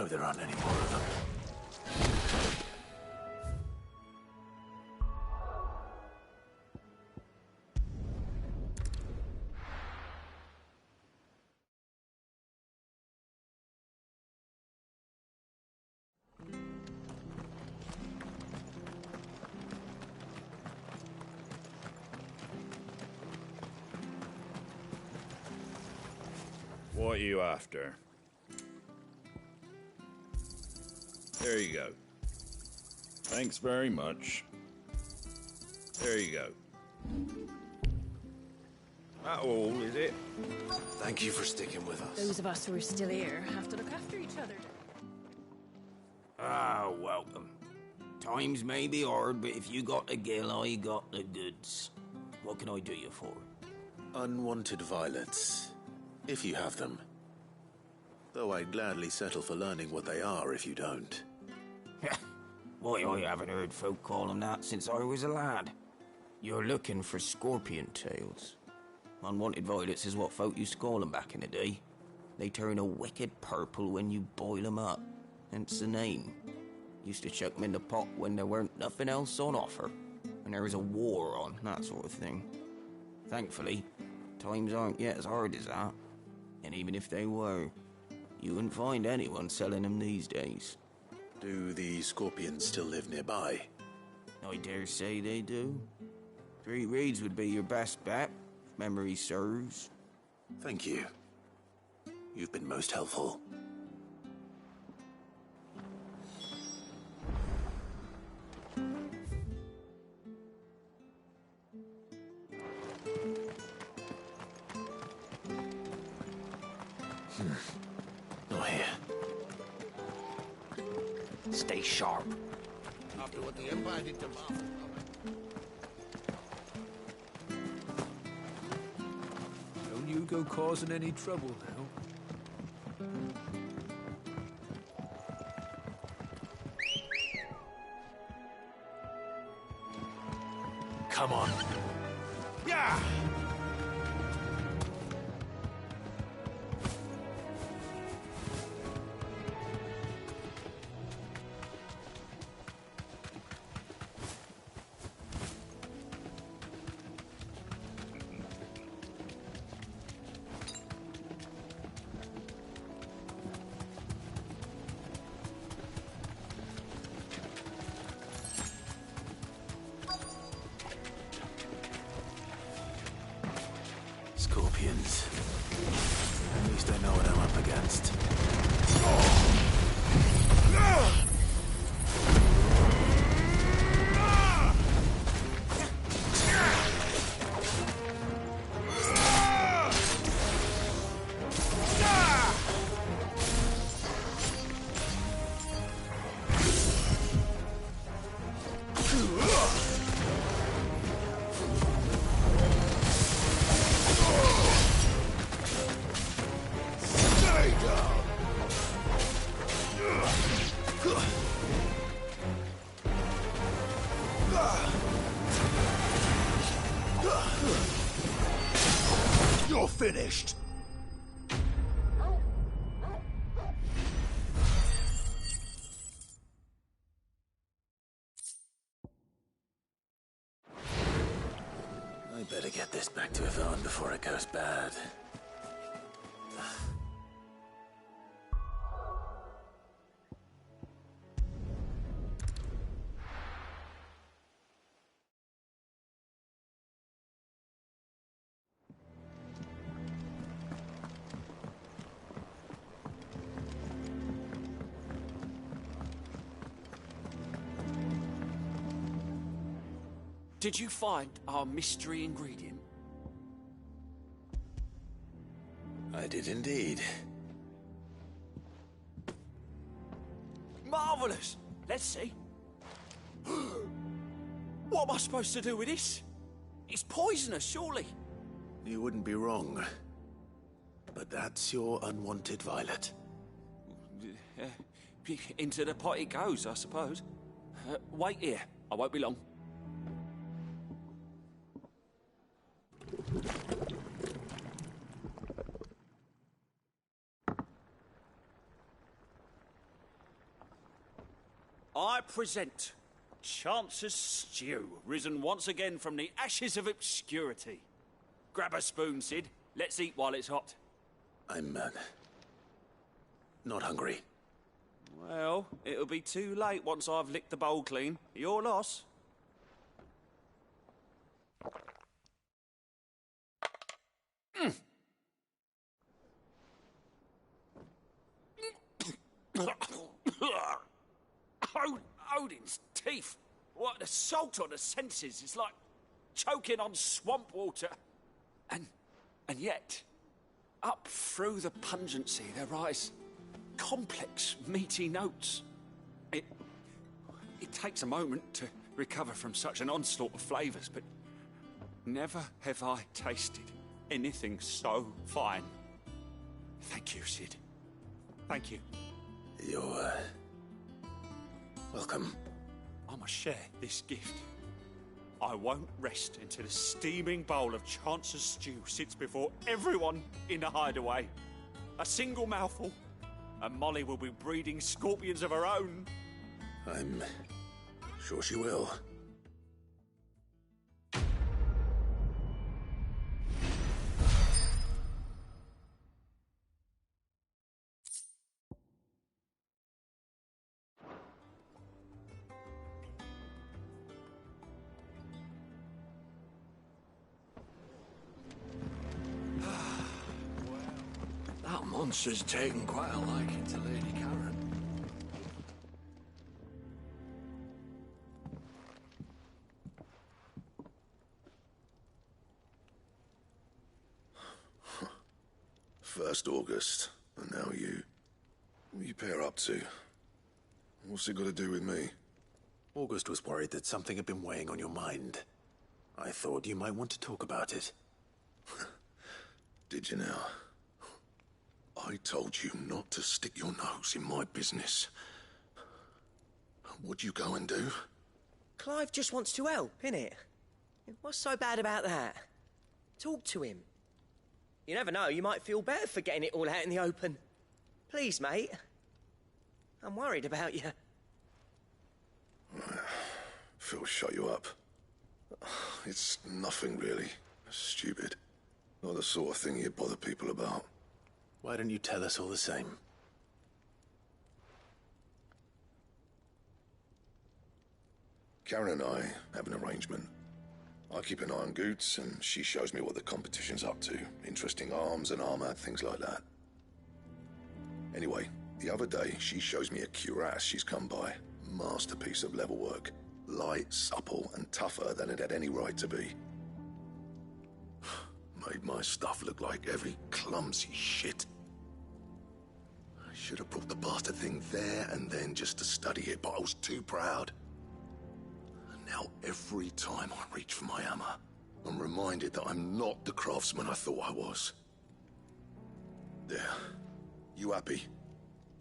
there aren't any more of them. What are you after? There you go. Thanks very much. There you go. That all, is it? Thank you for sticking with us. Those of us who are still here have to look after each other. Ah, welcome. Times may be hard, but if you got the gill, I got the goods. What can I do you for? Unwanted violets, if you have them. Though I'd gladly settle for learning what they are if you don't. Why, I haven't heard folk call them that since I was a lad. You're looking for scorpion tails. Unwanted violets is what folk used to call them back in the day. They turn a wicked purple when you boil them up. Hence the name. Used to chuck them in the pot when there weren't nothing else on offer. When there was a war on, that sort of thing. Thankfully, times aren't yet as hard as that. And even if they were, you wouldn't find anyone selling them these days. Do the scorpions still live nearby? I dare say they do. 3 Reeds would be your best bet, if memory serves. Thank you. You've been most helpful. Not here. Stay sharp. After what the Empire did to Marvel. Don't you go causing any trouble now. Come on. Yeah! Scorpions. At least I know what I'm up against. You're finished. I better get this back to Yvonne before it goes bad. Did you find our mystery ingredient? I did indeed. Marvellous! Let's see. What am I supposed to do with this? It's poisonous, surely. You wouldn't be wrong. But that's your unwanted violet. Into the pot it goes, I suppose. Wait here. I won't be long. present Chance's Stew, risen once again from the ashes of obscurity. Grab a spoon, Sid. Let's eat while it's hot. I'm, not hungry. Well, it'll be too late once I've licked the bowl clean. Your loss. Odin's teeth. What, the salt on the senses is like choking on swamp water. And yet, up through the pungency there rise complex, meaty notes. It takes a moment to recover from such an onslaught of flavours, but never have I tasted anything so fine. Thank you, Sid. Thank you. You're, welcome. I must share this gift. I won't rest until a steaming bowl of Chance's Stew sits before everyone in the hideaway. A single mouthful, and Molly will be breeding scorpions of her own. I'm sure she will. That monster's taken quite a liking to Lady Karen. First August, and now you. What are you pair up to? What's it got to do with me? August was worried that something had been weighing on your mind. I thought you might want to talk about it. Did you now? I told you not to stick your nose in my business. What'd you go and do? Clive just wants to help, innit? What's so bad about that? Talk to him. You never know, you might feel better for getting it all out in the open. Please, mate. I'm worried about you. Phil shut you up. It's nothing really. Stupid. Not the sort of thing you bother people about. Why don't you tell us all the same? Karen and I have an arrangement. I keep an eye on Goots, and she shows me what the competition's up to. Interesting arms and armor, things like that. Anyway, the other day, she shows me a cuirass she's come by. Masterpiece of level work. Light, supple, and tougher than it had any right to be. Made my stuff look like every clumsy shit. I should have brought the bastard thing there and then just to study it, but I was too proud. And now every time I reach for my hammer, I'm reminded that I'm not the craftsman I thought I was. There. You happy?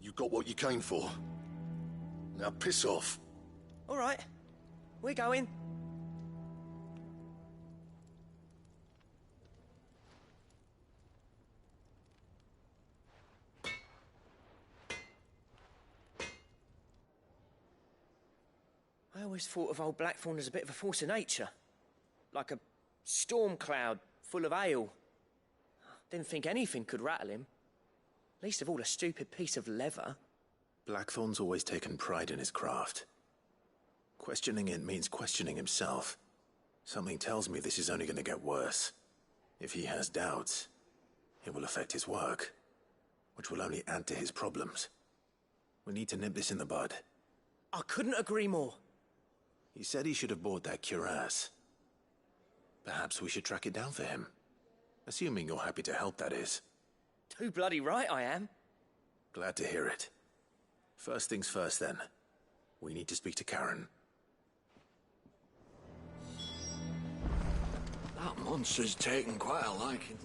You got what you came for? Now piss off. All right. We're going. I always thought of old Blackthorn as a bit of a force of nature. Like a storm cloud full of ale. Didn't think anything could rattle him. Least of all a stupid piece of leather. Blackthorn's always taken pride in his craft. Questioning it means questioning himself. Something tells me this is only going to get worse. If he has doubts, it will affect his work, which will only add to his problems. We need to nip this in the bud. I couldn't agree more. He said he should have bought that cuirass. Perhaps we should track it down for him. Assuming you're happy to help, that is. Too bloody right I am. Glad to hear it. First things first, then. We need to speak to Karen. That monster's taken quite a liking.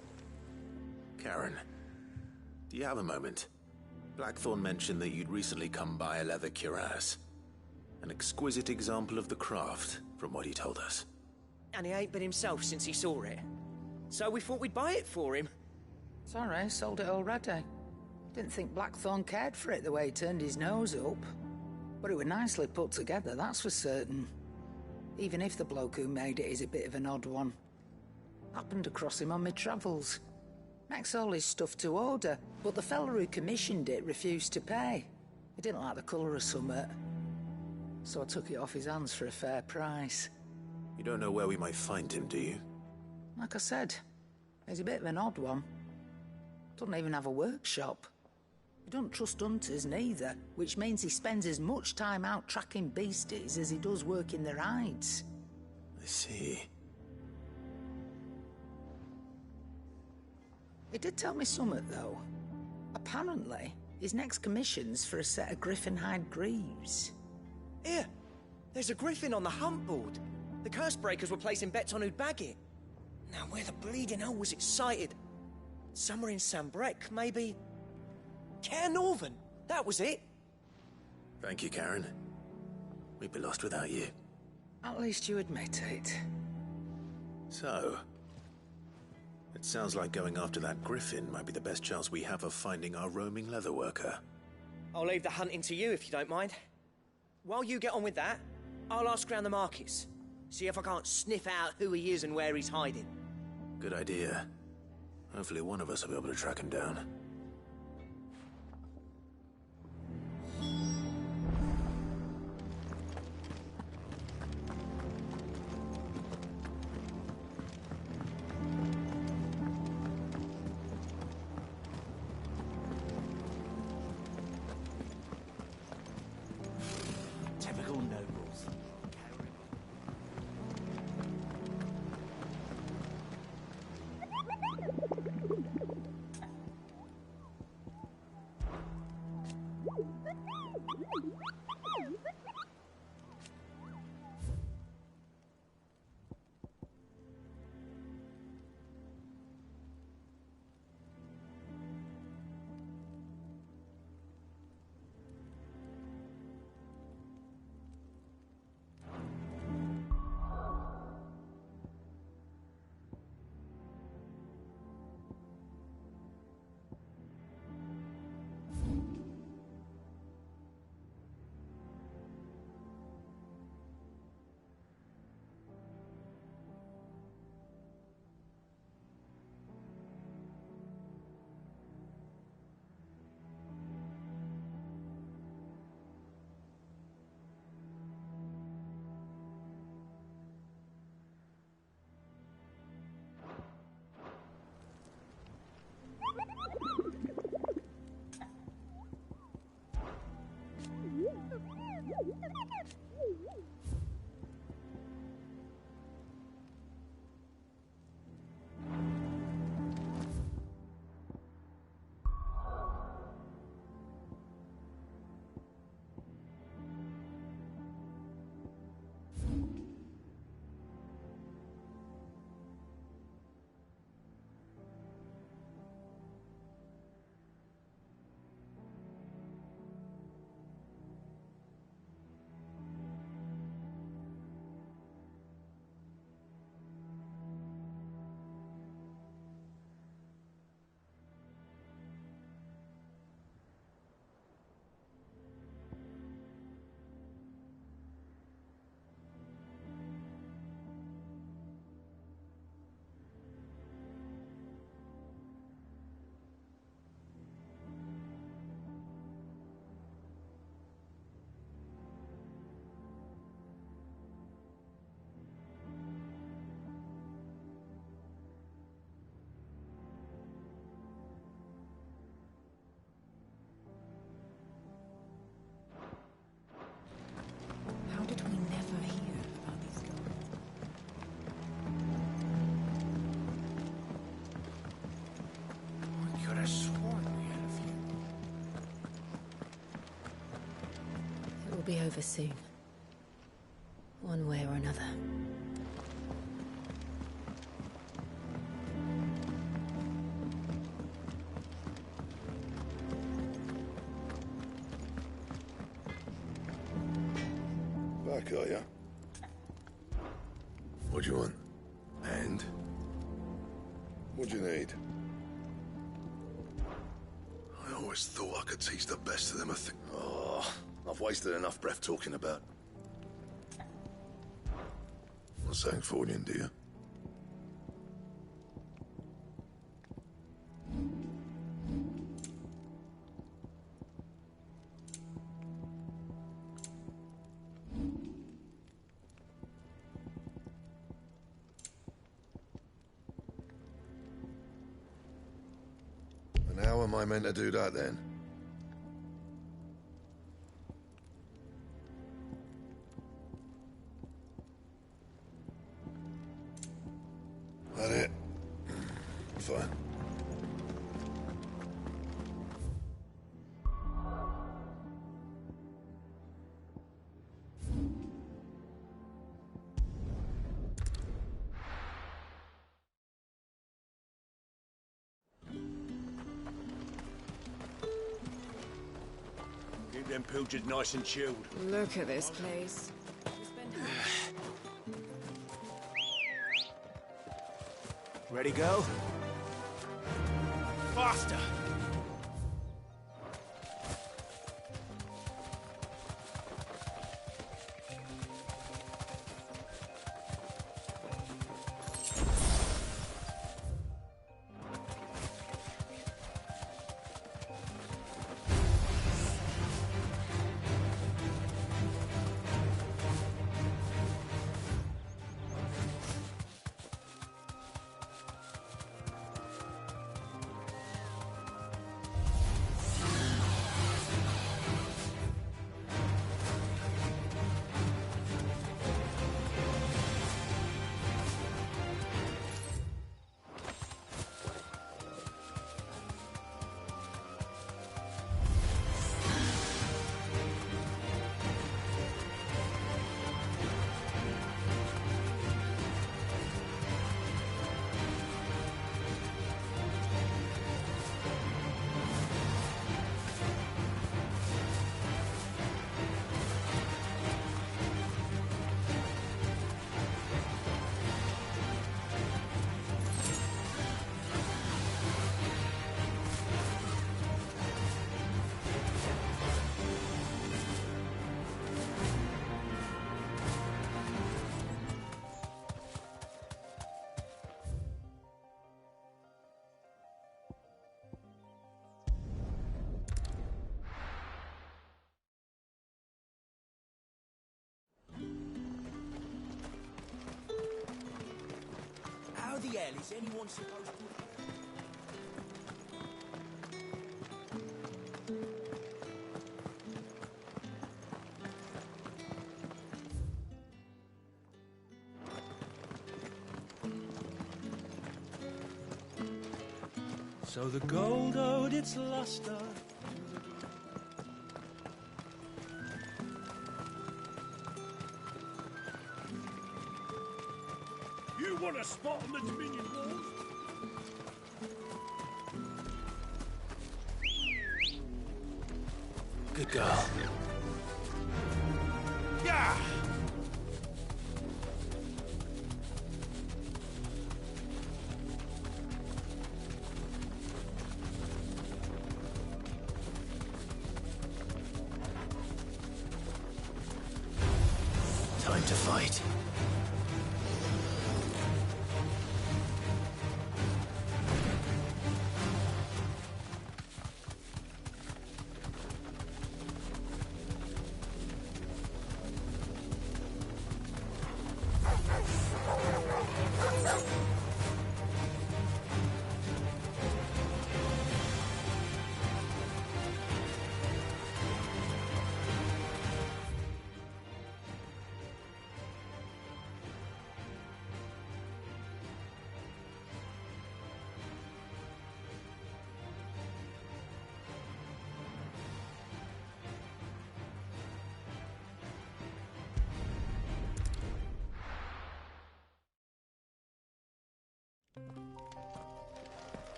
Karen, do you have a moment? Blackthorn mentioned that you'd recently come by a leather cuirass. An exquisite example of the craft, from what he told us. And he ain't been himself since he saw it. So we thought we'd buy it for him. Sorry, sold it already. Didn't think Blackthorn cared for it the way he turned his nose up. But it were nicely put together, that's for certain. Even if the bloke who made it is a bit of an odd one. Happened across him on my travels. Makes all his stuff to order, but the fella who commissioned it refused to pay. He didn't like the colour of summit. So I took it off his hands for a fair price. You don't know where we might find him, do you? Like I said, he's a bit of an odd one. Doesn't even have a workshop. He don't trust hunters neither, which means he spends as much time out tracking beasties as he does working their hides. I see. He did tell me something, though. Apparently, his next commission's for a set of griffin hide greaves. Here, there's a griffin on the hunt board. The curse breakers were placing bets on who'd bag it. Now, where the bleeding hell was it sighted? Somewhere in Sambrec, maybe? Caer Northern, that was it. Thank you, Karen. We'd be lost without you. At least you admit it. So, it sounds like going after that griffin might be the best chance we have of finding our roaming leatherworker. I'll leave the hunting to you if you don't mind. While you get on with that, I'll ask around the markets. See if I can't sniff out who he is and where he's hiding. Good idea. Hopefully one of us will be able to track him down. Typical nobles. How did we never hear about these guys? I could have sworn we had a few. It will be over soon. One way or another. Back, are ya? What do you want? And? What do you need? I always thought I could teach the best of them a thing. Oh, I've wasted enough breath talking about. Not saying Fornian, do you? And how am I meant to do that then? That it? Fine. Keep them pilchards nice and chilled. Look at this place. Ready, go? Faster! How the hell is anyone supposed to... So the gold owed its luster. You want a spot on the Dominion walls? Good girl. Yeah! Time to fight.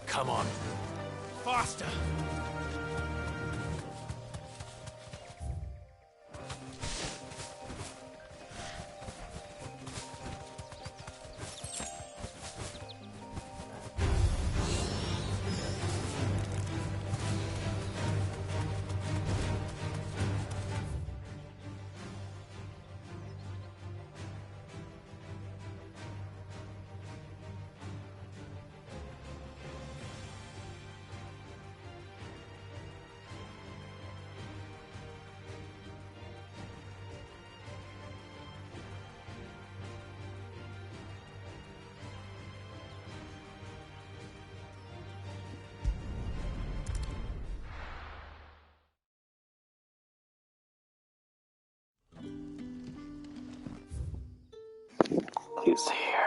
Come on. Faster! He's here.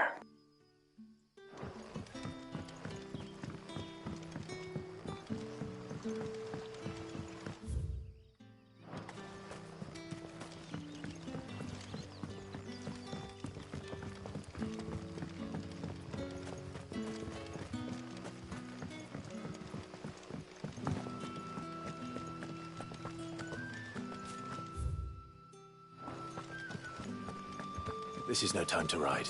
This is no time to ride.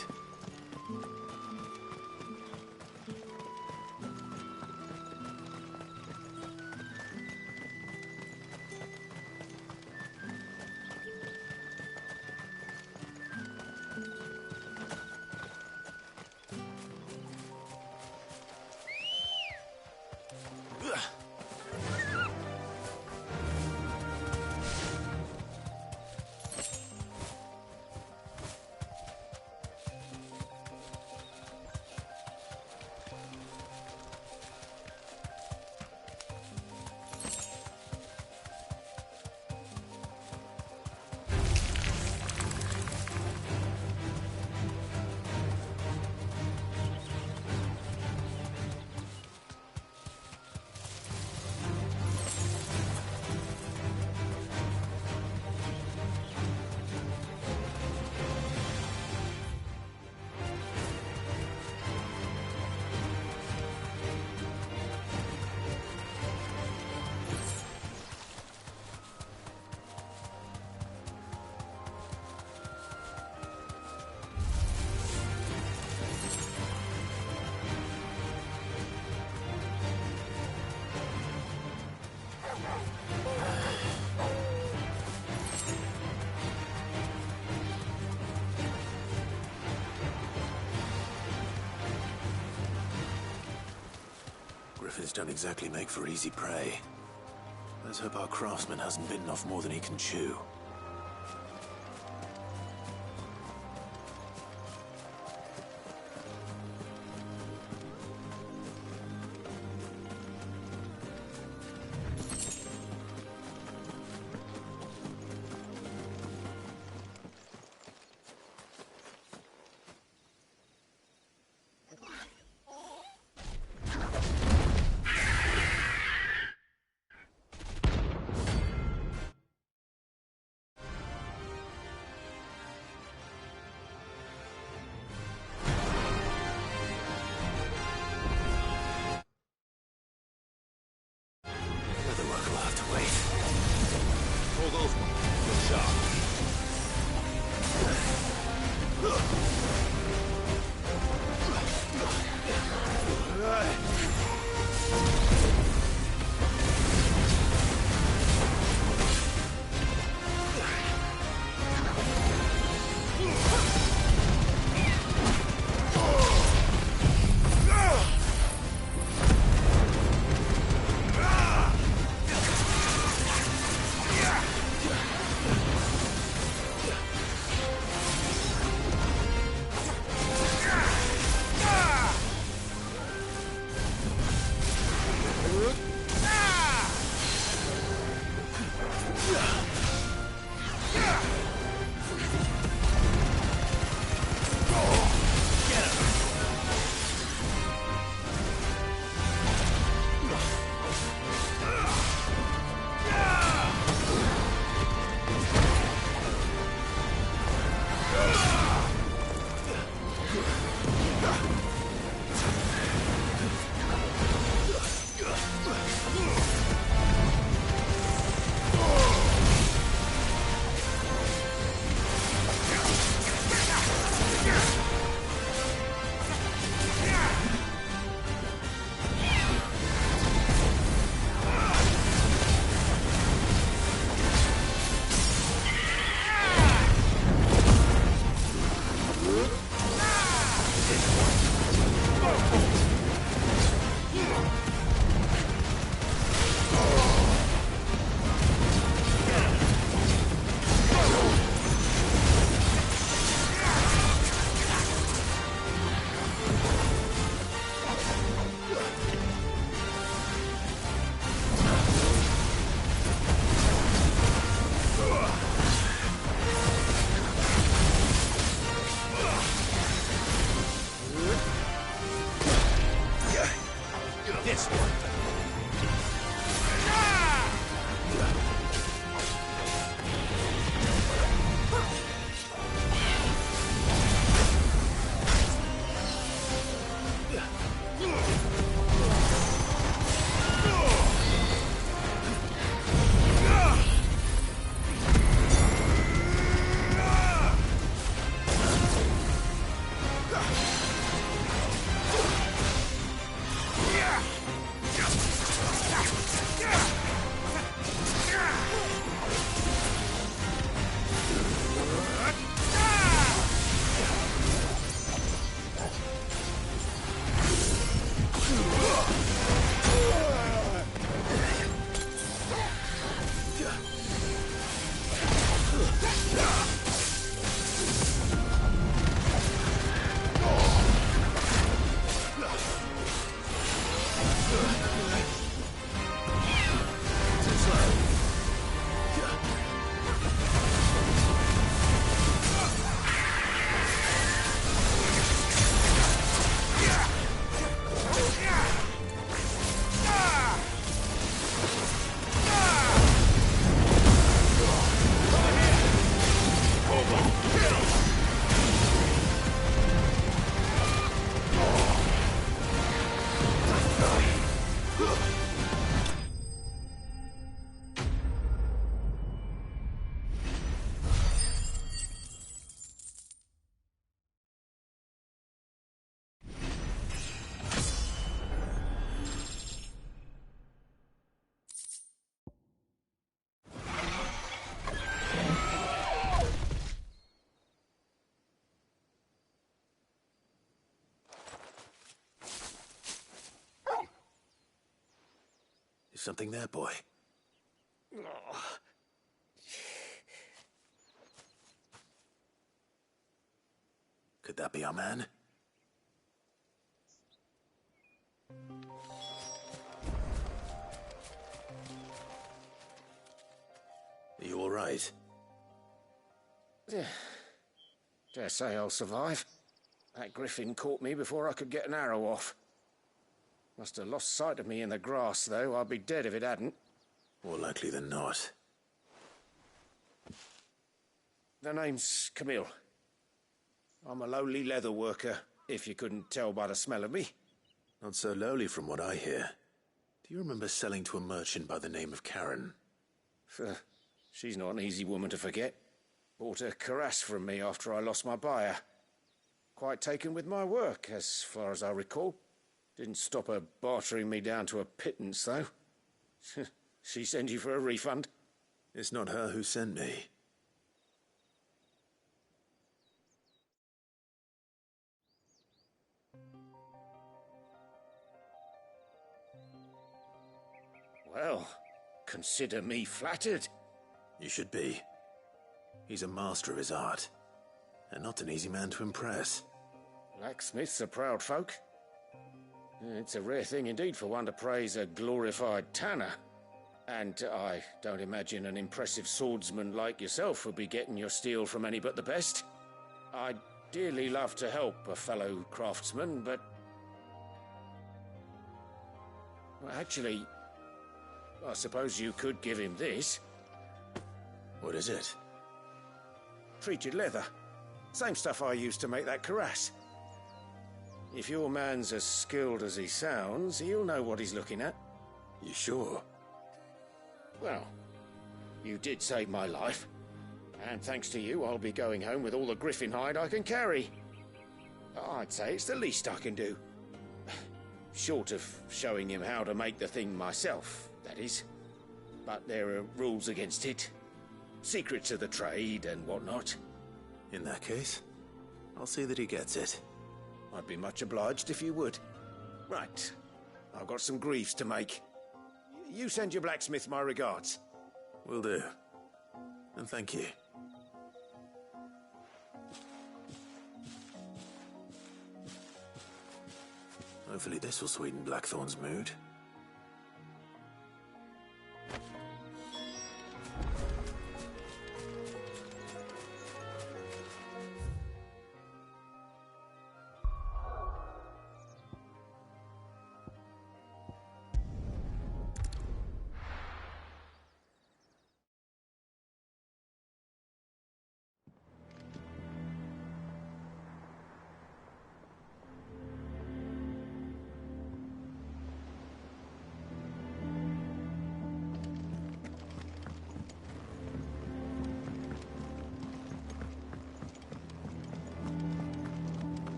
Griffins don't exactly make for easy prey. Let's hope our craftsman hasn't bitten off more than he can chew. Something there, boy? Could that be our man? Are you all right? Dare say I'll survive. That griffin caught me before I could get an arrow off. Must have lost sight of me in the grass, though. I'd be dead if it hadn't. More likely than not. The name's Camille. I'm a lowly leather worker, if you couldn't tell by the smell of me. Not so lowly from what I hear. Do you remember selling to a merchant by the name of Karen? She's not an easy woman to forget. Bought a cuirass from me after I lost my buyer. Quite taken with my work, as far as I recall. Didn't stop her bartering me down to a pittance, though. She send you for a refund? It's not her who sent me. Well, consider me flattered. You should be. He's a master of his art, and not an easy man to impress. Blacksmiths are proud folk. It's a rare thing indeed for one to praise a glorified tanner. And I don't imagine an impressive swordsman like yourself would be getting your steel from any but the best. I'd dearly love to help a fellow craftsman, but... Well, actually, I suppose you could give him this. What is it? Treated leather. Same stuff I used to make that cuirass. If your man's as skilled as he sounds, he'll know what he's looking at. You sure? Well, you did save my life. And thanks to you, I'll be going home with all the griffin hide I can carry. I'd say it's the least I can do. Short of showing him how to make the thing myself, that is. But there are rules against it. Secrets of the trade and whatnot. In that case, I'll see that he gets it. I'd be much obliged if you would. Right. I've got some greaves to make. You send your blacksmith my regards. Will do. And thank you. Hopefully this will sweeten Blackthorn's mood.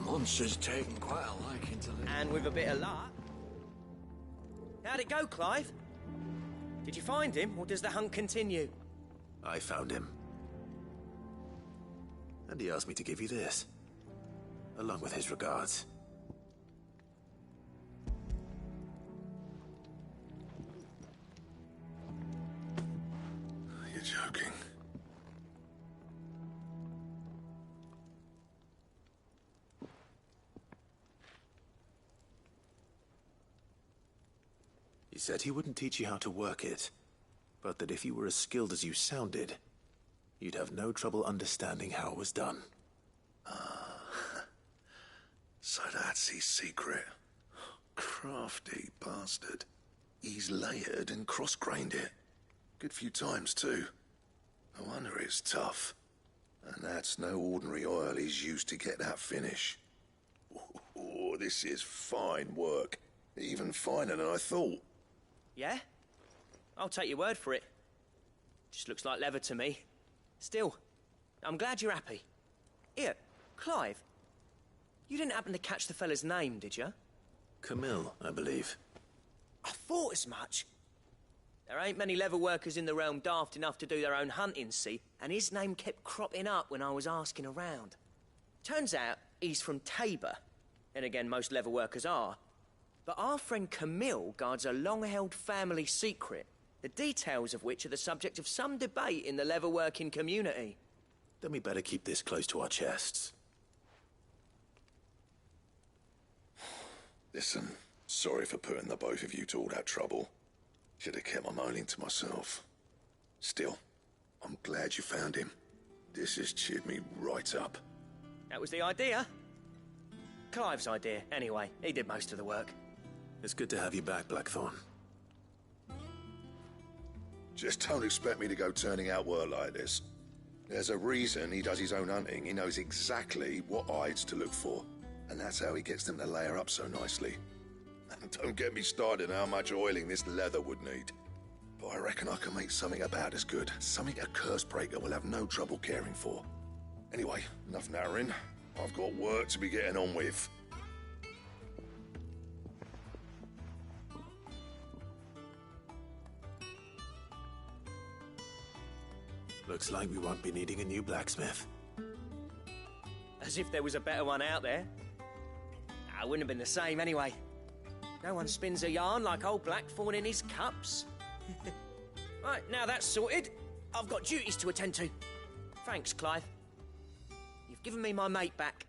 Monster's taken quite a liking to live. And with a bit of luck. How'd it go, Clive? Did you find him, or does the hunt continue? I found him. And he asked me to give you this, along with his regards. You're joking. He said he wouldn't teach you how to work it, but that if you were as skilled as you sounded, you'd have no trouble understanding how it was done. So that's his secret. Crafty bastard. He's layered and cross-grained it. Good few times, too. No wonder it's tough. And that's no ordinary oil he's used to get that finish. Oh, this is fine work. Even finer than I thought. Yeah? I'll take your word for it. Just looks like leather to me. Still, I'm glad you're happy. Here, Clive, you didn't happen to catch the fella's name, did you? Camille, I believe. I thought as much. There ain't many leather workers in the realm daft enough to do their own hunting, see? And his name kept cropping up when I was asking around. Turns out he's from Tabor. And again, most leather workers are. but our friend Camille guards a long-held family secret, the details of which are the subject of some debate in the leatherworking community. Then we better keep this close to our chests. Listen, sorry for putting the both of you to all that trouble. Should have kept my moaning to myself. Still, I'm glad you found him. This has cheered me right up. That was the idea. Clive's idea, anyway. He did most of the work. It's good to have you back, Blackthorn. Just don't expect me to go turning out work like this. There's a reason he does his own hunting. He knows exactly what hides to look for. And that's how he gets them to layer up so nicely. And don't get me started on how much oiling this leather would need. But I reckon I can make something about as good. Something a Cursebreaker will have no trouble caring for. Anyway, enough narrowing. I've got work to be getting on with. Looks like we won't be needing a new blacksmith. As if there was a better one out there. I wouldn't have been the same anyway. No one spins a yarn like old Blackthorn in his cups. Right, now that's sorted, I've got duties to attend to. Thanks, Clive. You've given me my mate back.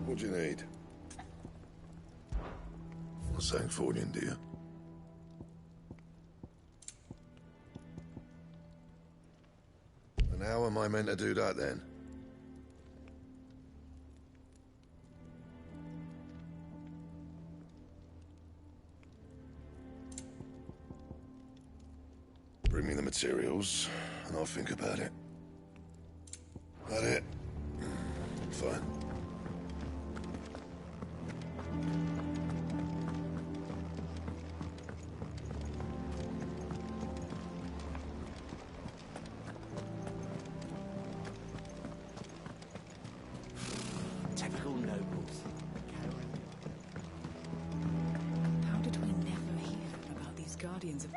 What do you need? Not saying fortune, do you? And how am I meant to do that then? Bring me the materials, and I'll think about it. That it? Fine. Typical nobles. How did we never hear about these guardians of...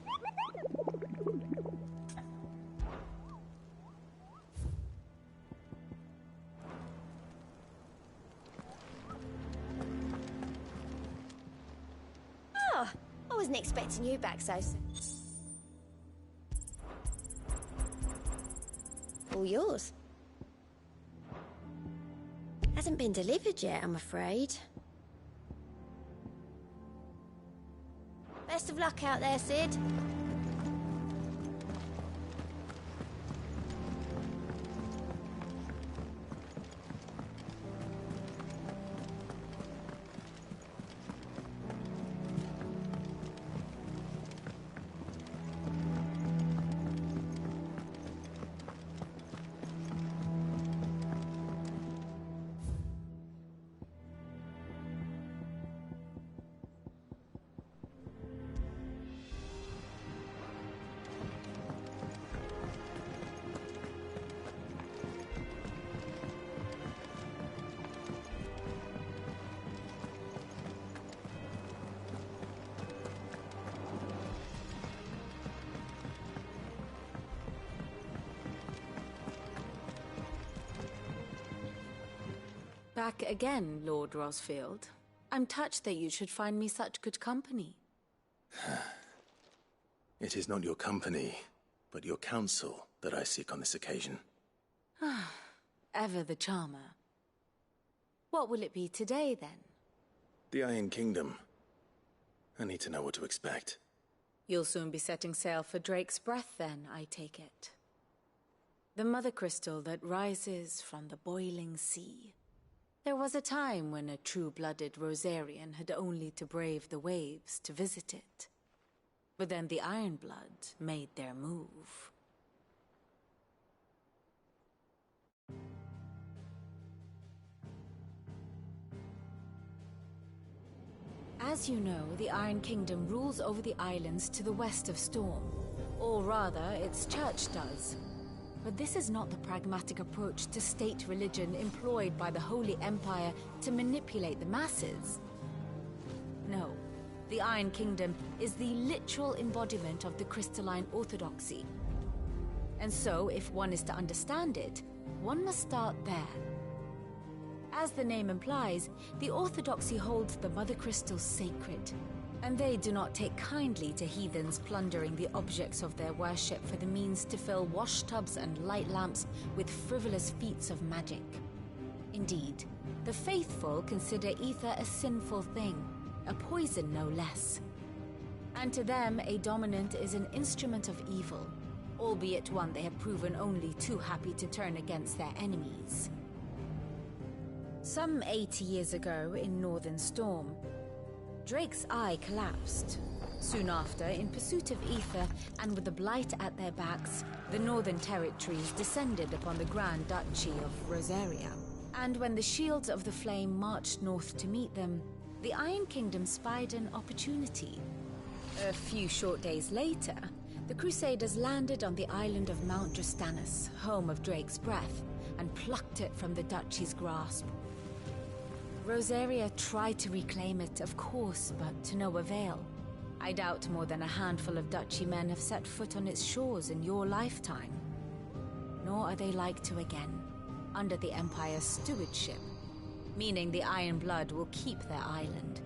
Oh, I wasn't expecting you back so soon. All yours. Hasn't been delivered yet, I'm afraid. Best of luck out there, Sid. Back again, Lord Rosfield. I'm touched that you should find me such good company. It is not your company, but your counsel that I seek on this occasion. Ever the charmer. What will it be today, then? The Iron Kingdom. I need to know what to expect. You'll soon be setting sail for Drake's Breath, then, I take it. The mother crystal that rises from the boiling sea. There was a time when a true-blooded Rosarian had only to brave the waves to visit it. But then the Ironblood made their move. As you know, the Iron Kingdom rules over the islands to the west of Storm. Or rather, its church does. But this is not the pragmatic approach to state religion employed by the Holy Empire to manipulate the masses. No, the Iron Kingdom is the literal embodiment of the crystalline orthodoxy. And so, if one is to understand it, one must start there. As the name implies, the Orthodoxy holds the Mother Crystals sacred, and they do not take kindly to heathens plundering the objects of their worship for the means to fill washtubs and light lamps with frivolous feats of magic. Indeed, the faithful consider ether a sinful thing, a poison no less. And to them, a dominant is an instrument of evil, albeit one they have proven only too happy to turn against their enemies. Some 80 years ago, in Northern Storm, Drake's eye collapsed. Soon after, in pursuit of ether and with the Blight at their backs, the Northern Territories descended upon the Grand Duchy of Rosaria. And when the Shields of the Flame marched north to meet them, the Iron Kingdom spied an opportunity. A few short days later, the Crusaders landed on the island of Mount Drastanus, home of Drake's breath, and plucked it from the Duchy's grasp. Rosaria tried to reclaim it, of course, but to no avail. I doubt more than a handful of Duchy men have set foot on its shores in your lifetime. Nor are they like to again, under the Empire's stewardship, meaning the Iron Blood will keep their island,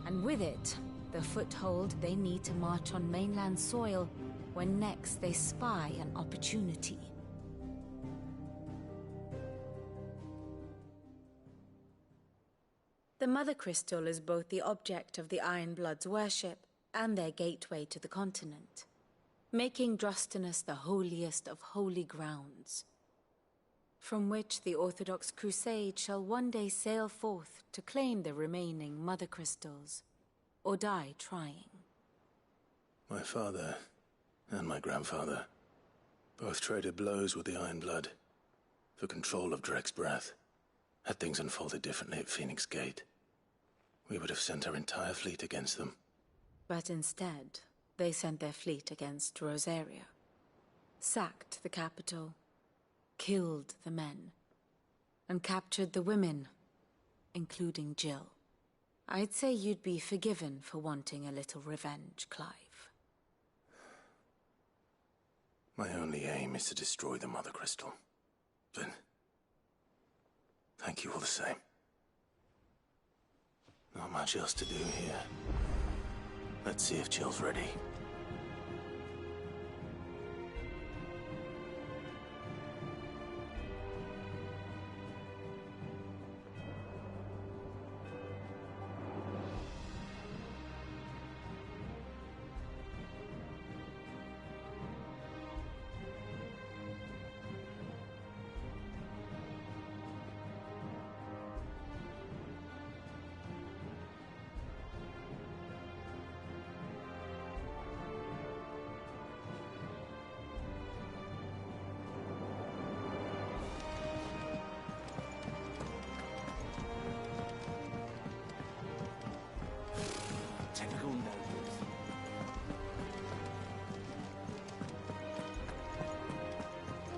and with it, the foothold they need to march on mainland soil when next they spy an opportunity. The Mother Crystal is both the object of the Iron Blood's worship and their gateway to the continent, making Drastanus the holiest of holy grounds, from which the Orthodox Crusade shall one day sail forth to claim the remaining Mother Crystals, or die trying. My father and my grandfather both traded blows with the Iron Blood for control of Drake's breath. Had things unfolded differently at Phoenix Gate, we would have sent our entire fleet against them. But instead, they sent their fleet against Rosaria, sacked the capital, killed the men, and captured the women, including Jill. I'd say you'd be forgiven for wanting a little revenge, Clive. My only aim is to destroy the Mother Crystal. But thank you all the same. Not much else to do here. Let's see if Jill's ready. Typical nobles.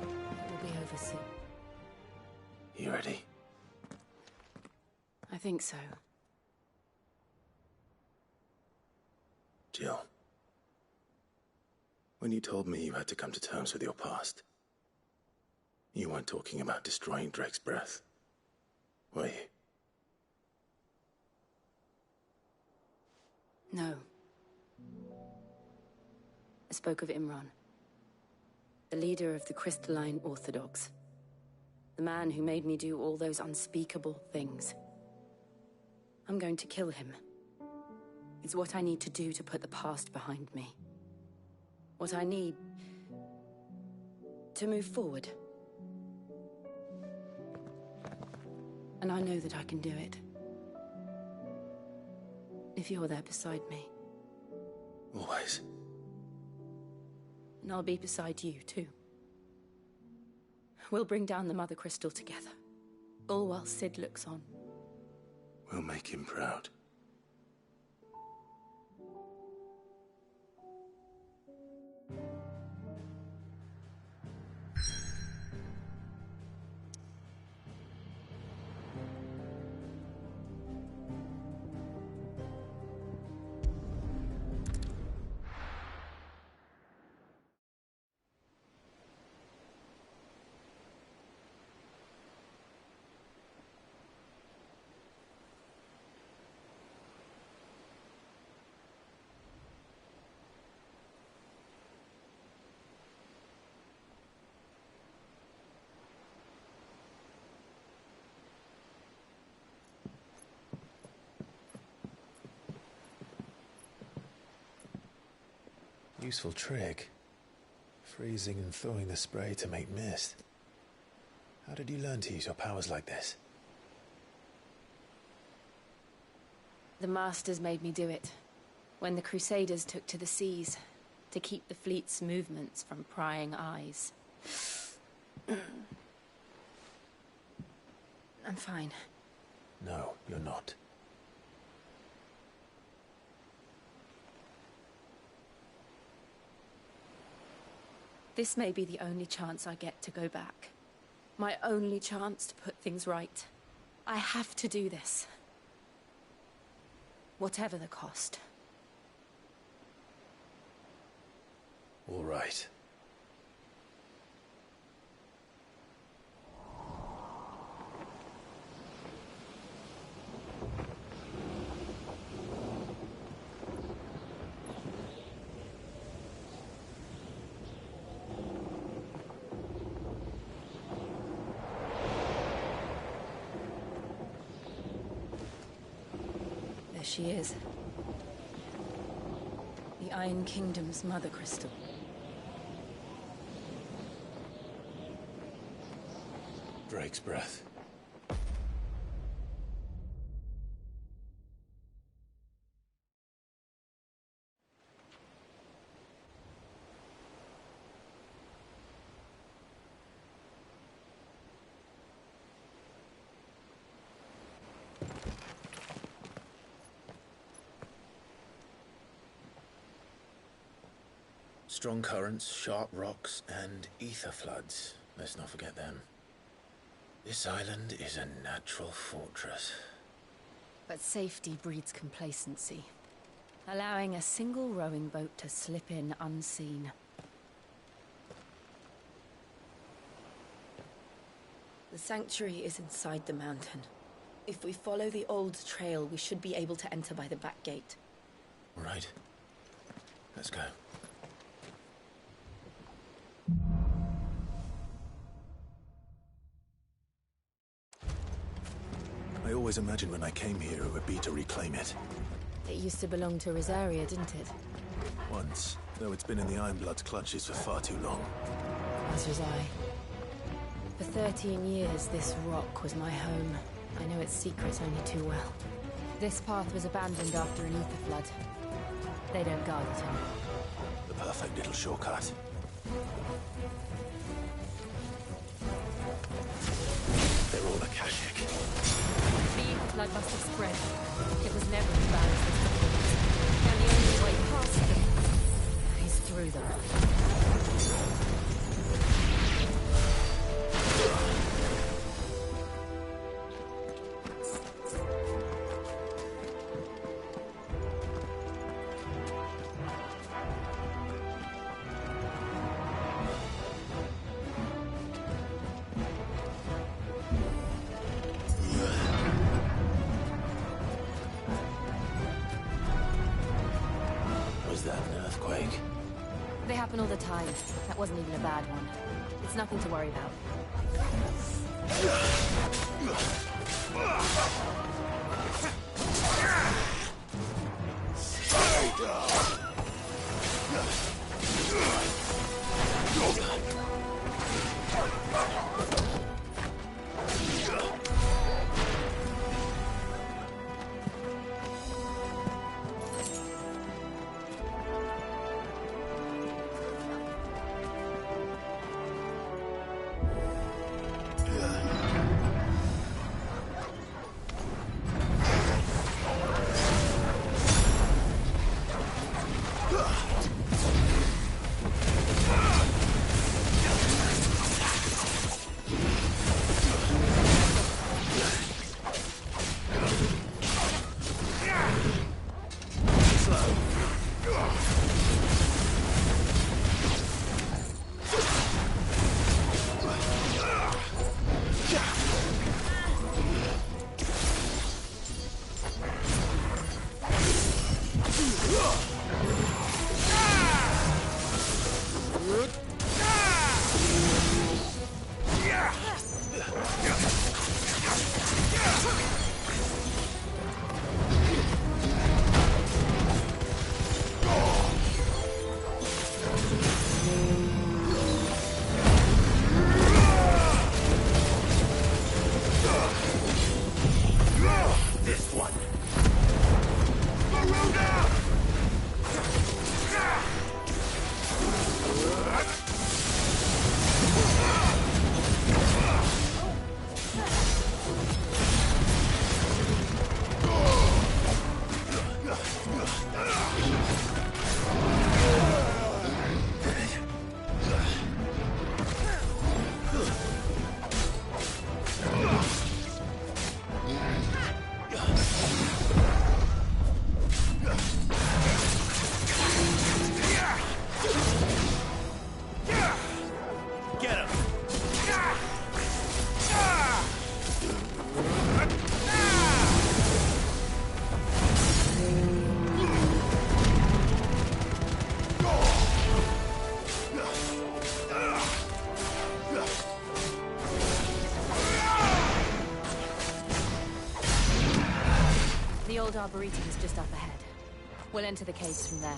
It will be over soon. You ready? I think so. Jill. When you told me you had to come to terms with your past, you weren't talking about destroying Drake's breath, were you? No. I spoke of Imran, the leader of the Crystalline Orthodox. The man who made me do all those unspeakable things. I'm going to kill him. It's what I need to do to put the past behind me. What I need to move forward. And I know that I can do it. If you're there beside me. Always. And I'll be beside you, too. We'll bring down the Mother Crystal together, all while Cid looks on. We'll make him proud. Useful trick. Freezing and thawing the spray to make mist. How did you learn to use your powers like this? The Masters made me do it. When the Crusaders took to the seas, to keep the fleet's movements from prying eyes. I'm fine. No, you're not. This may be the only chance I get to go back. My only chance to put things right. I have to do this. Whatever the cost. All right. There she is. The Iron Kingdom's Mother Crystal. Drake's breath. Strong currents, sharp rocks, and ether floods. Let's not forget them. This island is a natural fortress. But safety breeds complacency, allowing a single rowing boat to slip in unseen. The sanctuary is inside the mountain. If we follow the old trail, we should be able to enter by the back gate. All right. Let's go. I always imagined when I came here it would be to reclaim it. It used to belong to Rosaria, didn't it? Once, though it's been in the Ironblood's clutches for far too long. As was I. For 13 years, this rock was my home. I know its secrets only too well. This path was abandoned after an ether flood. They don't guard it anymore. The perfect little shortcut. They're all Akashic. The ether flood must have spread. It was never as bad as this before. And the only way past them is through them. Was that an earthquake? They happen all the time. That wasn't even a bad one. It's nothing to worry about. The old Arboretum is just up ahead. We'll enter the caves from there.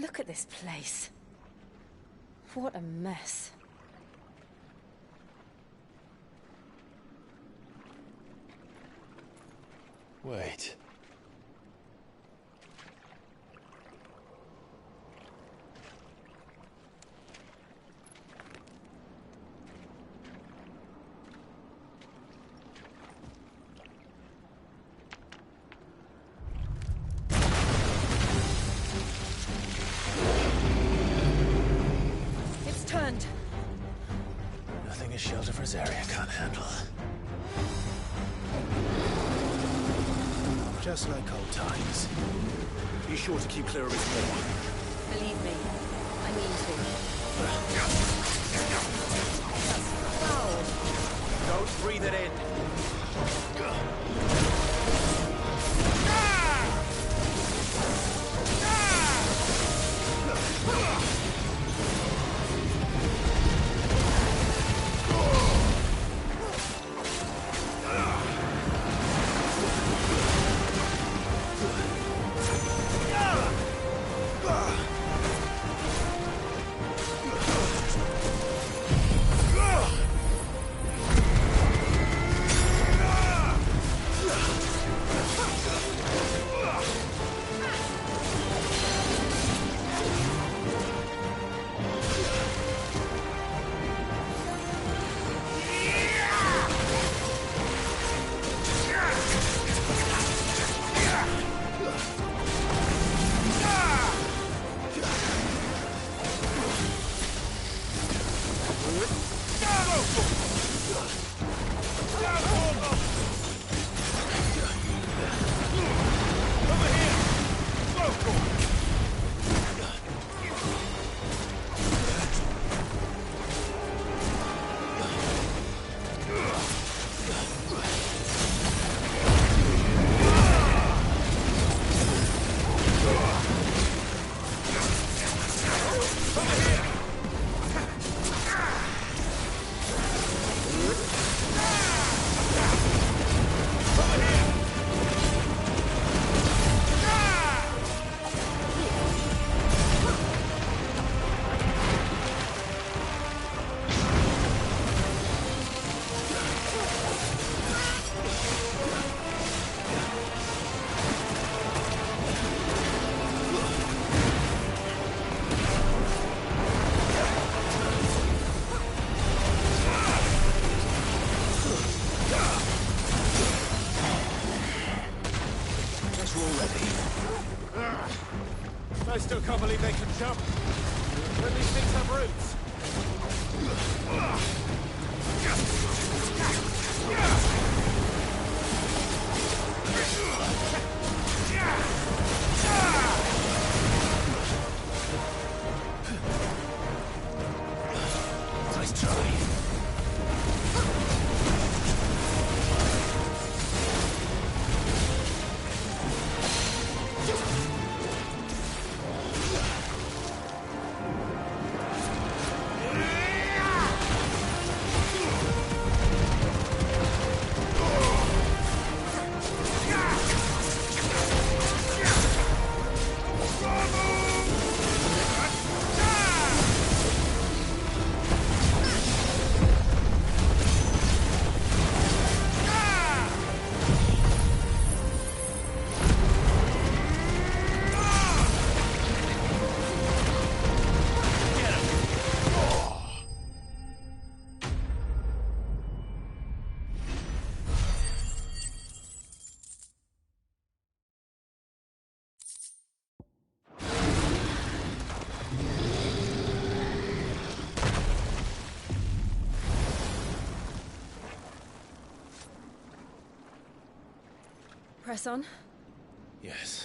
Look at this place. What a mess. Wait. Nothing a shelter for Zarya can't handle. Just like old times. Be sure to keep clear of his wall. Believe me, I mean to. Don't breathe it in. I still can't believe they can jump. When these things have roots. Press on. Yes.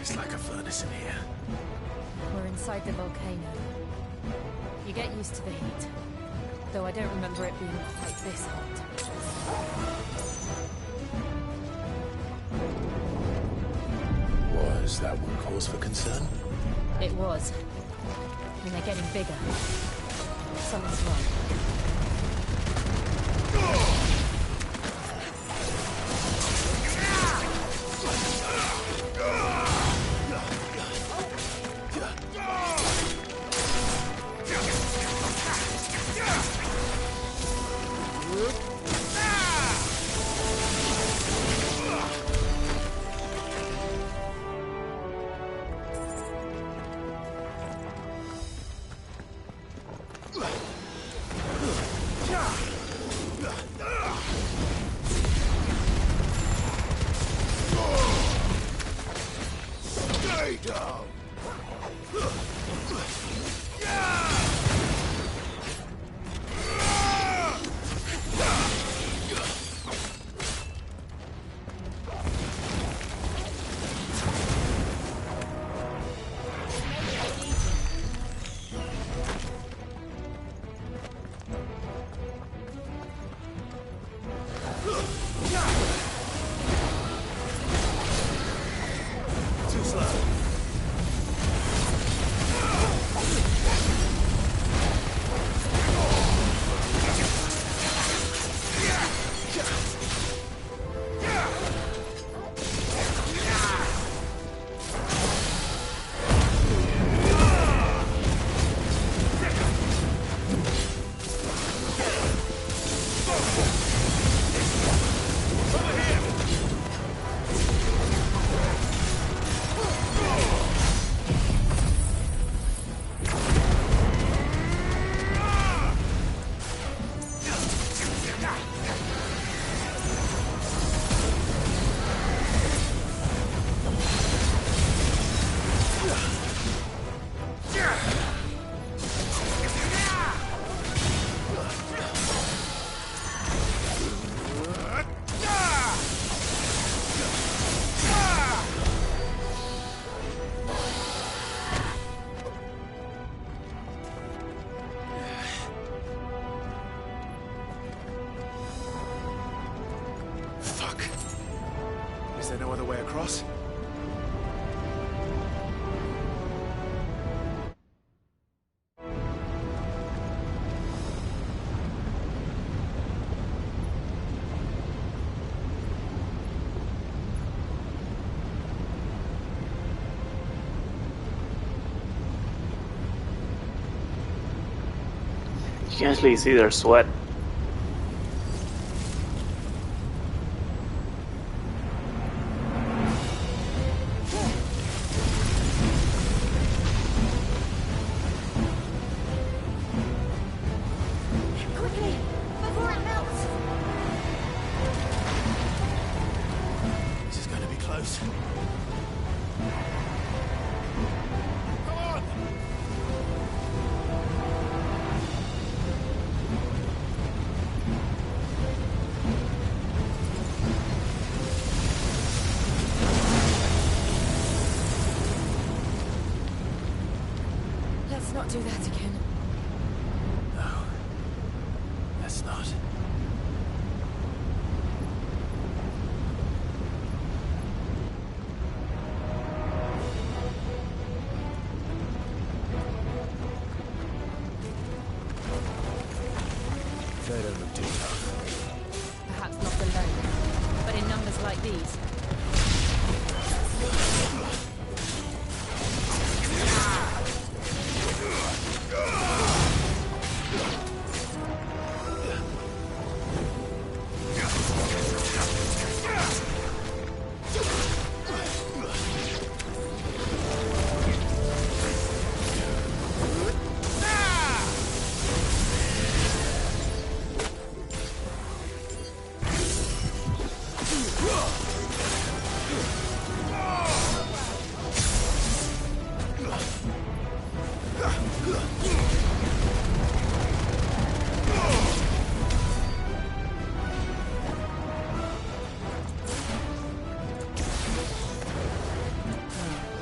It's like a furnace in here. We're inside the volcano. You get used to the heat. Though I don't remember it being quite this hot. Was that one cause for concern? It was. And they're getting bigger. Something's wrong. Is there no other way across? You can actually see their sweat. Quickly, before it melts! This is going to be close. Come on! do that again. No. Let's not. They don't look too tough. Perhaps not alone, but in numbers like these.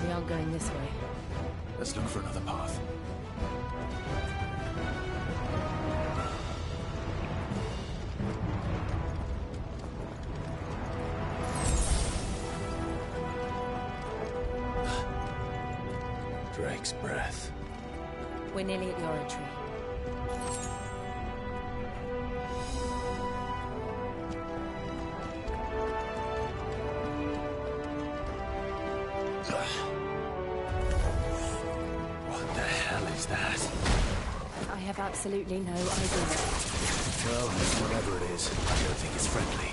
We aren't going this way. Let's look for another path. Drake's breath. We're nearly at the oratory. What the hell is that? I have absolutely no idea. Well, whatever it is, I don't think it's friendly.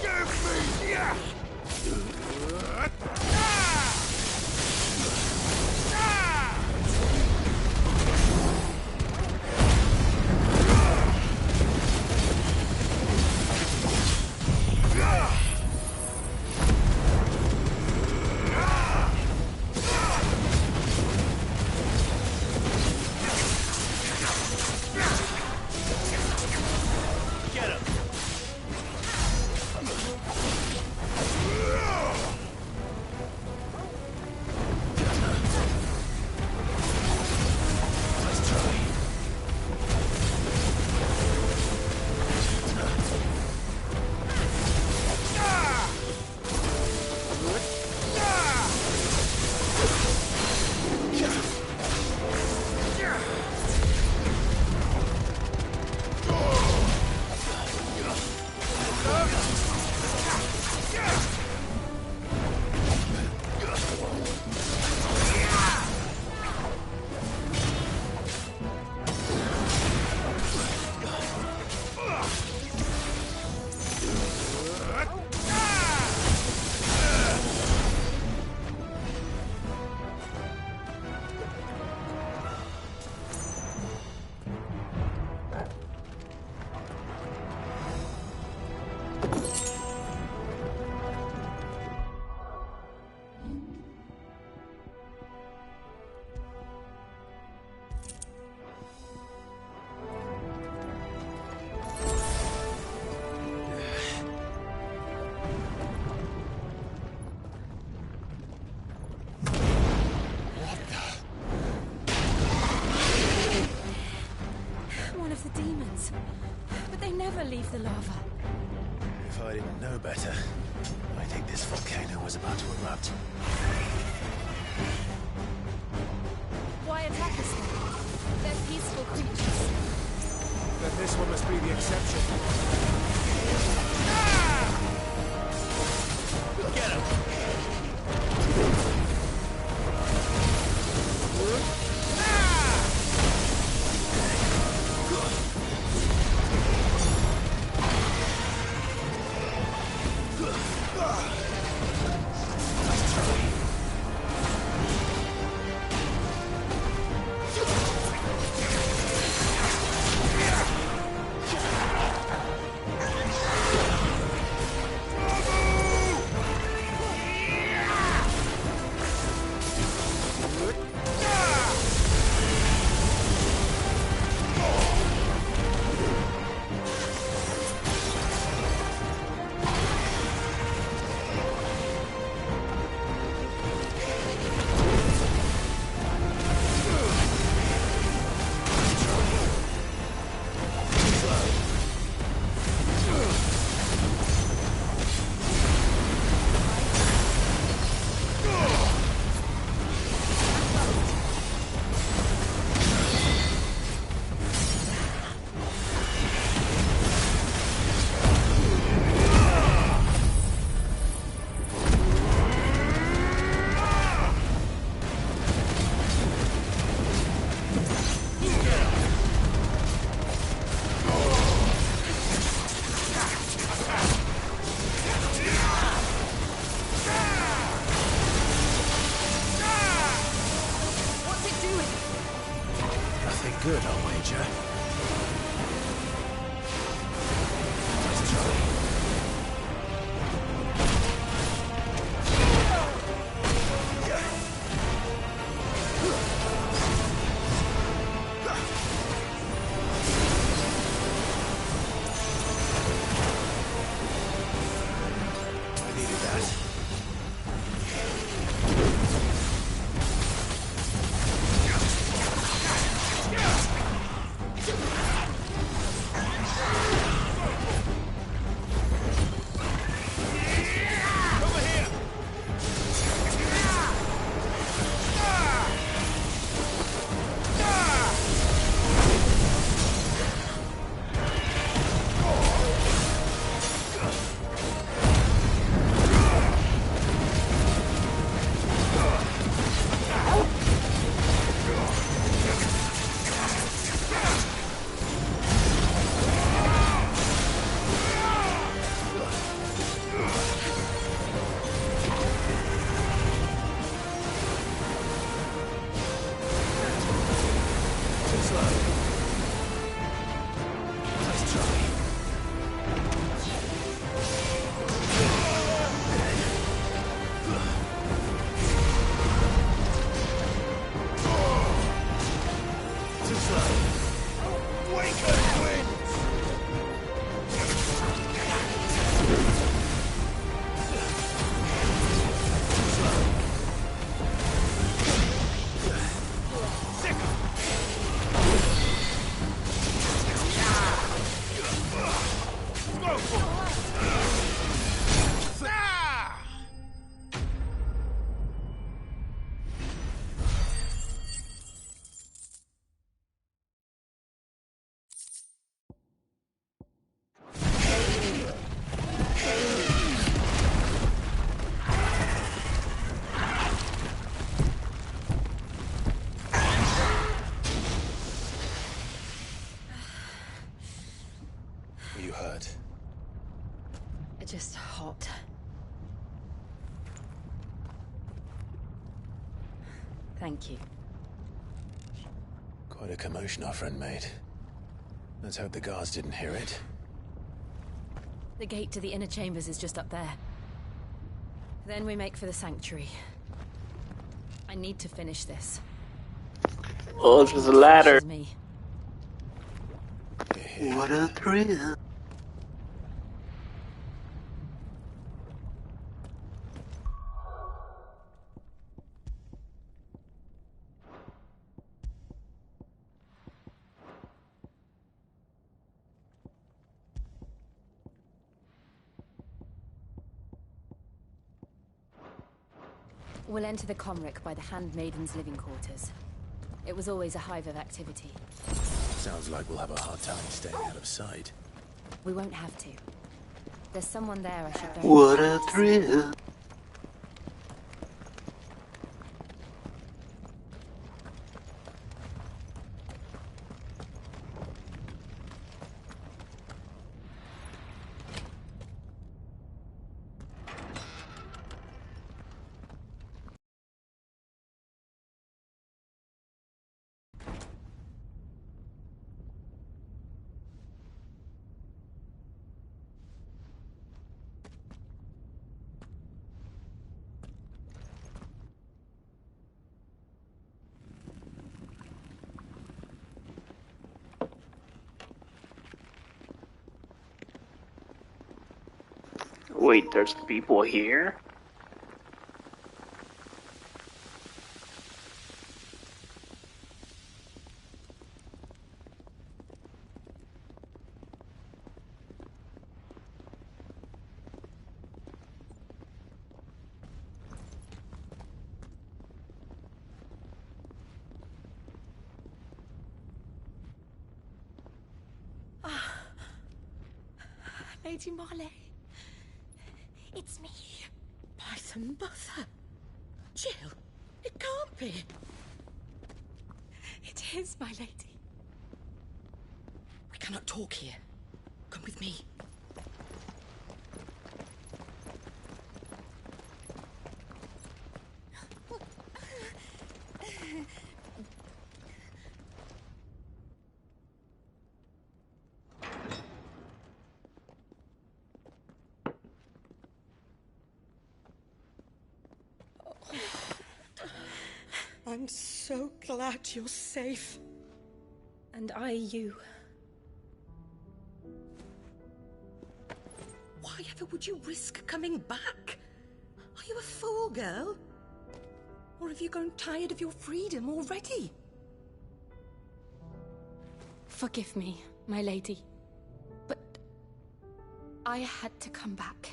Give me! Yeah! One of the demons. But they never leave the lava. If I didn't know better, I think this volcano was about to erupt. Why attack us then? They're peaceful creatures. Then this one must be the exception. Get him! good, I'll wager. Let's try. I needed that. You hurt? Just hot. Thank you. Quite a commotion our friend made. Let's hope the guards didn't hear it. The gate to the inner chambers is just up there. Then we make for the sanctuary. I need to finish this. Oh, there's a ladder. Me. What a thrill. We'll enter the Comric by the Handmaiden's living quarters. It was always a hive of activity. Sounds like we'll have a hard time staying out of sight. We won't have to. There's someone there I should What a thrill. Wait, there's people here? Lady Marley. It's me. Python Buffer. Jill, it can't be. It is, my lady. We cannot talk here. Come with me. I'm so glad you're safe. And I you. Why ever would you risk coming back? Are you a fool, girl? Or have you grown tired of your freedom already? Forgive me, my lady. But I had to come back.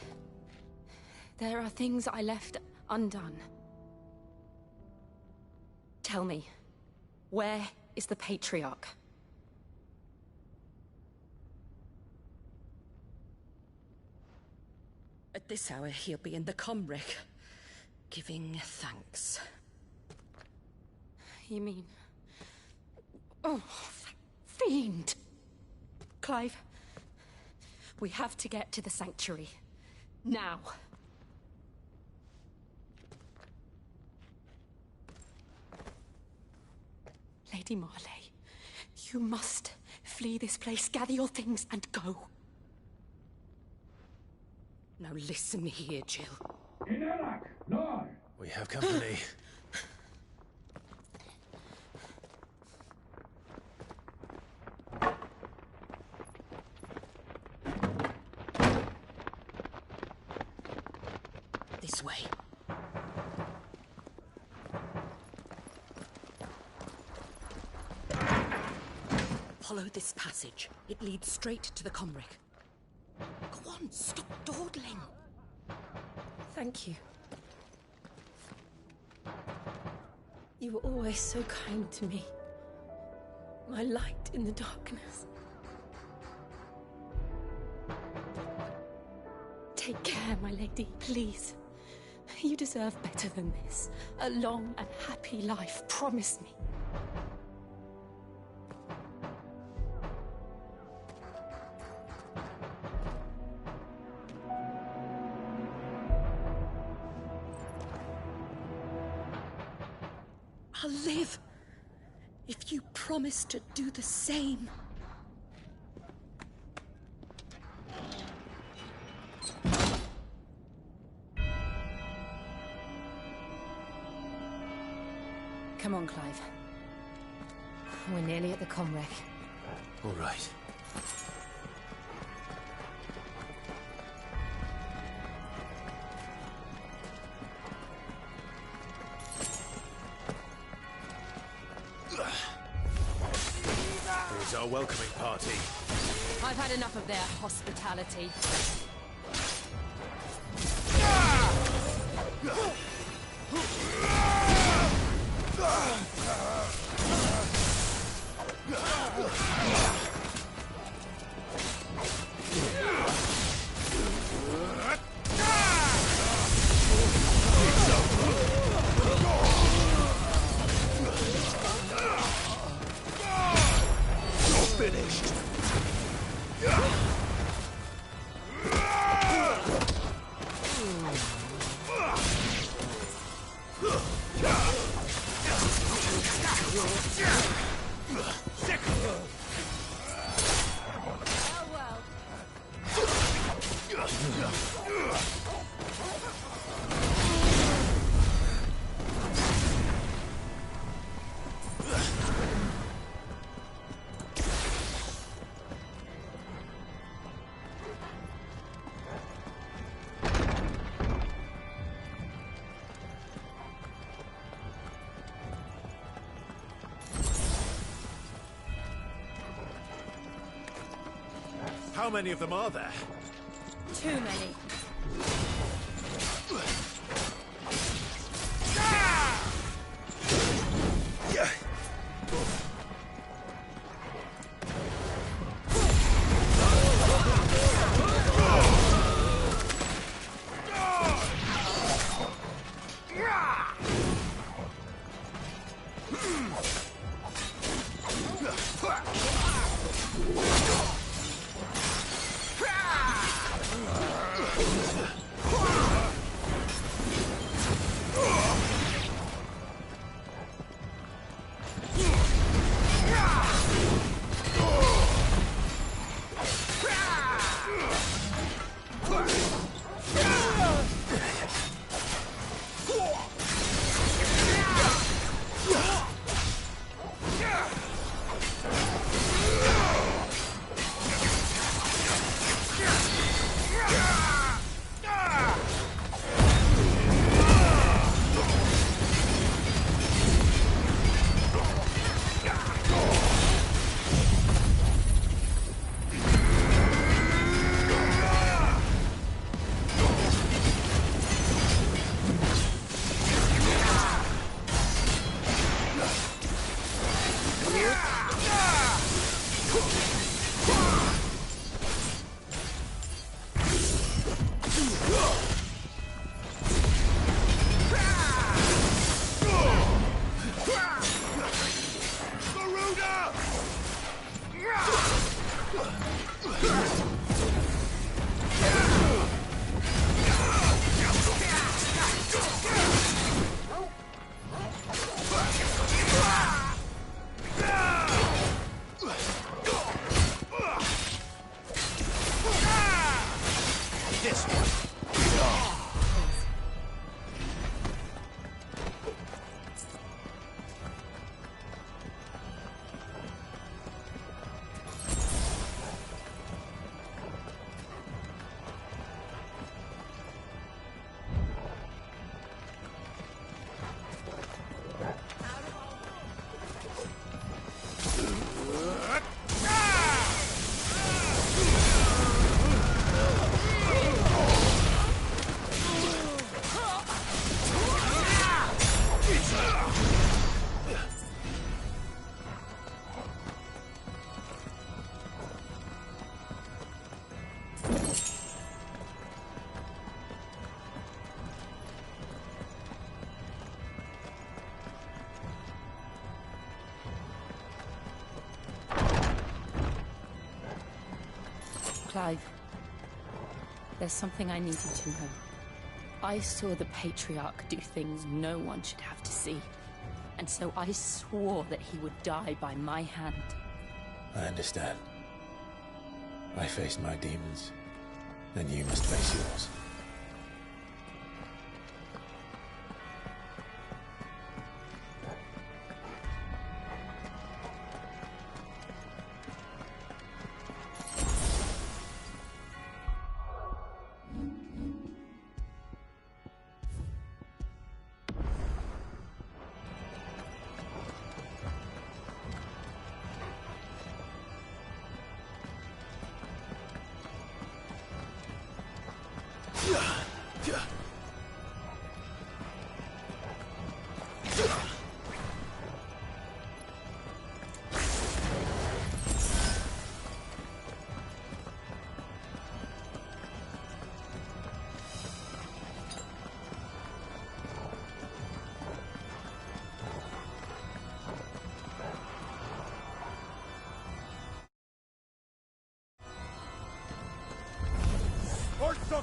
There are things I left undone. Tell me, where is the Patriarch? At this hour, he'll be in the Comric, giving thanks. You mean... Oh, fiend! Clive, we have to get to the Sanctuary. Now. Lady Marley, you must flee this place, gather your things, and go. Now listen here, Jill. We have company. This way. Follow this passage. It leads straight to the Comric. Go on, stop dawdling. Thank you. You were always so kind to me. My light in the darkness. Take care, my lady, please. You deserve better than this. A long and happy life, promise me. I'll live if you promise to do the same. Come on, Clive. We're nearly at the Comric. All right. Here's our welcoming party. I've had enough of their hospitality. Finished. How many of them are there? Too many. Clive, there's something I need you to know. I saw the Patriarch do things no one should have to see, and so I swore that he would die by my hand. I understand. I faced my demons, then you must face yours.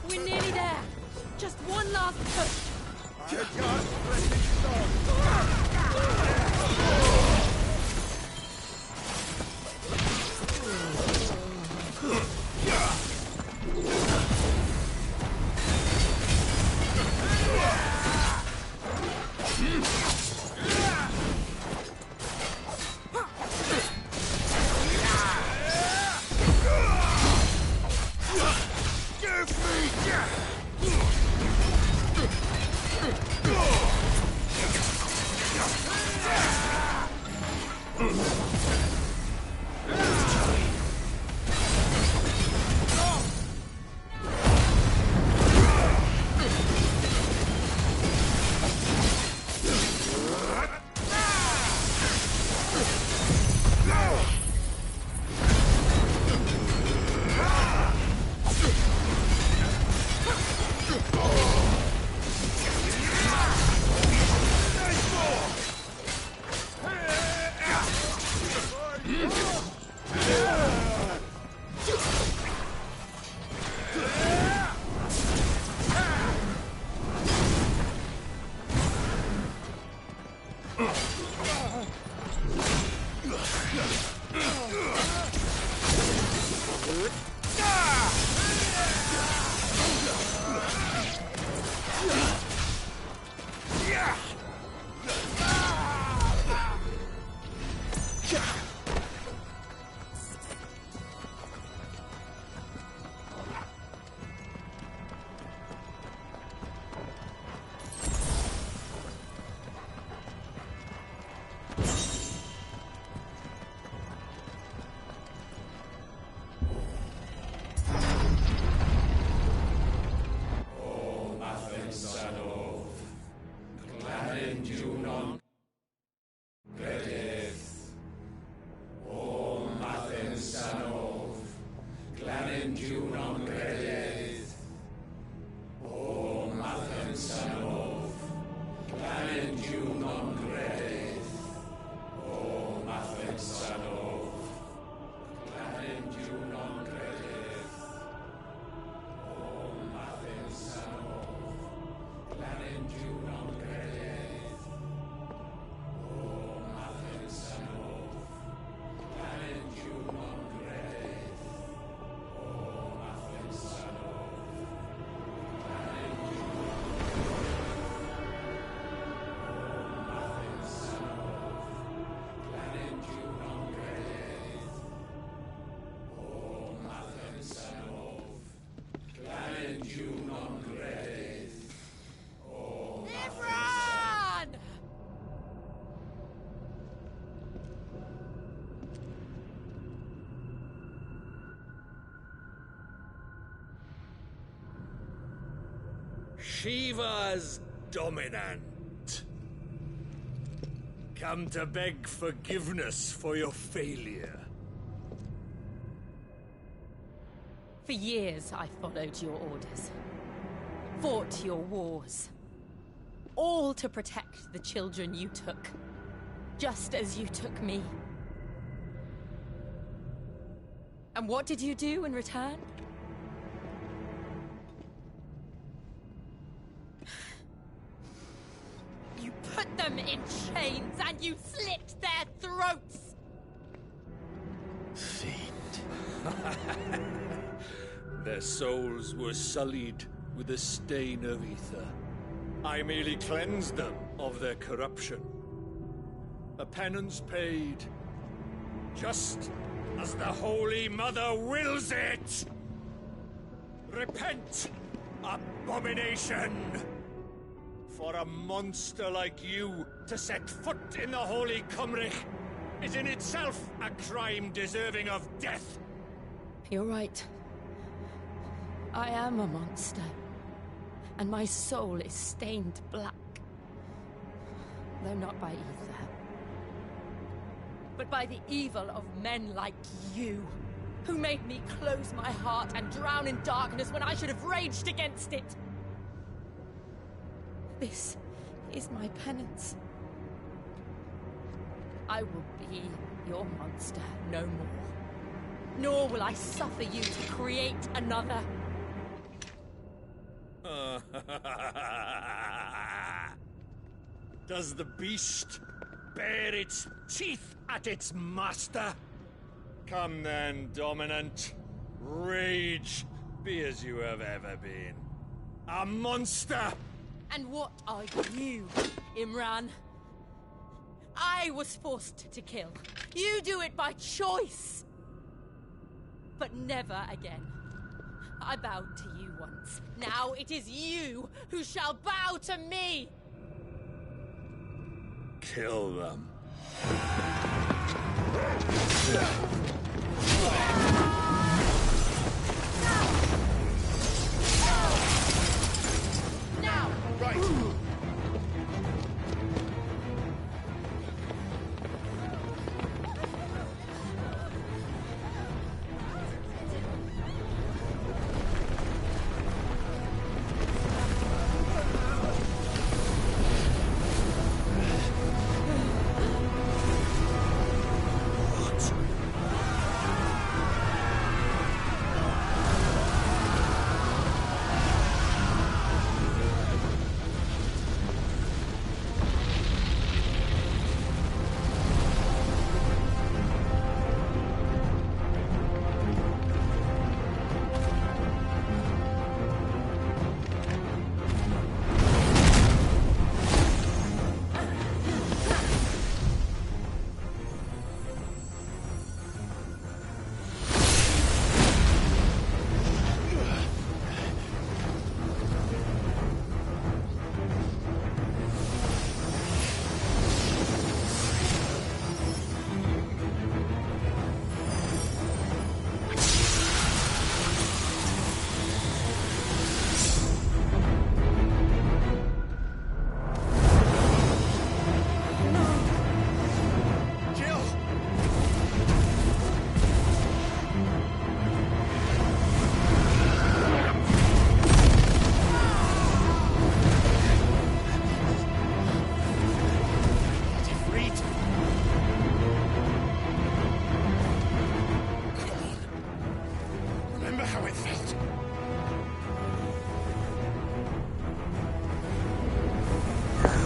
We're nearly there. Just one last push. Son Shiva's dominant. Come to beg forgiveness for your failure. For years, I followed your orders. Fought your wars. All to protect the children you took. Just as you took me. And what did you do in return? You put them in chains and you slit their throats! Their souls were sullied with the stain of ether. I merely cleansed them of their corruption. A penance paid, just as the Holy Mother wills it! Repent, abomination! For a monster like you to set foot in the Holy Cymric is in itself a crime deserving of death. You're right. I am a monster. And my soul is stained black. Though not by ether. But by the evil of men like you, who made me close my heart and drown in darkness when I should have raged against it. This is my penance. I will be your monster no more. Nor will I suffer you to create another. Does the beast bare its teeth at its master? Come then, Dominant. Rage, be as you have ever been. A monster! And what are you, Imran? I was forced to kill. You do it by choice. But never again. I bowed to you once. Now it is you who shall bow to me! Kill them. Now! Right!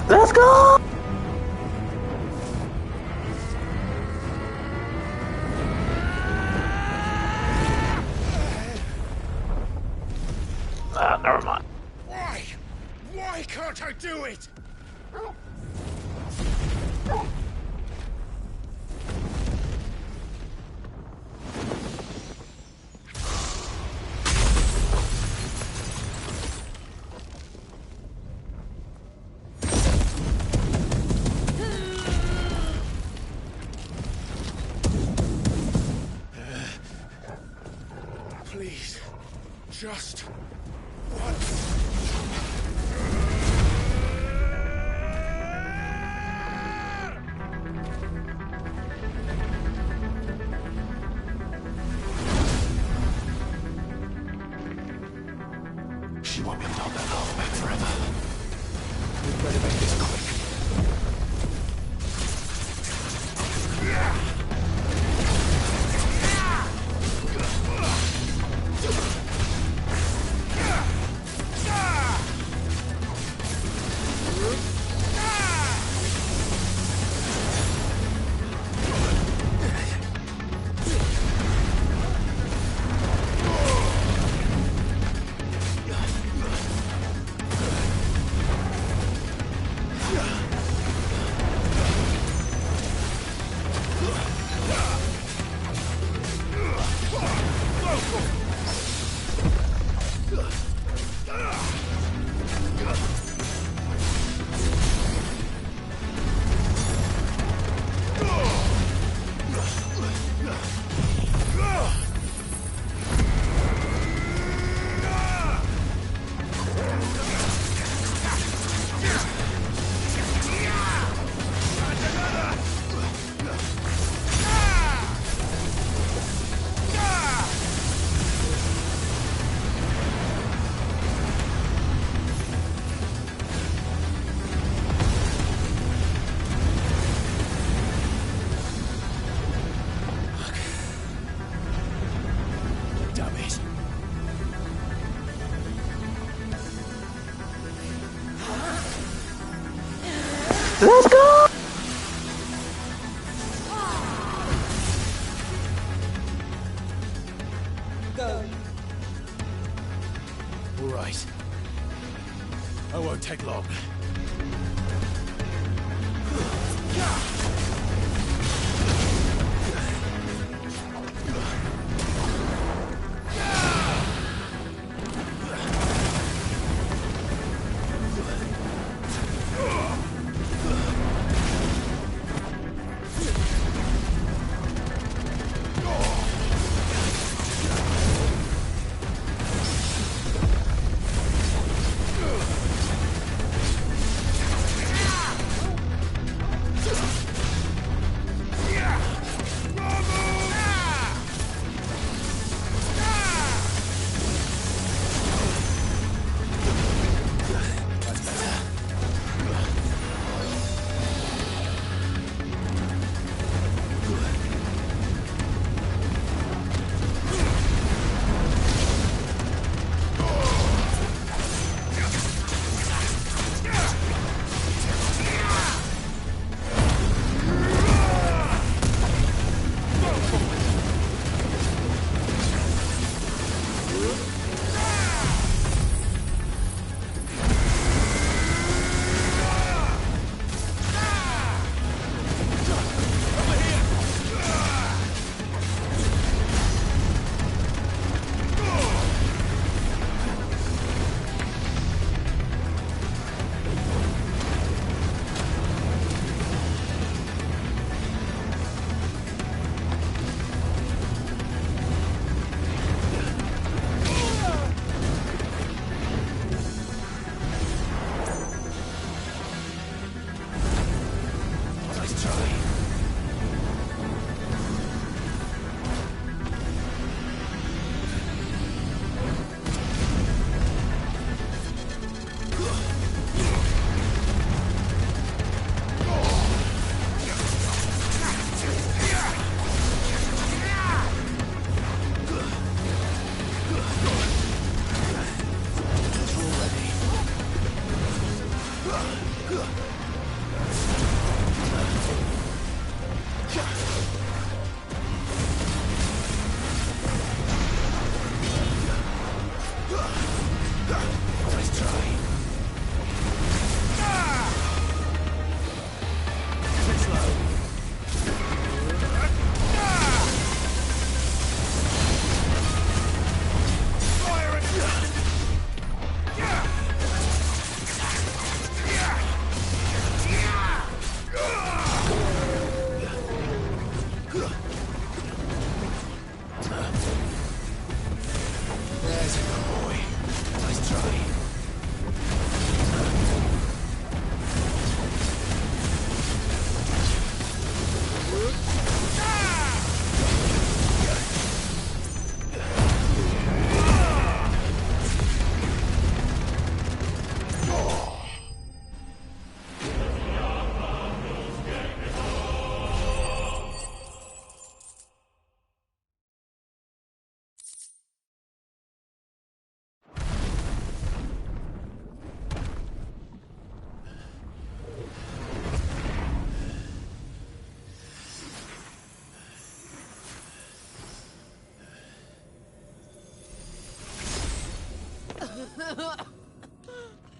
Let's go! Never mind. Why? Why can't I do it? Please, just once. Let's go! Go. All right. I won't take long.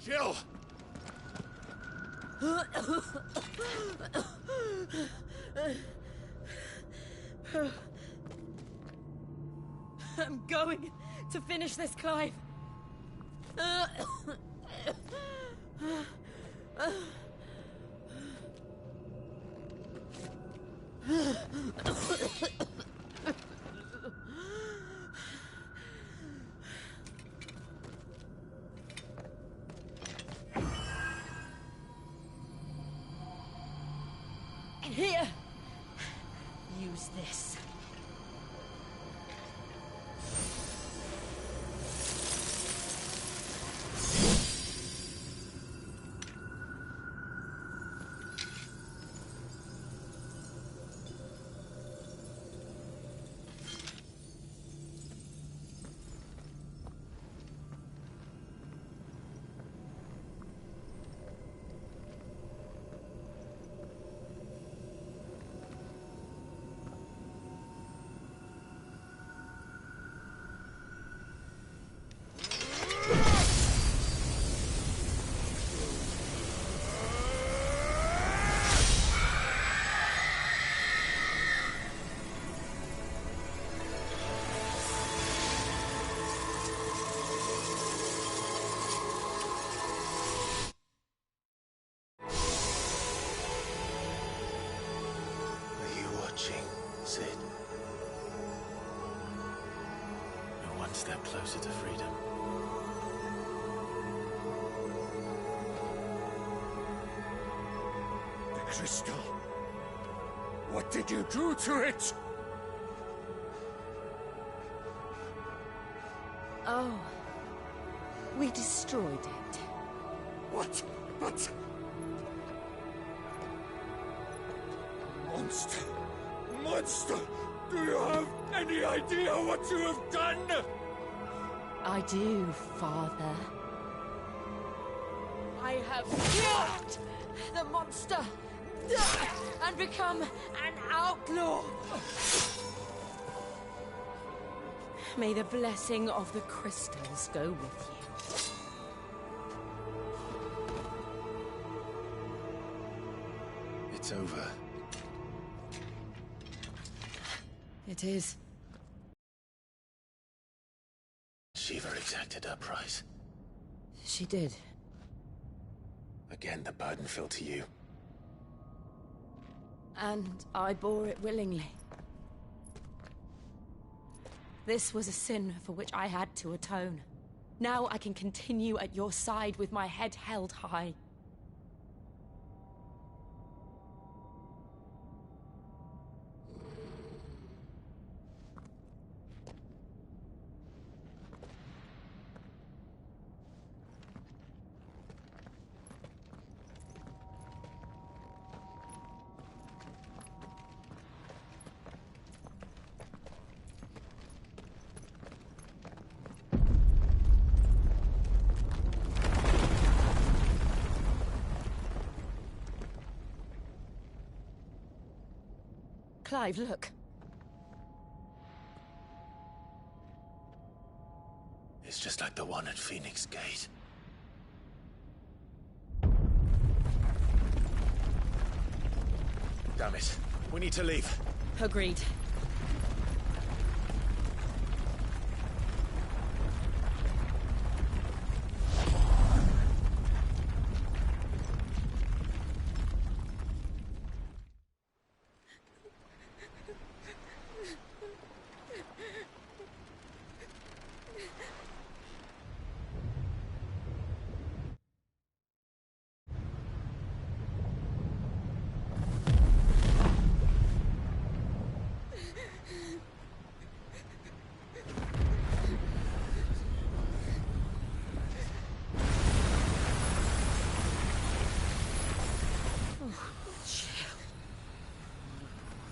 Jill! I'm going to finish this, Clive. Here. Use this. Cid. We're one step closer to freedom. The crystal. What did you do to it? Oh. We destroyed it. What? But... Monster! Monster! Do you have any idea what you have done? I do, Father. I have killed the monster and become an outlaw. May the blessing of the crystals go with you. It's over. It is. Shiva exacted her price. She did. Again, the burden fell to you. And I bore it willingly. This was a sin for which I had to atone. Now I can continue at your side with my head held high. Clive, look. It's just like the one at Phoenix Gate. Damn it. We need to leave. Agreed.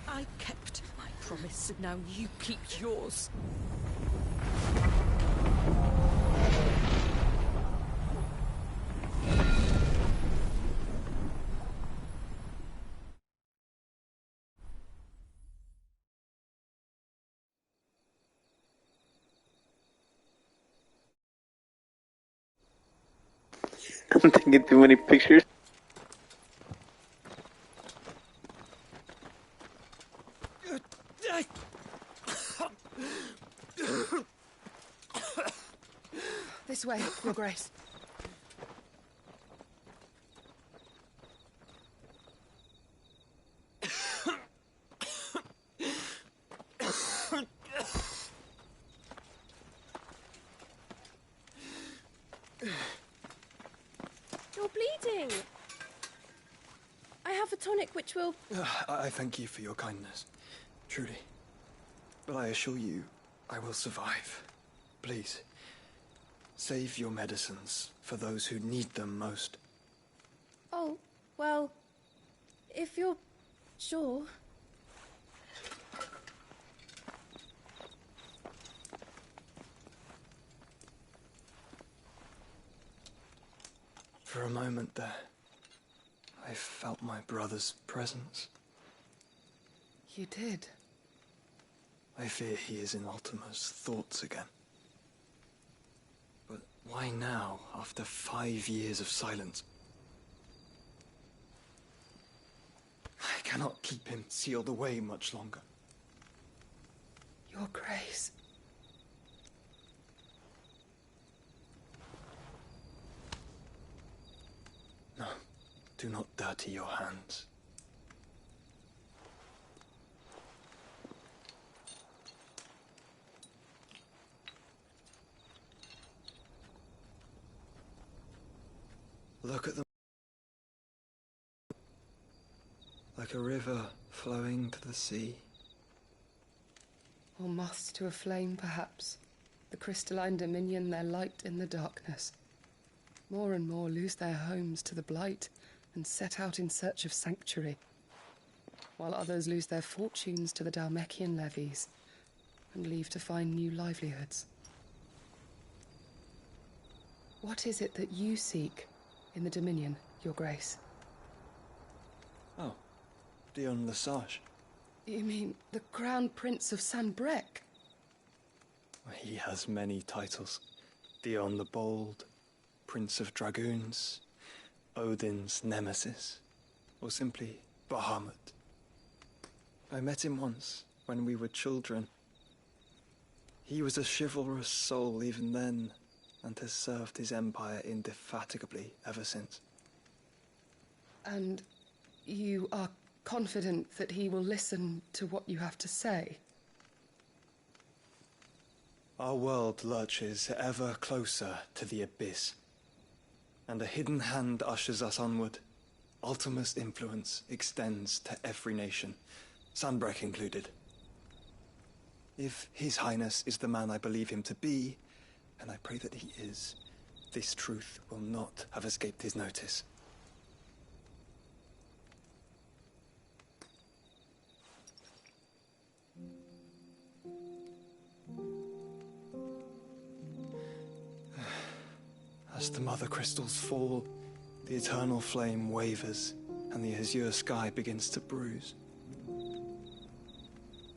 I kept my promise, and now you keep yours. I'm taking too many pictures. This way, Your Grace. You're bleeding. I have a tonic which will... I thank you for your kindness, truly. But I assure you, I will survive. Please, save your medicines for those who need them most. Oh, well, if you're sure. For a moment there, I felt my brother's presence. You did? I fear he is in Ultima's thoughts again. But why now, after 5 years of silence? I cannot keep him sealed away much longer. Your Grace. No, do not dirty your hands. like a river flowing to the sea. Or moths to a flame, perhaps. The crystalline dominion their light in the darkness. More and more lose their homes to the blight and set out in search of sanctuary, while others lose their fortunes to the Dhalmekian levies and leave to find new livelihoods. What is it that you seek in the Dominion, Your Grace? Oh, Dion Lesage. You mean the Crown Prince of Sanbreque? He has many titles. Dion the Bold, Prince of Dragoons, Odin's Nemesis, or simply Bahamut. I met him once, when we were children. He was a chivalrous soul even then, and has served his empire indefatigably ever since. And you are confident that he will listen to what you have to say? Our world lurches ever closer to the abyss, and a hidden hand ushers us onward. Ultima's influence extends to every nation, Sanbreque included. If His Highness is the man I believe him to be, and I pray that he is, this truth will not have escaped his notice. As the mother crystals fall, the eternal flame wavers, and the azure sky begins to bruise.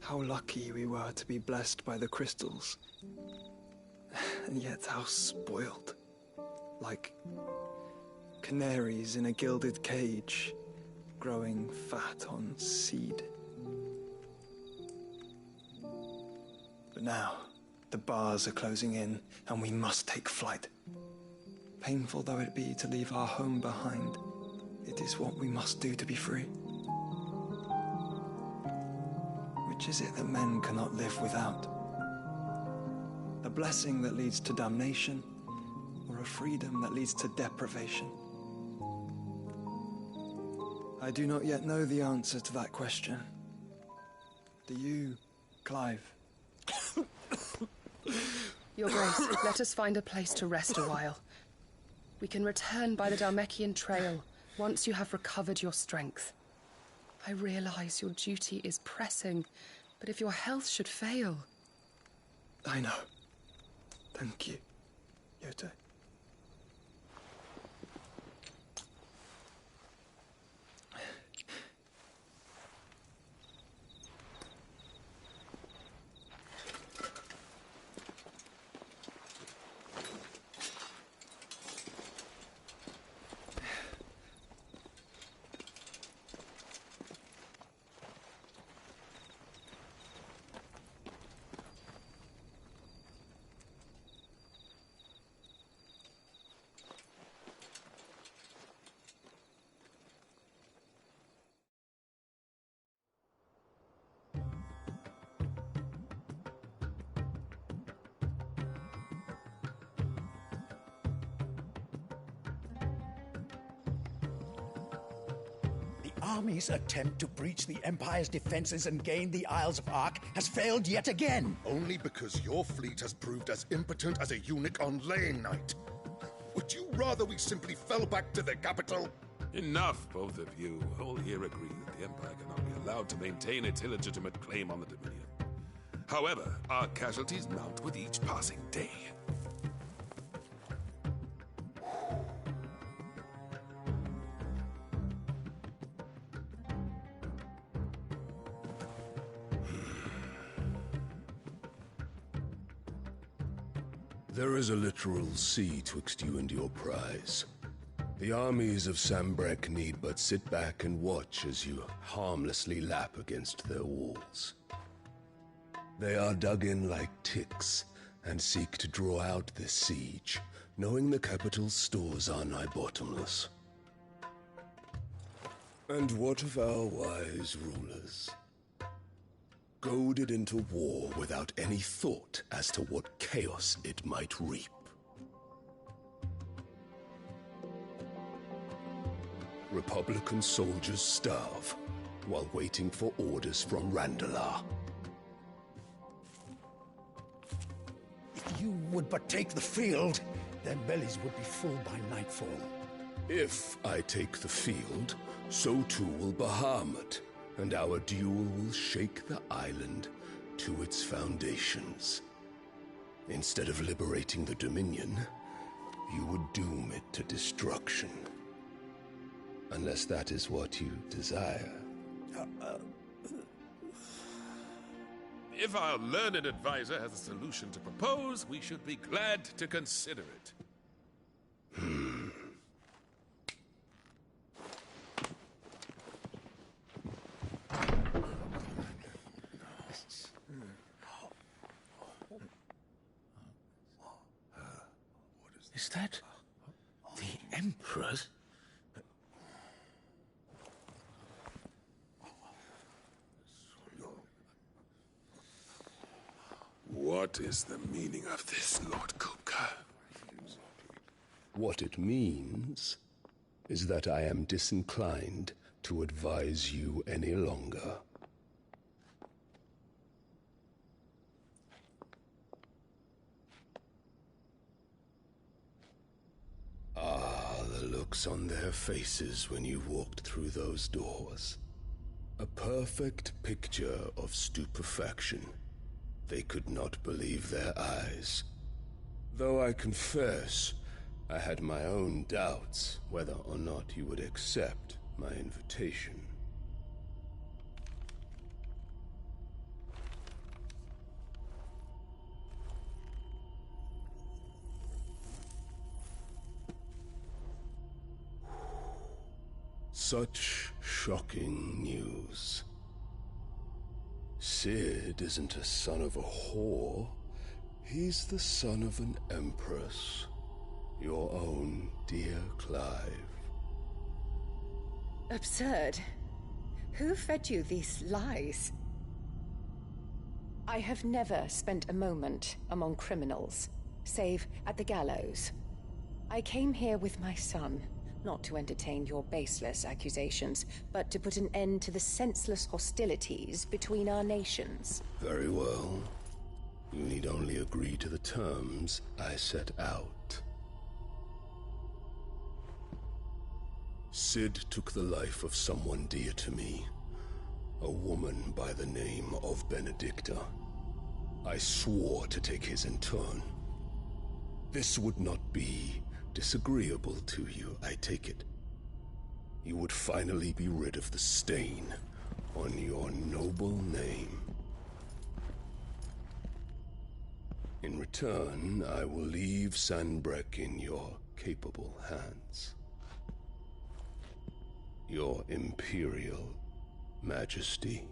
How lucky we were to be blessed by the crystals, and yet how spoiled. Like canaries in a gilded cage, growing fat on seed. But now, the bars are closing in, and we must take flight. Painful though it be to leave our home behind, it is what we must do to be free. Which is it that men cannot live without? A blessing that leads to damnation, or a freedom that leads to deprivation? I do not yet know the answer to that question. Do you, Clive? Your Grace, let us find a place to rest a while. We can return by the Dhalmekian trail once you have recovered your strength. I realize your duty is pressing, but if your health should fail... I know. Thank you, Yote. Army's attempt to breach the Empire's defenses and gain the Isles of Ark has failed yet again. Only because your fleet has proved as impotent as a eunuch on laying night. Would you rather we simply fell back to the capital? Enough, both of you. All here agree that the Empire cannot be allowed to maintain its illegitimate claim on the Dominion. However, our casualties mount with each passing day. There is a literal sea twixt you and your prize. The armies of Sanbreque need but sit back and watch as you harmlessly lap against their walls. They are dug in like ticks and seek to draw out this siege, knowing the capital's stores are nigh bottomless. And what of our wise rulers? Goaded into war without any thought as to what chaos it might reap. Republican soldiers starve, while waiting for orders from Randalar. If you would but take the field, their bellies would be full by nightfall. If I take the field, so too will Bahamut, and our duel will shake the island to its foundations. Instead of liberating the Dominion, you would doom it to destruction. Unless that is what you desire. If our learned advisor has a solution to propose, we should be glad to consider it. Is that the Emperor's? What is the meaning of this, Lord Kupka? What it means is that I am disinclined to advise you any longer. Ah, the looks on their faces when you walked through those doors. A perfect picture of stupefaction. They could not believe their eyes. Though I confess, I had my own doubts whether or not you would accept my invitation. Such shocking news. Cid isn't a son of a whore. He's the son of an empress. Your own dear Clive. Absurd. Who fed you these lies? I have never spent a moment among criminals, save at the gallows. I came here with my son, not to entertain your baseless accusations, but to put an end to the senseless hostilities between our nations. Very well. You need only agree to the terms I set out. Cid took the life of someone dear to me, a woman by the name of Benedicta. I swore to take his in turn. This would not be disagreeable to you, I take it. You would finally be rid of the stain on your noble name. In return, I will leave Sanbreque in your capable hands. Your Imperial Majesty.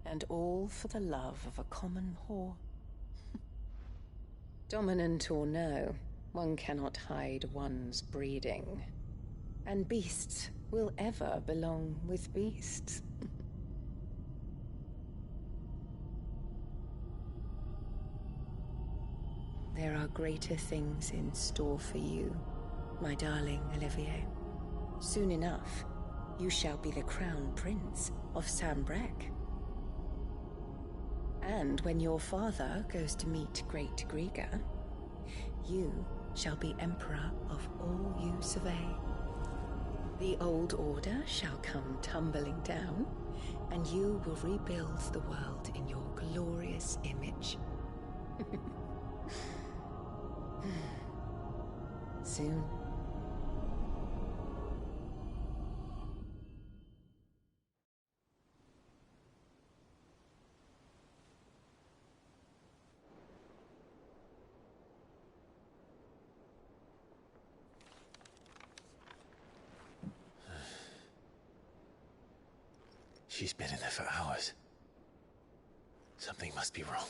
And all for the love of a common whore. Dominant or no, one cannot hide one's breeding. And beasts will ever belong with beasts. There are greater things in store for you, my darling Olivier. Soon enough, you shall be the crown prince of Sanbreque. And when your father goes to meet Great Griga, you shall be emperor of all you survey. The old order shall come tumbling down, and you will rebuild the world in your glorious image. Soon. She's been in there for hours. Something must be wrong.